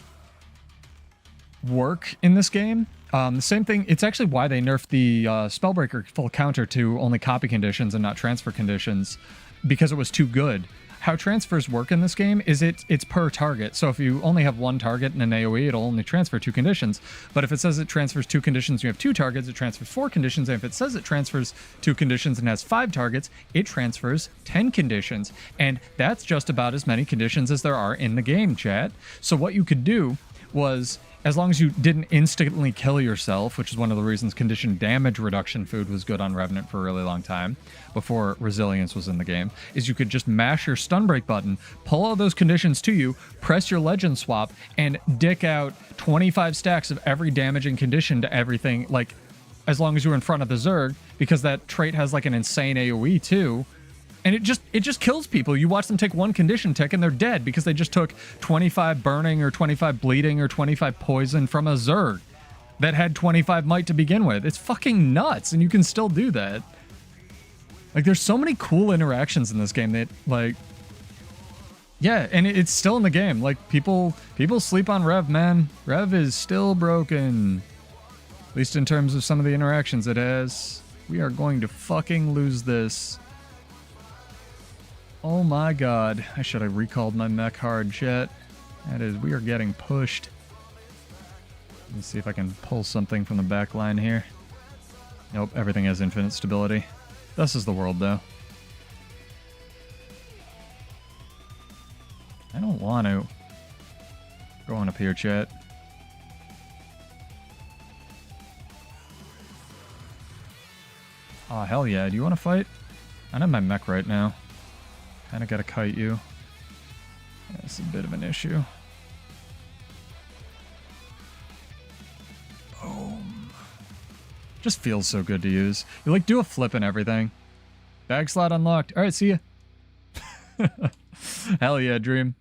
work in this game, the same thing, it's actually why they nerfed the Spellbreaker full counter to only copy conditions and not transfer conditions, because it was too good. How transfers work in this game is it's per target. So if you only have one target in an AoE, it'll only transfer 2 conditions. But if it says it transfers 2 conditions, you have 2 targets, it transfers 4 conditions. And if it says it transfers 2 conditions and has 5 targets, it transfers 10 conditions. And that's just about as many conditions as there are in the game, chat. So what you could do was, as long as you didn't instantly kill yourself, which is one of the reasons condition damage reduction food was good on Revenant for a really long time, before Resilience was in the game, is you could just mash your stun break button, pull all those conditions to you, press your legend swap, and dick out 25 stacks of every damaging condition to everything, like, as long as you're in front of the Zerg, because that trait has, like, an insane AoE, too. And it just kills people. You watch them take 1 condition tick and they're dead because they just took 25 burning or 25 bleeding or 25 poison from a Zerg that had 25 might to begin with. It's fucking nuts, and you can still do that. Like, there's so many cool interactions in this game that, like, yeah, and it's still in the game. Like, people sleep on Rev, man. Rev is still broken. At least in terms of some of the interactions it has. We are going to fucking lose this. Oh my god. I should have recalled my mech hard, chat. That is, we are getting pushed. Let me see if I can pull something from the back line here. Nope, everything has infinite stability. This is the world, though. I don't want to. Go on up here, chat. Oh, hell yeah. Do you want to fight? I don't have my mech right now. Kinda gotta kite you. That's a bit of an issue. Boom. Just feels so good to use. You, like, do a flip and everything. Bag slot unlocked. Alright, see ya. Hell yeah, Dream.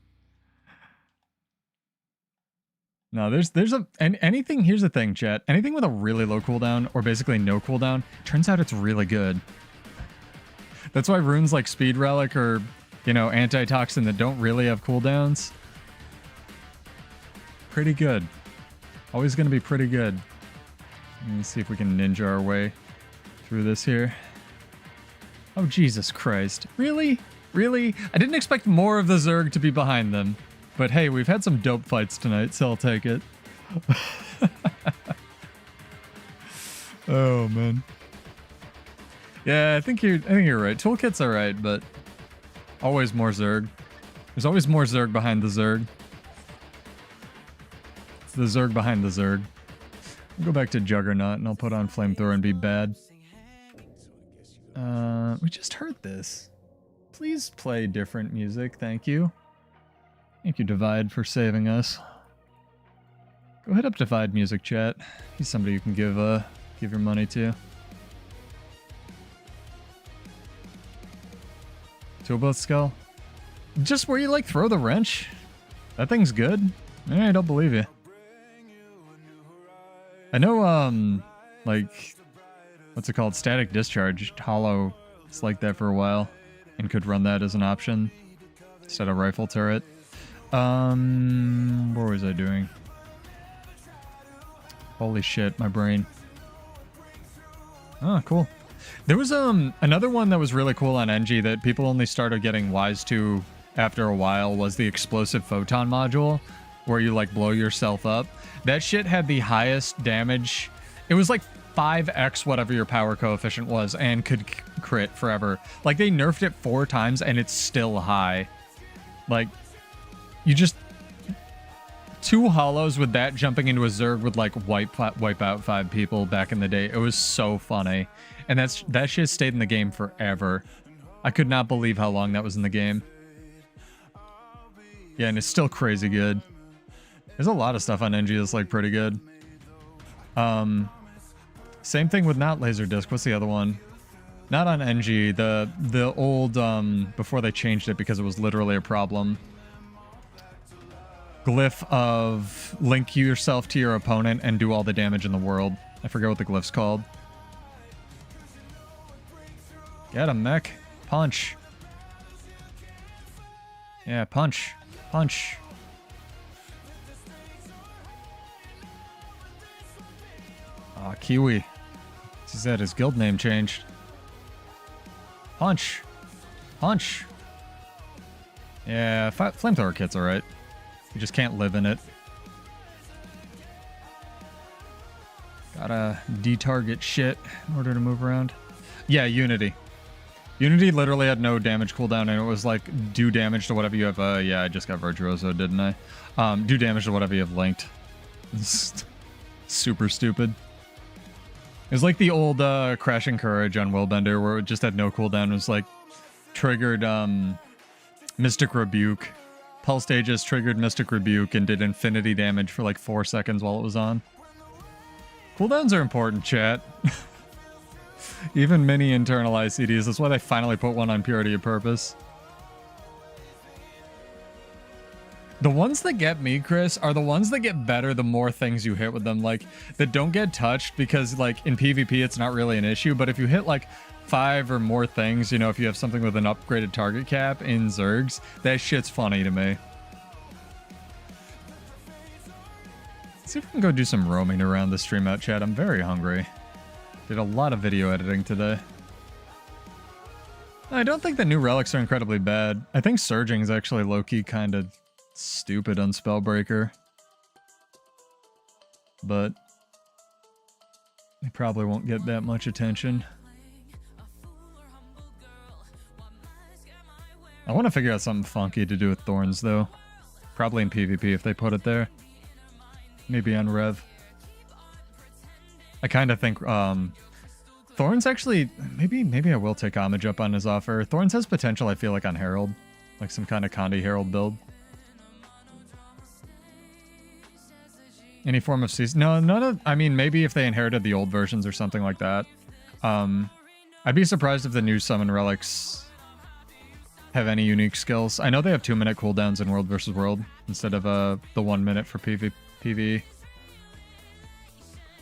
No, there's anything, here's the thing, chat. Anything with a really low cooldown, or basically no cooldown, turns out it's really good. That's why runes like Speed Relic or, you know, Antitoxin that don't really have cooldowns, pretty good. Always going to be pretty good. Let me see if we can ninja our way through this here. Oh, Jesus Christ. Really? Really? I didn't expect more of the Zerg to be behind them. But hey, we've had some dope fights tonight, so I'll take it. Oh, man. Yeah, I think you're right. Toolkit's alright, but always more Zerg. There's always more Zerg behind the Zerg. It's the Zerg behind the Zerg. I'll go back to Juggernaut and I'll put on Flamethrower and be bad. We just heard this. Please play different music, thank you. Thank you, Divide, for saving us. Go hit up Divide Music, chat. He's somebody you can give your money to. Toolbooth Skull? Just where you, like, throw the wrench? That thing's good. I don't believe you. I know, like, what's it called? Static Discharge. Hollow is like that for a while, and could run that as an option instead of Rifle Turret. What was I doing? Holy shit, my brain. Oh, cool. There was another one that was really cool on NG that people only started getting wise to after a while was the explosive photon module, where you like blow yourself up. That shit had the highest damage. It was like 5x whatever your power coefficient was and could crit forever. Like they nerfed it 4 times and it's still high. Like you just 2 hollows with that jumping into a Zerg would like wipe out 5 people back in the day. It was so funny. And that shit stayed in the game forever. I could not believe how long that was in the game. Yeah, and it's still crazy good. There's a lot of stuff on NG that's like pretty good. Same thing with not Laserdisc. What's the other one? Not on NG. The old before they changed it because it was literally a problem. Glyph of link yourself to your opponent and do all the damage in the world. I forget what the glyph's called. Get him, mech. Punch. Yeah, punch. Punch. Ah, Kiwi. He said his guild name changed. Punch. Punch. Yeah, flamethrower kit's alright. You just can't live in it. Gotta detarget shit in order to move around. Yeah, Unity. Unity literally had no damage cooldown, and it was like, do damage to whatever you have. Yeah, I just got Virtuoso, didn't I? Do damage to whatever you have linked. Super stupid. It was like the old Crashing Courage on Willbender, where it just had no cooldown. It was like, triggered Mystic Rebuke. Pulse Aegis triggered Mystic Rebuke and did infinity damage for like 4 seconds while it was on. Cooldowns are important, chat. Even mini internalized CDs. That's why they finally put one on Purity of Purpose. The ones that get me, Chris, are the ones that get better the more things you hit with them. Like, that don't get touched because, like, in PvP it's not really an issue. But if you hit, like, 5 or more things, you know, if you have something with an upgraded target cap in Zergs, that shit's funny to me. Let's see if we can go do some roaming around the stream out, chat. I'm very hungry. Did a lot of video editing today. I don't think the new relics are incredibly bad. I think Surging is actually low-key kind of stupid on Spellbreaker. But they probably won't get that much attention. I want to figure out something funky to do with Thorns, though. Probably in PvP if they put it there. Maybe on Rev. I kind of think Thorns actually... Maybe I will take Homage up on his offer. Thorns has potential, I feel like, on Herald. Like some kind of Condi Herald build. Any form of season? No, none of... I mean, maybe if they inherited the old versions or something like that. I'd be surprised if the new summon relics have any unique skills. I know they have 2-minute cooldowns in World vs. World instead of the 1 minute for PvE.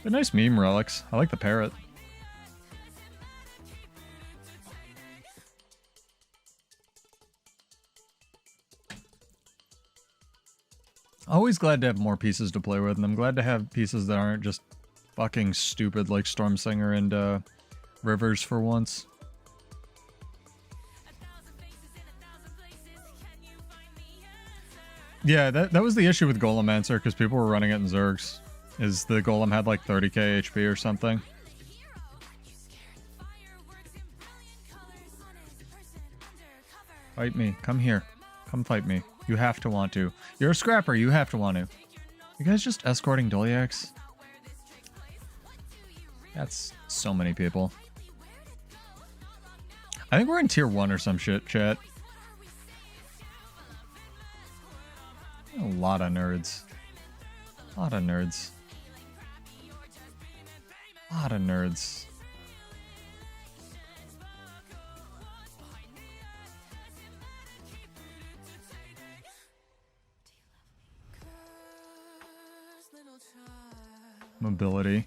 They're nice meme relics. I like the parrot. Always glad to have more pieces to play with, and I'm glad to have pieces that aren't just fucking stupid like Stormsinger and Rivers for once. Yeah, that was the issue with Golemancer, because people were running it in Zergs. Is the Golem had like 30k HP or something. Fight me. Come here. Come fight me. You have to want to. You're a scrapper. You have to want to. You guys just escorting Doliacs? That's so many people. I think we're in tier 1 or some shit, chat. A lot of nerds. A lot of nerds. A lot of nerds. Mobility.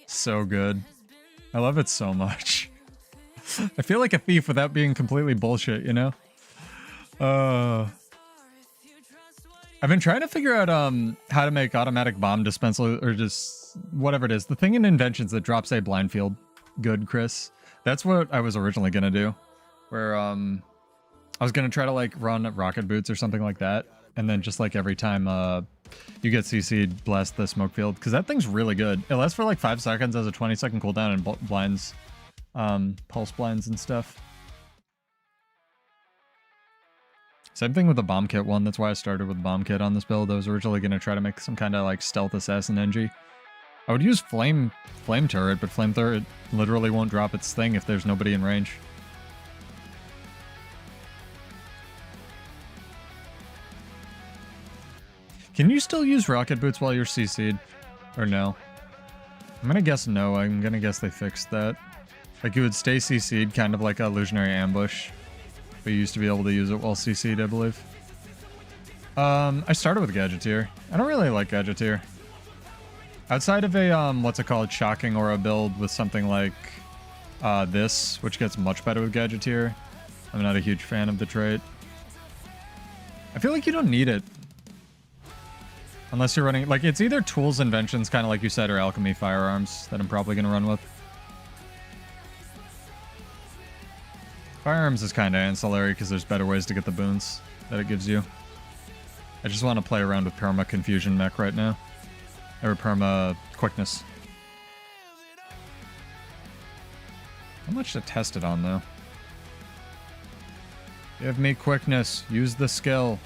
So good. I love it so much. I feel like a thief without being completely bullshit, you know? I've been trying to figure out how to make automatic bomb dispenser or just whatever it is. The thing in Inventions that drops a blind field. Good, Chris. That's what I was originally gonna do. Where I was gonna try to like run rocket boots or something like that, and then just like every time you get CC'd, blast the smoke field, because that thing's really good. It lasts for like 5 seconds, has a 20-second cooldown, and blinds, pulse blinds and stuff. Same thing with the bomb kit one. That's why I started with the bomb kit on this build. I was originally gonna try to make some kind of like stealth assassin NG. I would use flame turret, but flame turret literally won't drop its thing if there's nobody in range. Can you still use rocket boots while you're CC'd? Or no? I'm gonna guess no. I'm gonna guess they fixed that. Like, you would stay CC'd, kind of like a illusionary ambush. But you used to be able to use it while CC'd, I believe. I started with Gadgeteer. I don't really like Gadgeteer. Outside of a, what's it called, shocking aura build with something like this, which gets much better with Gadgeteer, I'm not a huge fan of the trait. I feel like you don't need it. Unless you're running, like, it's either tools, inventions, kind of like you said, or alchemy firearms that I'm probably going to run with. Firearms is kind of ancillary because there's better ways to get the boons that it gives you. I just want to play around with perma confusion mech right now. Or perma quickness. How much to test it on, though? Give me quickness. Use the skill.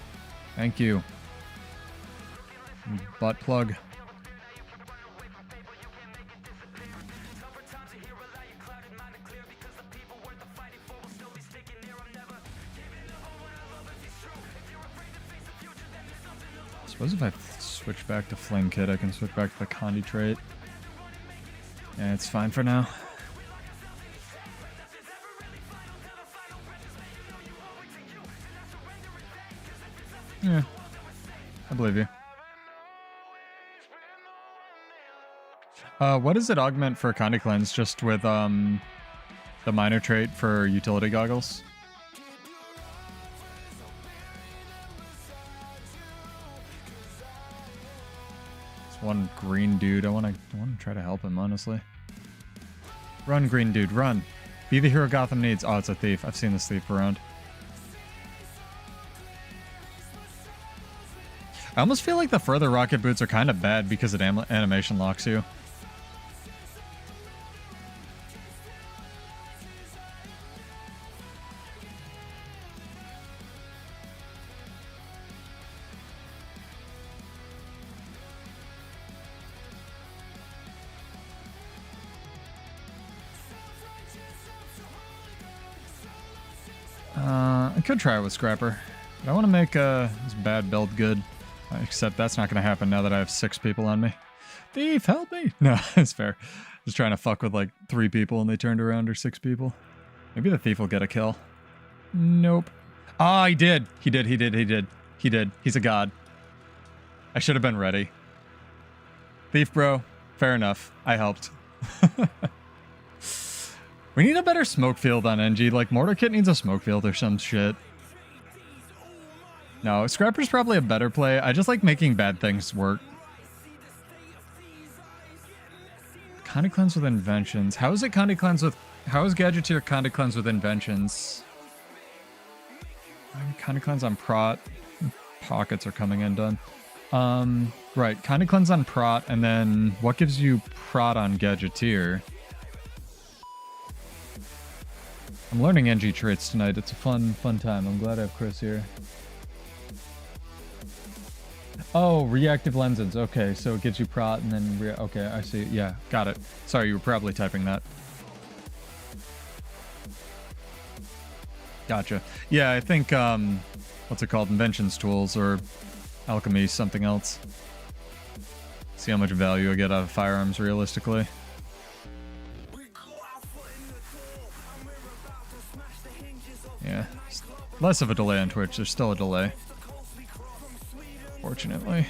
Thank you. Butt plug. I suppose if I switch back to Flame Kit, I can switch back to the Condi trait. Yeah, it's fine for now. Yeah, I believe you. What does it augment for Condi Cleanse? Just with the minor trait for utility goggles? It's one green dude. I wanna try to help him, honestly. Run, green dude, run! Be the hero Gotham needs. Oh, it's a thief. I've seen this thief around. I almost feel like the further rocket boots are kind of bad because it animation locks you. I could try it with Scrapper, but I want to make this bad build good. Except that's not going to happen now that I have 6 people on me. Thief, help me! No, it's fair. Just trying to fuck with like 3 people and they turned around, or 6 people. Maybe the thief will get a kill. Nope. Ah, he did! He did. He's a god. I should have been ready. Thief, bro. Fair enough. I helped. We need a better smoke field on NG. Like, Mortar Kit needs a smoke field or some shit. No, Scrapper's probably a better play. I just like making bad things work. Condi Cleanse with Inventions. How is it Condi Cleanse with... How is Gadgeteer Condi Cleanse with Inventions? Condi Cleanse on Prot. Pockets are coming in done. Right, Condi Cleanse on Prot, and then what gives you Prot on Gadgeteer? I'm learning NG traits tonight. It's a fun time. I'm glad I have Chris here. Oh, reactive lenses. Okay, so it gives you prot and then... okay, I see. Yeah, got it. Sorry, you were probably typing that. Gotcha. Yeah, I think, what's it called? Inventions tools or alchemy, something else. See how much value I get out of firearms realistically. Yeah, less of a delay on Twitch. There's still a delay. Fortunately.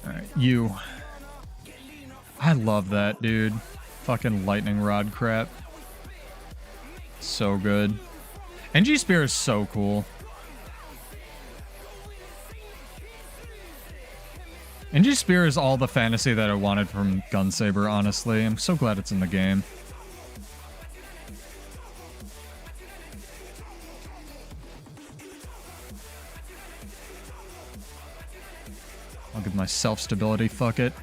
Alright, you. I love that, dude. Fucking lightning rod crap. So good. NG Spear is so cool. NG Spear is all the fantasy that I wanted from Gunsaber, honestly. I'm so glad it's in the game. I'll give myself stability, fuck it.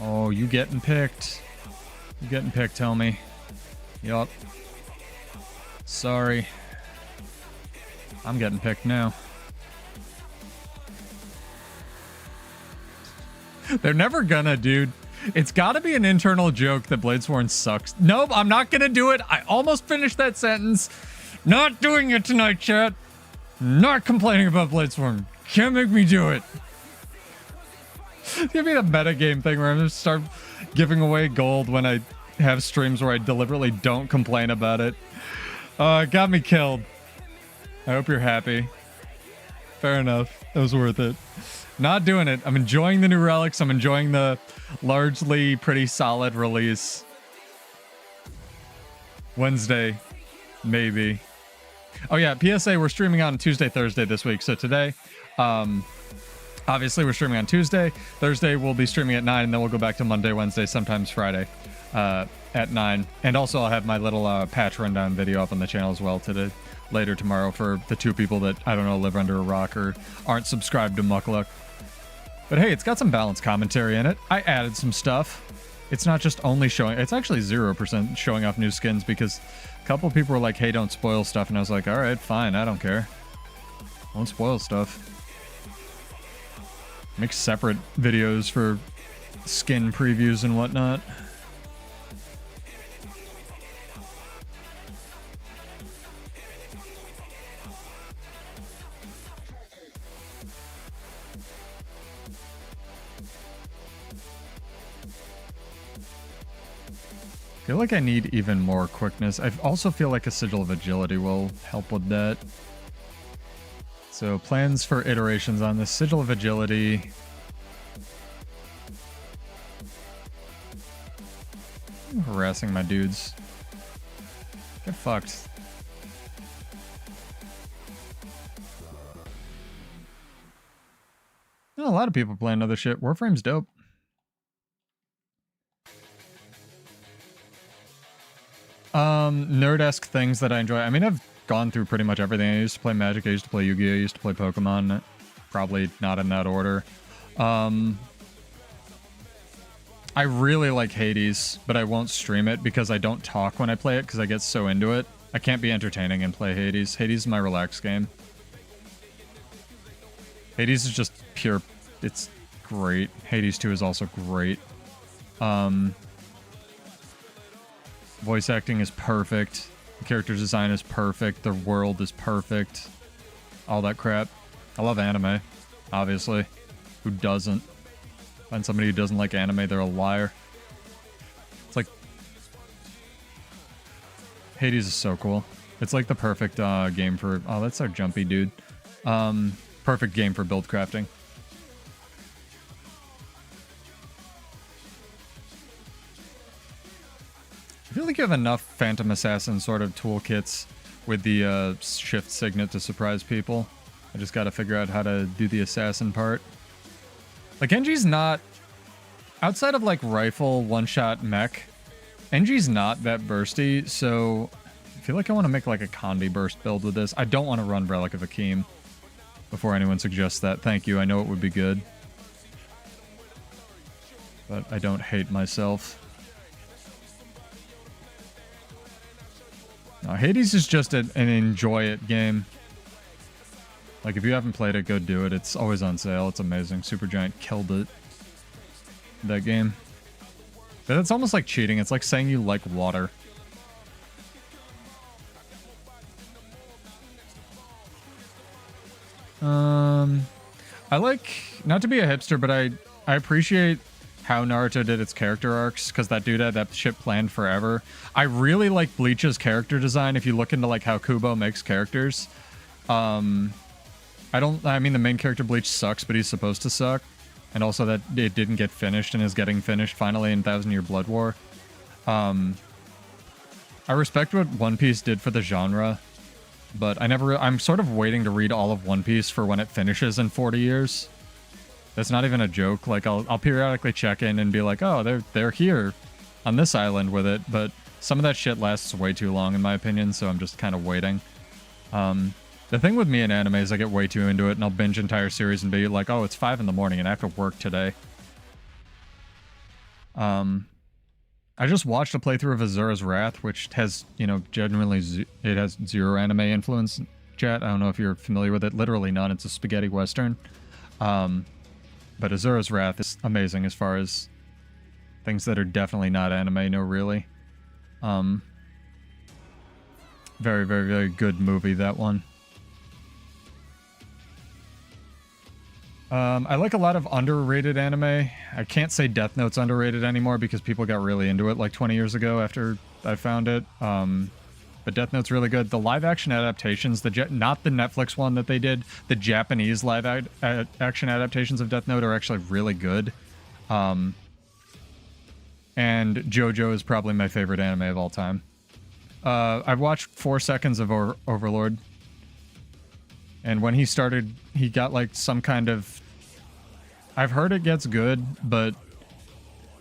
Oh, you getting picked. You getting picked, tell me. Yup. Sorry. I'm getting picked now. They're never gonna, dude. It's gotta be an internal joke that Bladesworn sucks. Nope, I'm not gonna do it. I almost finished that sentence. Not doing it tonight, chat. Not complaining about Bladesworn. Can't make me do it. It's gonna be the metagame thing where I'm gonna start giving away gold when I have streams where I deliberately don't complain about it. It got me killed. I hope you're happy. Fair enough. It was worth it. Not doing it. I'm enjoying the new relics. I'm enjoying the largely pretty solid release. Wednesday, maybe. Oh yeah, PSA, we're streaming on Tuesday, Thursday this week. So today, obviously we're streaming on Tuesday. Thursday we'll be streaming at 9, and then we'll go back to Monday, Wednesday, sometimes Friday at 9. And also I'll have my little patch rundown video up on the channel as well today. Later tomorrow for the 2 people that, I don't know, live under a rock or aren't subscribed to Muckluck. But hey, it's got some balanced commentary in it. I added some stuff. It's not just only showing... It's actually 0% showing off new skins because a couple people were like, hey, don't spoil stuff. And I was like, all right, fine, I don't care. Won't spoil stuff. Make separate videos for skin previews and whatnot. I feel like I need even more quickness. I also feel like a Sigil of Agility will help with that. So plans for iterations on this. Sigil of Agility. I'm harassing my dudes. Get fucked. Oh, a lot of people playing other shit. Warframe's dope. Nerd-esque things that I enjoy. I mean, I've gone through pretty much everything. I used to play Magic, I used to play Yu-Gi-Oh, I used to play Pokemon. Probably not in that order. I really like Hades, but I won't stream it because I don't talk when I play it because I get so into it. I can't be entertaining and play Hades. Hades is my relaxed game. Hades is just pure... It's great. Hades 2 is also great. Voice acting is perfect. The character design is perfect. The world is perfect. All that crap. I love anime, obviously. Who doesn't? Find somebody who doesn't like anime, they're a liar. It's like... Hades is so cool. It's like the perfect game for... Oh, that's our jumpy dude. Perfect game for build crafting. I feel like you have enough Phantom Assassin sort of toolkits with the shift signet to surprise people. I just gotta figure out how to do the assassin part. Like, NG's not... Outside of, like, rifle, one-shot mech, NG's not that bursty, so... I feel like I want to make, like, a Condi burst build with this. I don't want to run Relic of Akeem before anyone suggests that. Thank you, I know it would be good. But I don't hate myself. No, Hades is just an enjoy it game. Like, if you haven't played it, go do it. It's always on sale. It's amazing. Supergiant killed it. That game. But it's almost like cheating. It's like saying you like water. I like, not to be a hipster, but I appreciate how Naruto did its character arcs, because that dude had that shit planned forever. I really like Bleach's character design if you look into like how Kubo makes characters. I mean the main character Bleach sucks, but he's supposed to suck. And also that it didn't get finished and is getting finished finally in 1000 Year Blood War. I respect what One Piece did for the genre. But I'm sort of waiting to read all of One Piece for when it finishes in 40 years. That's not even a joke. Like, I'll periodically check in and be like, oh, they're here on this island with it, but some of that shit lasts way too long in my opinion, so I'm just kind of waiting. The thing with me in anime is I get way too into it and I'll binge entire series and be like, oh, it's 5 in the morning and I have to work today. I just watched a playthrough of Azura's Wrath, which has, you know, genuinely, it has zero anime influence, chat. I don't know if you're familiar with it. Literally none. It's a spaghetti western. But Azura's Wrath is amazing as far as things that are definitely not anime, no really. Very, very, very good movie, that one. I like a lot of underrated anime. I can't say Death Note's underrated anymore because people got really into it like 20 years ago after I found it. But Death Note's really good. The live-action adaptations, not the Netflix one that they did, the Japanese live-action adaptations of Death Note are actually really good. And JoJo is probably my favorite anime of all time. I've watched 4 seconds of Overlord. And when he started, he got like some kind of... I've heard it gets good, but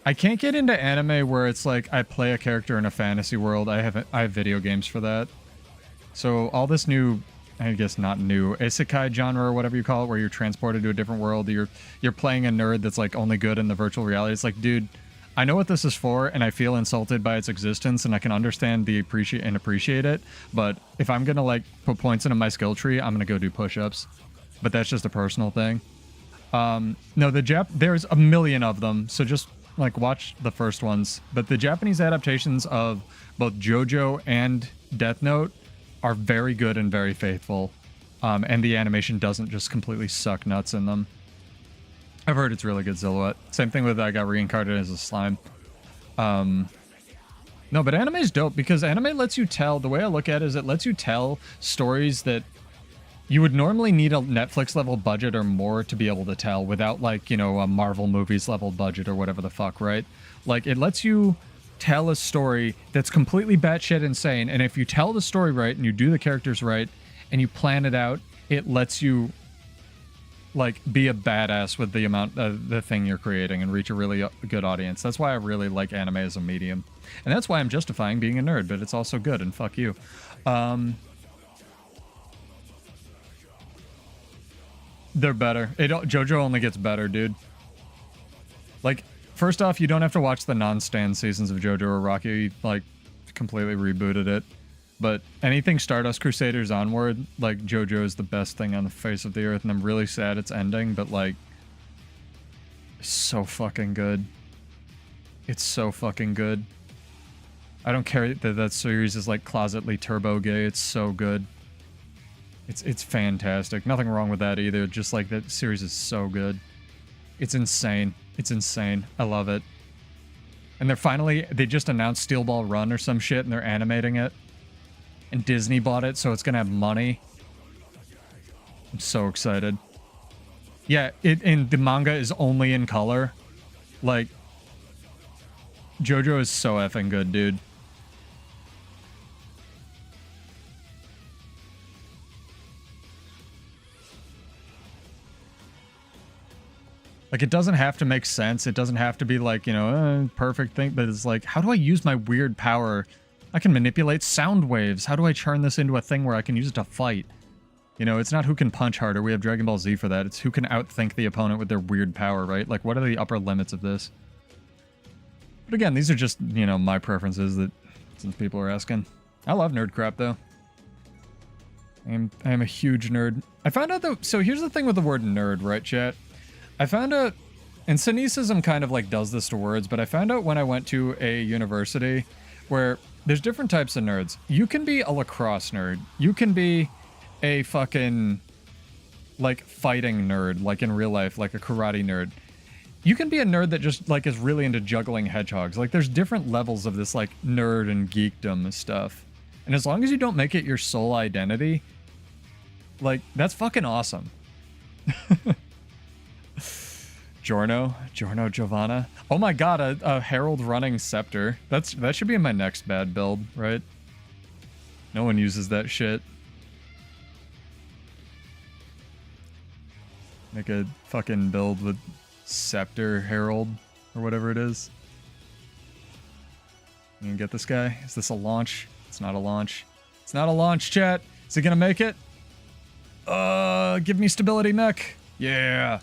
I can't get into anime where it's like I play a character in a fantasy world. I have video games for that. So all this new, I guess not new, isekai genre or whatever you call it, where you're transported to a different world. You're playing a nerd that's like only good in the virtual reality. It's like, dude, I know what this is for, and I feel insulted by its existence, and I can understand the appreciate it. But if I'm gonna like put points into my skill tree, I'm gonna go do push-ups. But that's just a personal thing. No, there's a million of them, so just like watch the first ones. But the Japanese adaptations of both JoJo and Death Note are very good and very faithful, and the animation doesn't just completely suck nuts in them. I've heard it's really good, Silhouette. Same thing with I got reincarnated as a slime. No, but anime is dope because anime lets you tell, the way I look at it is it lets you tell stories that you would normally need a Netflix level budget or more to be able to tell without like, you know, a Marvel movies level budget or whatever the fuck, right? Like it lets you tell a story that's completely batshit insane. And if you tell the story right and you do the characters right and you plan it out, it lets you like be a badass with the amount of the thing you're creating and reach a really good audience. That's why I really like anime as a medium. And that's why I'm justifying being a nerd, but it's also good and fuck you. They're better. JoJo only gets better, dude. Like, first off, you don't have to watch the non-stand seasons of JoJo or Rocky. Like, completely rebooted it. But anything Stardust Crusaders onward, like, JoJo is the best thing on the face of the earth, and I'm really sad it's ending, but, like, it's so fucking good. It's so fucking good. I don't care that that series is, like, closetly turbo gay. It's so good. It's fantastic. Nothing wrong with that either. Just, like, that series is so good. It's insane. It's insane. I love it. And they just announced Steel Ball Run or some shit, and they're animating it. And Disney bought it, so it's gonna have money. I'm so excited. Yeah, and the manga is only in color. Like, JoJo is so effing good, dude. Like, it doesn't have to make sense. It doesn't have to be like, you know, perfect thing, but it's like, how do I use my weird power? I can manipulate sound waves. How do I turn this into a thing where I can use it to fight? You know, it's not who can punch harder. We have Dragon Ball Z for that. It's who can outthink the opponent with their weird power, right? Like, what are the upper limits of this? But again, these are just, you know, my preferences that, since people are asking. I love nerd crap, though. I am a huge nerd. I found out, though, so here's the thing with the word nerd, right, chat? I found out, and cynicism kind of like does this to words, but I found out when I went to a university where there's different types of nerds. You can be a lacrosse nerd. You can be a fucking, like, fighting nerd, like in real life, like a karate nerd. You can be a nerd that just, like, is really into juggling hedgehogs. Like, there's different levels of this, like, nerd and geekdom and stuff. And as long as you don't make it your sole identity, like, that's fucking awesome. Giovanna. Oh my god, a Herald running scepter. That should be in my next bad build, right? No one uses that shit. Make a fucking build with Scepter Herald or whatever it is. You can get this guy. Is this a launch? It's not a launch. It's not a launch, chat. Is he gonna make it? Give me stability mech. Yeah.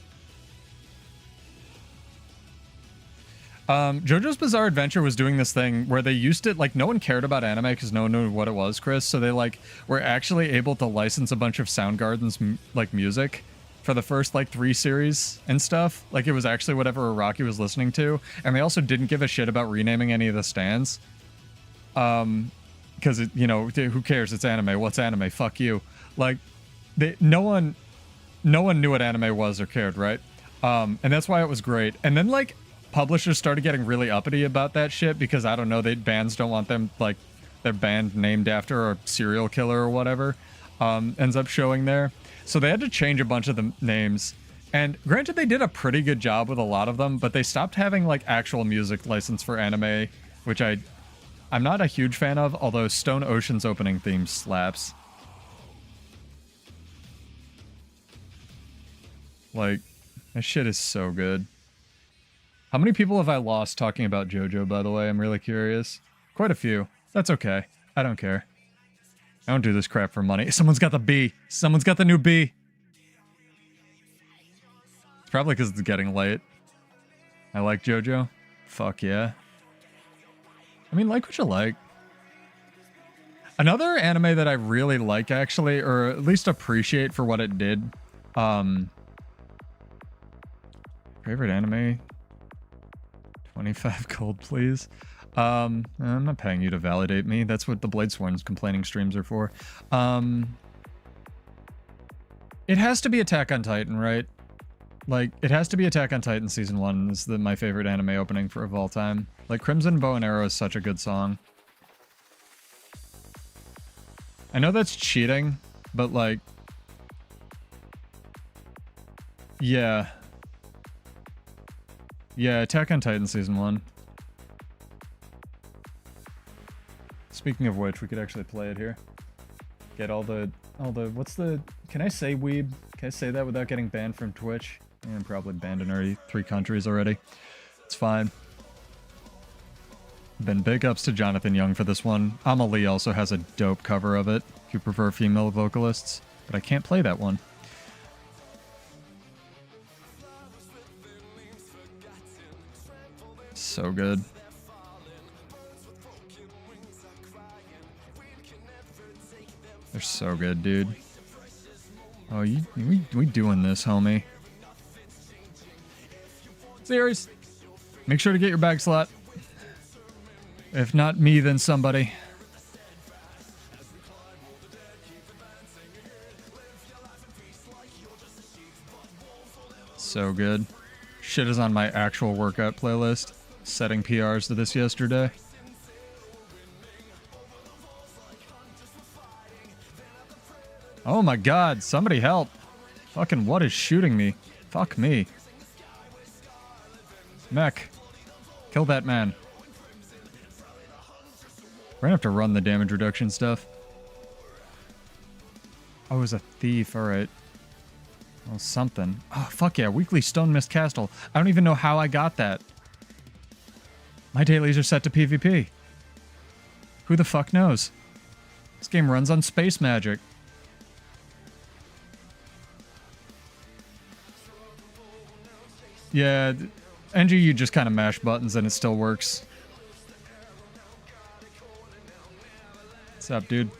JoJo's Bizarre Adventure was doing this thing where they used it, like, no one cared about anime because no one knew what it was, Chris, so they, like, were actually able to license a bunch of Soundgarden's, like, music for the first, like, 3 series and stuff. Like, it was actually whatever Araki was listening to, and they also didn't give a shit about renaming any of the stands. Because, you know, who cares? It's anime. What's anime? Fuck you. Like, no one knew what anime was or cared, right? And that's why it was great. And then, like, publishers started getting really uppity about that shit because, I don't know, bands don't want them, like, their band named after a serial killer or whatever ends up showing there. So they had to change a bunch of the names. And granted, they did a pretty good job with a lot of them, but they stopped having, like, actual music license for anime, which I'm not a huge fan of, although Stone Ocean's opening theme slaps. Like, that shit is so good. How many people have I lost talking about JoJo, by the way? I'm really curious. Quite a few. That's okay. I don't care. I don't do this crap for money. Someone's got the B. Someone's got the new B. It's probably because it's getting late. I like JoJo. Fuck yeah. I mean, like what you like. Another anime that I really like, actually, or at least appreciate for what it did. Favorite anime? 25 gold, please. I'm not paying you to validate me. That's what the Bladesworn's complaining streams are for. It has to be Attack on Titan, right? Like, it has to be Attack on Titan Season 1 is my favorite anime opening of all time. Like, Crimson Bow and Arrow is such a good song. I know that's cheating, but, like... Yeah. Yeah, Attack on Titan Season 1. Speaking of which, we could actually play it here. Get all the, what's the, can I say weeb? Can I say that without getting banned from Twitch? Yeah, I'm probably banned in already 3 countries already. It's fine. Been big ups to Jonathan Young for this one. Amelie also has a dope cover of it, if you prefer female vocalists, but I can't play that one. So good. They're so good, dude. Oh, we doing this, homie. Serious. Make sure to get your bag slot. If not me, then somebody. So good. Shit is on my actual workout playlist. Setting PRs to this yesterday. Oh my god, somebody help. Fucking what is shooting me? Fuck me. Mech. Kill that man. We're gonna have to run the damage reduction stuff. Oh, it was a thief, alright. Well, something. Oh, fuck yeah, weekly Stone Mist Castle. I don't even know how I got that. My dailies are set to PvP. Who the fuck knows? This game runs on space magic. Yeah, NG, you just kind of mash buttons and it still works. What's up, dude?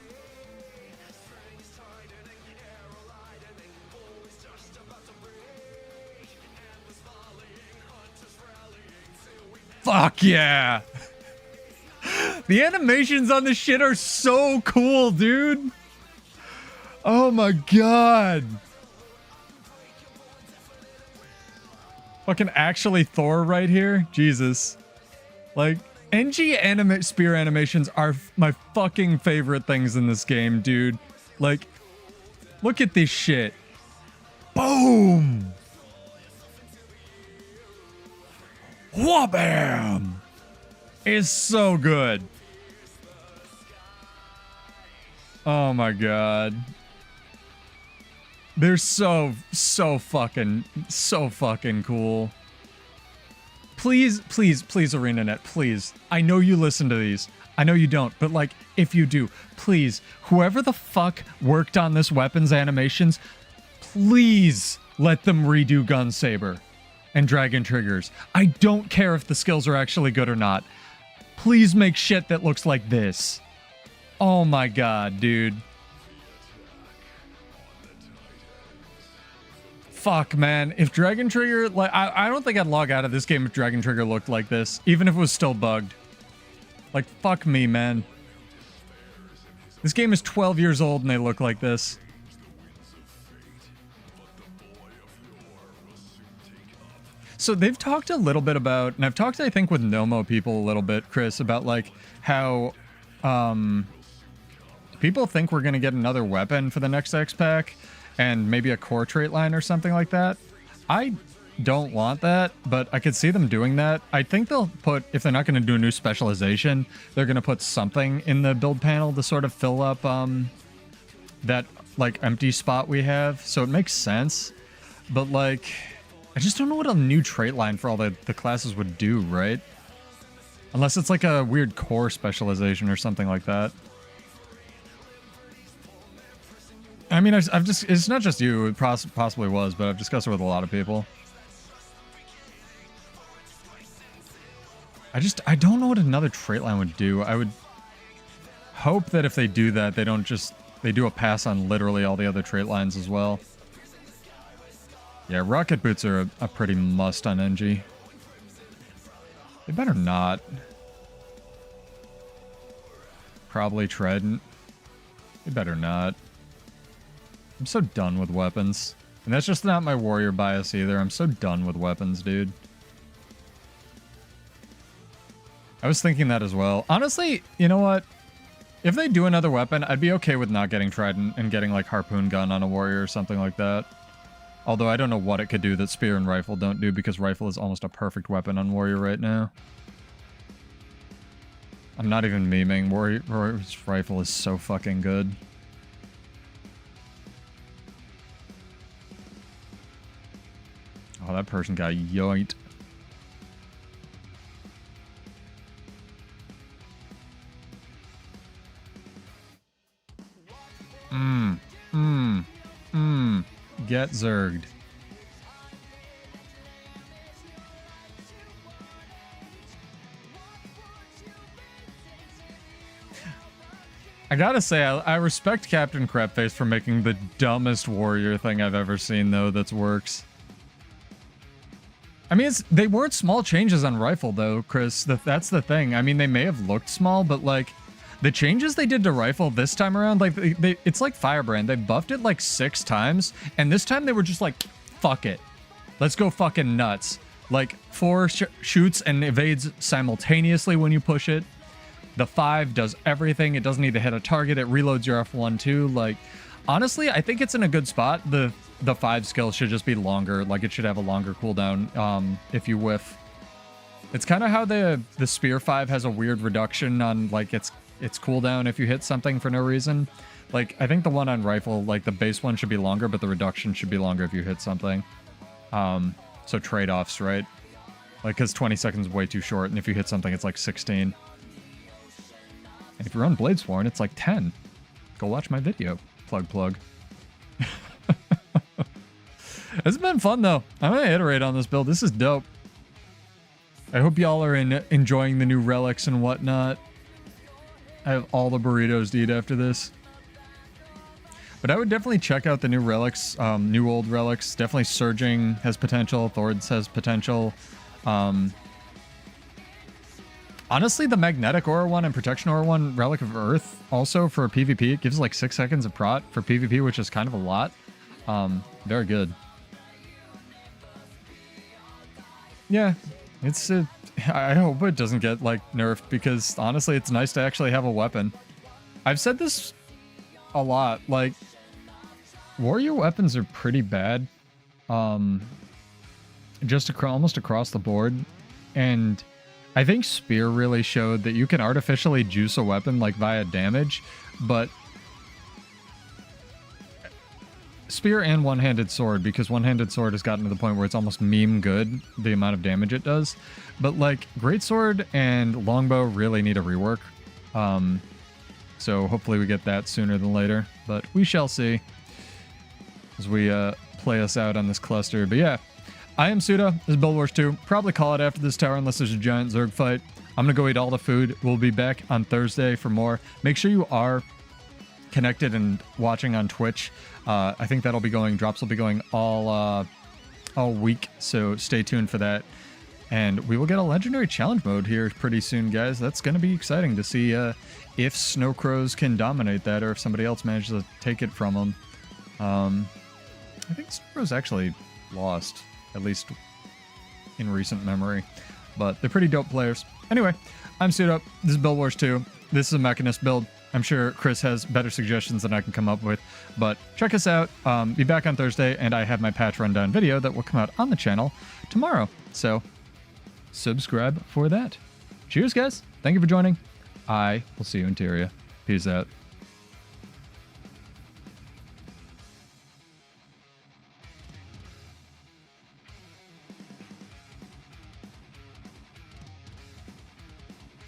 Fuck yeah! The animations on this shit are so cool, dude! Oh my god! Fucking actually Thor right here? Jesus. Like, NG spear animations are my fucking favorite things in this game, dude. Like, look at this shit. Boom! Whabam! Is so good. Oh my god. They're so fucking cool. Please, please, please, ArenaNet, please. I know you listen to these. I know you don't, but like, if you do, please, whoever the fuck worked on this weapons animations, please let them redo Gun Saber and Dragon Triggers. I don't care if the skills are actually good or not. Please make shit that looks like this. Oh my god, dude. Fuck, man. If Dragon Trigger, like, I don't think I'd log out of this game if Dragon Trigger looked like this, even if it was still bugged. Like, fuck me, man. This game is 12 years old and they look like this. So they've talked a little bit about, and I've talked, I think, with Nomo people a little bit, Chris, about like how people think we're going to get another weapon for the next X-Pack and maybe a core trait line or something like that. I don't want that, but I could see them doing that. I think they'll put, if they're not going to do a new specialization, they're going to put something in the build panel to sort of fill up that like empty spot we have. So it makes sense, but like, I just don't know what a new trait line for all the classes would do, right? Unless it's like a weird core specialization or something like that. I mean, I've just, it's not just you, it possibly was, but I've discussed it with a lot of people. I don't know what another trait line would do. I would hope that if they do that, they don't just, they do a pass on literally all the other trait lines as well. Yeah, rocket boots are a pretty must on NG. They better not. Probably Trident. They better not. I'm so done with weapons. And that's just not my warrior bias either. I'm so done with weapons, dude. I was thinking that as well. Honestly, you know what? If they do another weapon, I'd be okay with not getting Trident and getting like Harpoon Gun on a warrior or something like that. Although I don't know what it could do that Spear and Rifle don't do, because Rifle is almost a perfect weapon on warrior right now. I'm not even memeing. Warrior's Rifle is so fucking good. Oh, that person got yoinked. Get zerged. I gotta say, I respect Captain Crapface for making the dumbest warrior thing I've ever seen, though, that's works. I mean, they weren't small changes on Rifle, though, Chris. That's the thing. I mean, they may have looked small, but, like, the changes they did to Rifle this time around, like, it's like Firebrand. They buffed it, like, 6 times, and this time they were just like, fuck it. Let's go fucking nuts. Like, 4 shoots and evades simultaneously when you push it. The 5 does everything. It doesn't need to hit a target. It reloads your F1 too. Like, honestly, I think it's in a good spot. The 5 skill should just be longer. Like, it should have a longer cooldown if you whiff. It's kind of how the Spear 5 has a weird reduction on, like, its cooldown if you hit something for no reason. Like, I think the one on Rifle, like, the base one should be longer, but the reduction should be longer if you hit something. So trade-offs, right? Like, because 20 seconds is way too short, and if you hit something, it's like 16. And if you run Bladesworn, it's like 10. Go watch my video. Plug. It's been fun, though. I'm going to iterate on this build. This is dope. I hope y'all are enjoying the new relics and whatnot. I have all the burritos to eat after this. But I would definitely check out the new relics, new old relics. Definitely Surging has potential. Thords has potential. Honestly, the Magnetic Aura one and Protection Aura one, Relic of Earth, also for PvP, it gives like 6 seconds of prot for PvP, which is kind of a lot. Very good. Yeah, it's I hope it doesn't get like nerfed, because honestly, it's nice to actually have a weapon. I've said this a lot, like, warrior weapons are pretty bad, just almost across the board, and I think Spear really showed that you can artificially juice a weapon, like, via damage, but spear and one-handed sword, because one-handed sword has gotten to the point where it's almost meme good, the amount of damage it does. But like greatsword and longbow really need a rework. So hopefully we get that sooner than later, but we shall see as we play us out on this cluster. But yeah, I am Suda. This is Build Wars 2. Probably call it after this tower unless there's a giant Zerg fight. I'm going to go eat all the food. We'll be back on Thursday for more. Make sure you are connected and watching on Twitch. I think that'll be going, drops will be going all week, so stay tuned for that. And we will get a legendary challenge mode here pretty soon, guys. That's going to be exciting to see if Snow Crows can dominate that or if somebody else manages to take it from them. I think Snow Crows actually lost, at least in recent memory. But they're pretty dope players. Anyway, I'm Suit This is Build Wars 2. This is a Mechanist build. I'm sure Chris has better suggestions than I can come up with, but check us out. Be back on Thursday, and I have my patch rundown video that will come out on the channel tomorrow. So subscribe for that. Cheers, guys. Thank you for joining. I will see you in Tyria. Peace out.